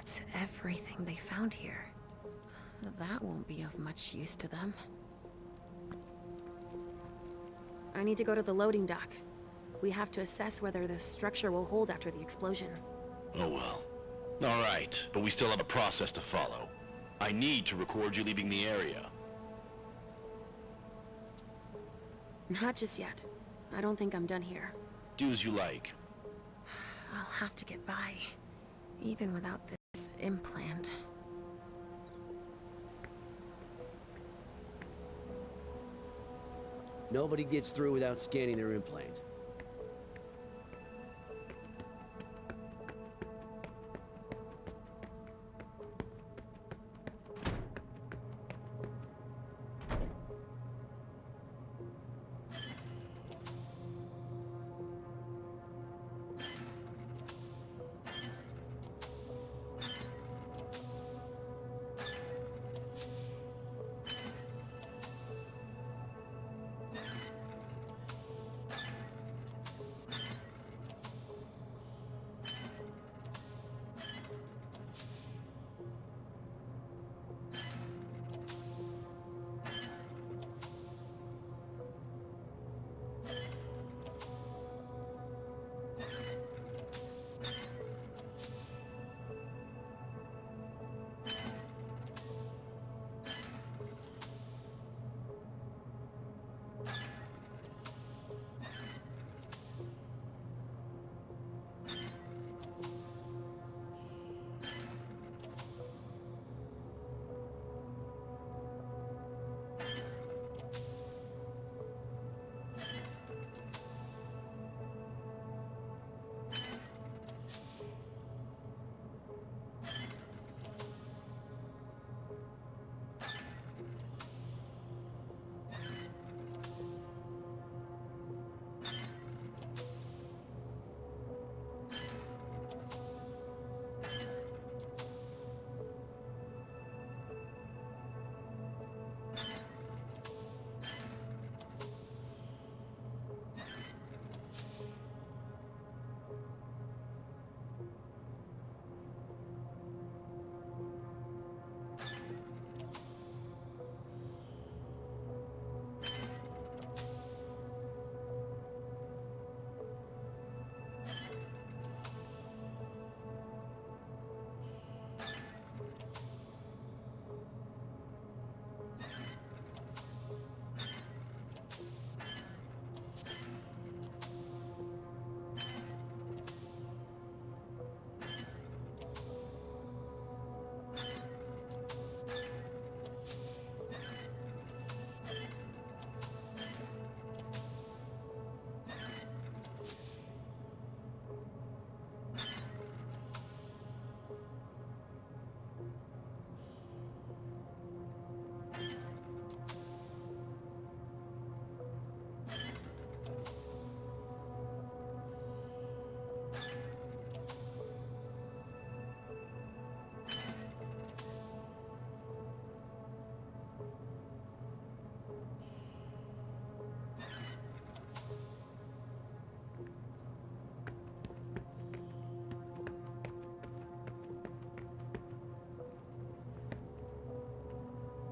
That's everything they found here. That won't be of much use to them.
I need to go to the loading dock. We have to assess whether this structure will hold after the explosion.
Oh well. Alright, but we still have a process to follow. I need to record you leaving the area.
Not just yet. I don't think I'm done here.
Do as you like.
I'll have to get by, even without this implant.
Nobody gets through without scanning their implant.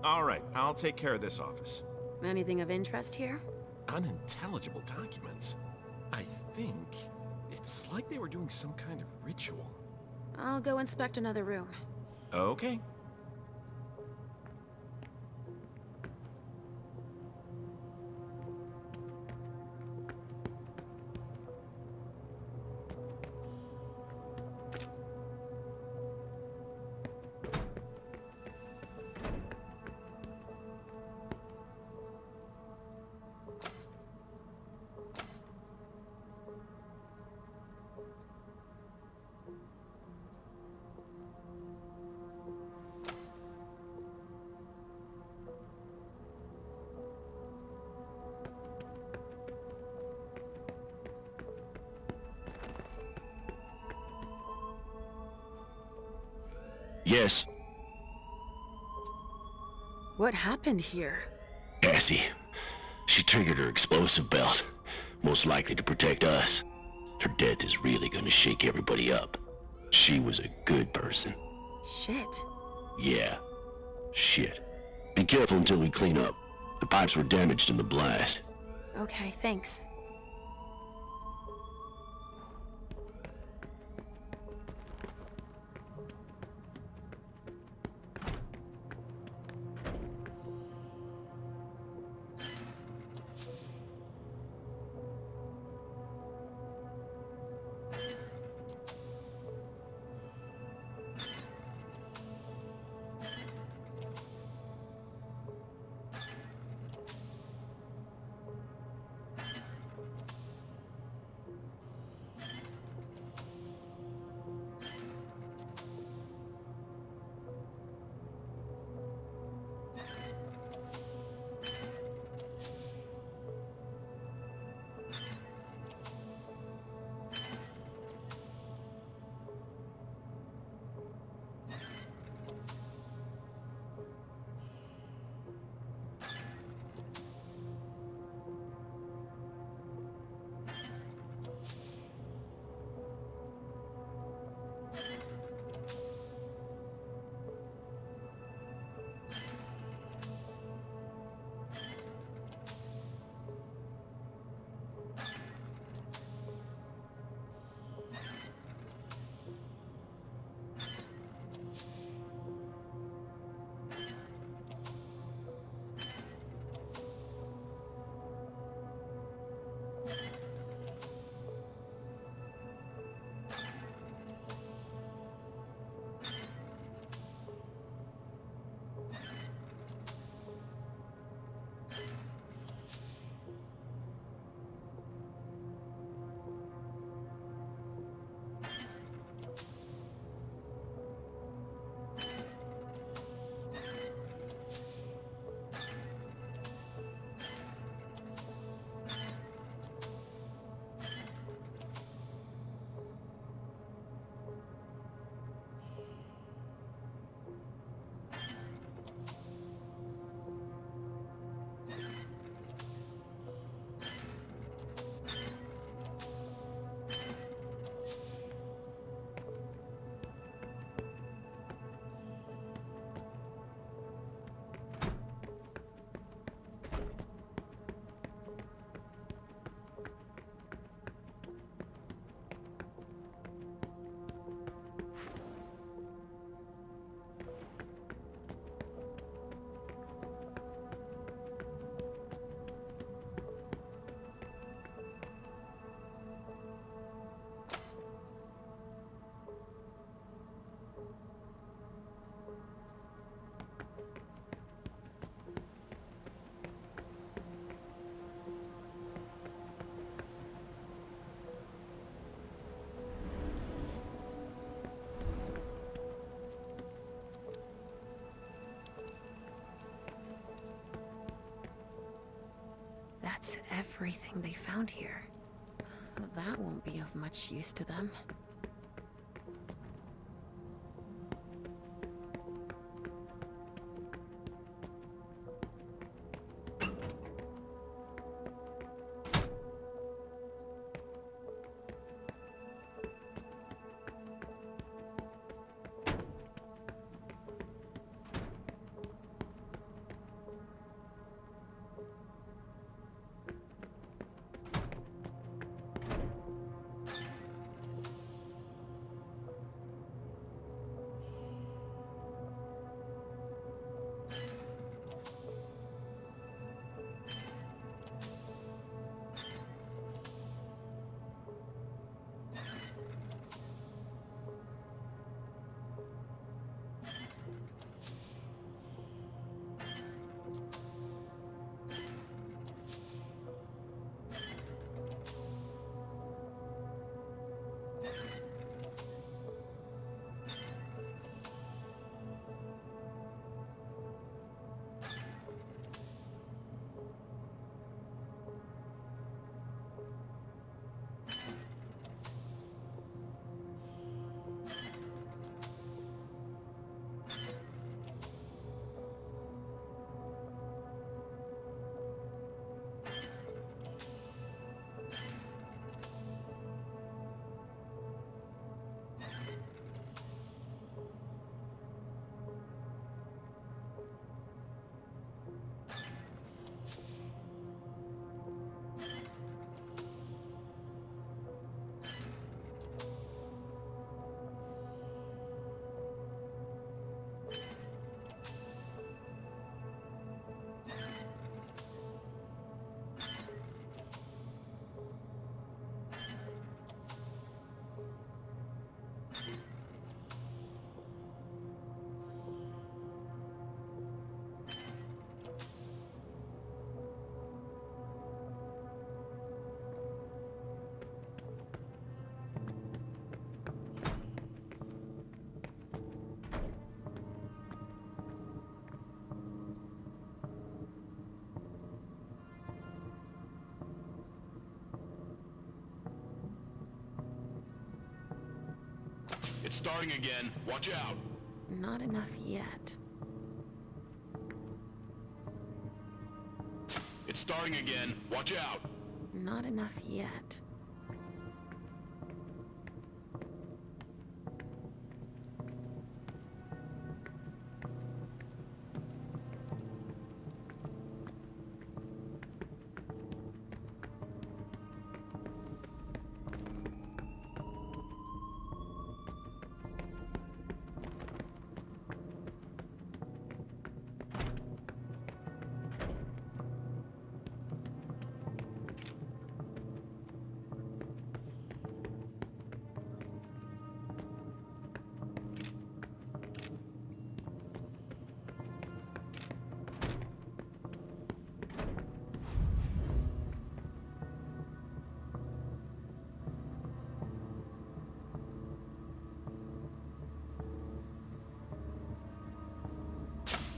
All right, I'll take care of this office.
Anything of interest here?
Unintelligible documents. I think it's like they were doing some kind of ritual.
I'll go inspect another room.
Okay.
Yes,
What happened here?
Cassie. She triggered her explosive belt, most likely to protect us. Her death is really gonna shake everybody up. She was a good person.
Shit.
Yeah. Shit. Be careful until we clean up. The pipes were damaged in the blast.
Okay, thanks. That's everything they found here. That won't be of much use to them.
It's starting again. Watch out.
Not enough yet.
It's starting again. Watch out.
Not enough yet.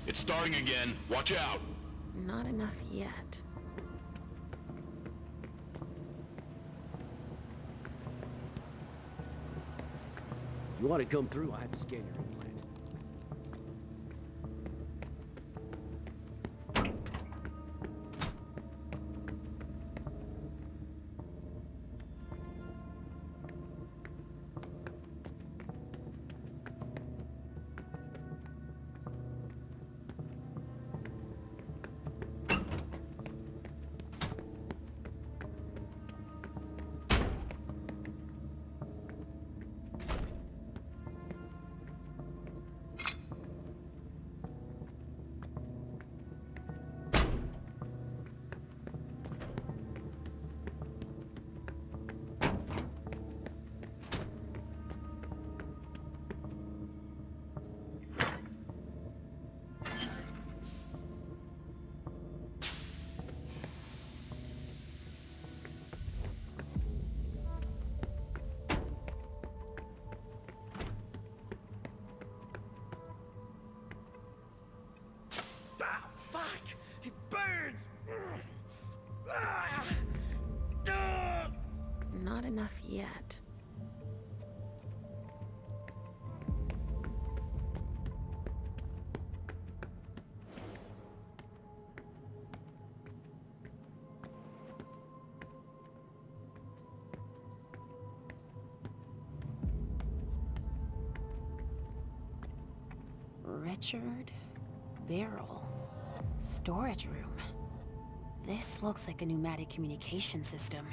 It's starting again. Watch out.
Not enough yet.
You want to come through, I have to scan your implant.
Not enough yet. Richard Barrel. Storage room. This looks like a pneumatic communication system.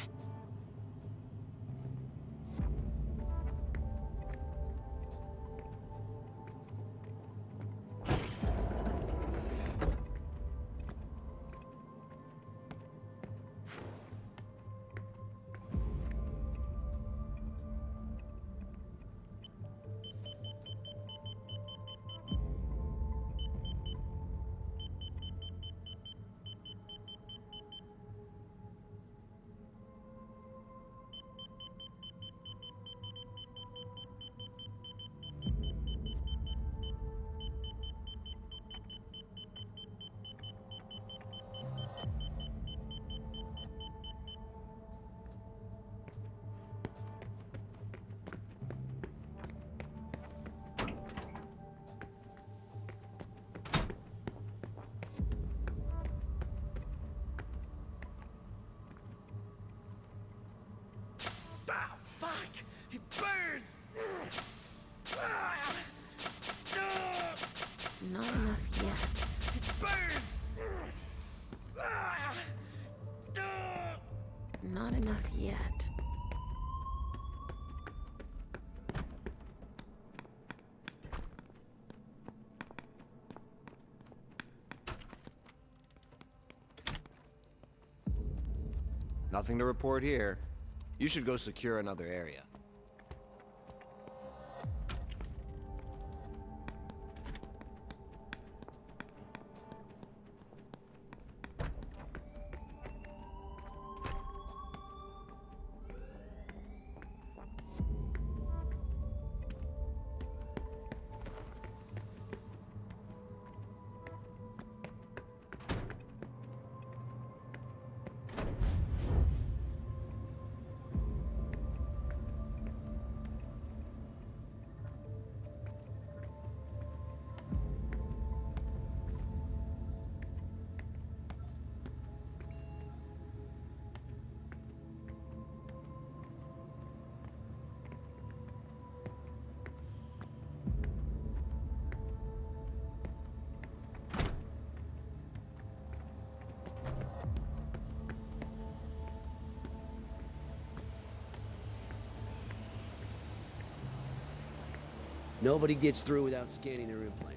Not enough yet. Not enough yet.
Nothing to report here. You should go secure another area.
Nobody gets through without scanning their implant.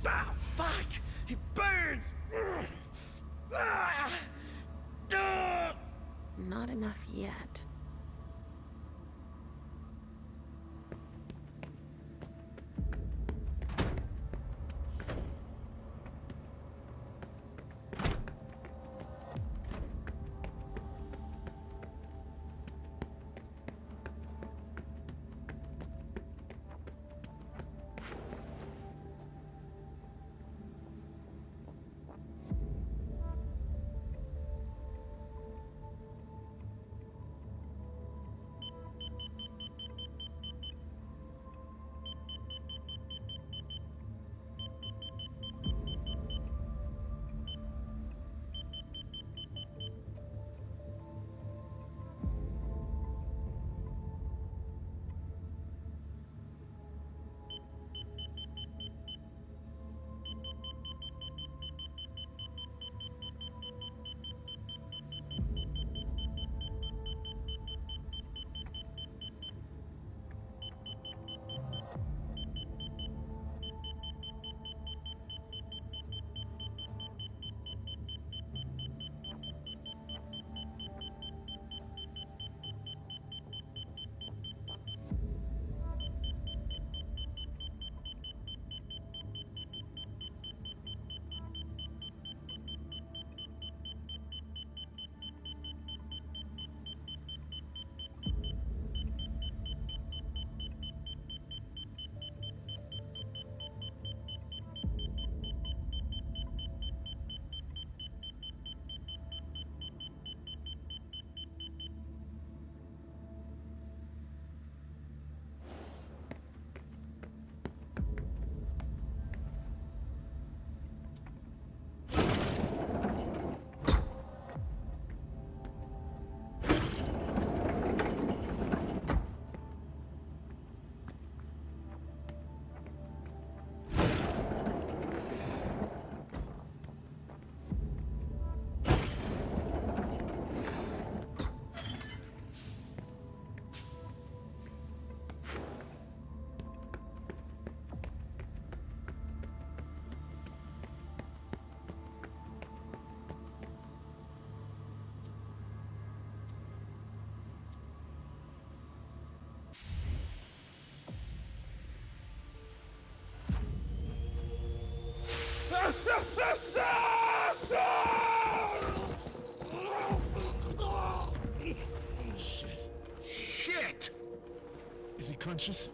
Ah, fuck! It burns! Ah! Duh!
Not enough yet.
conscious?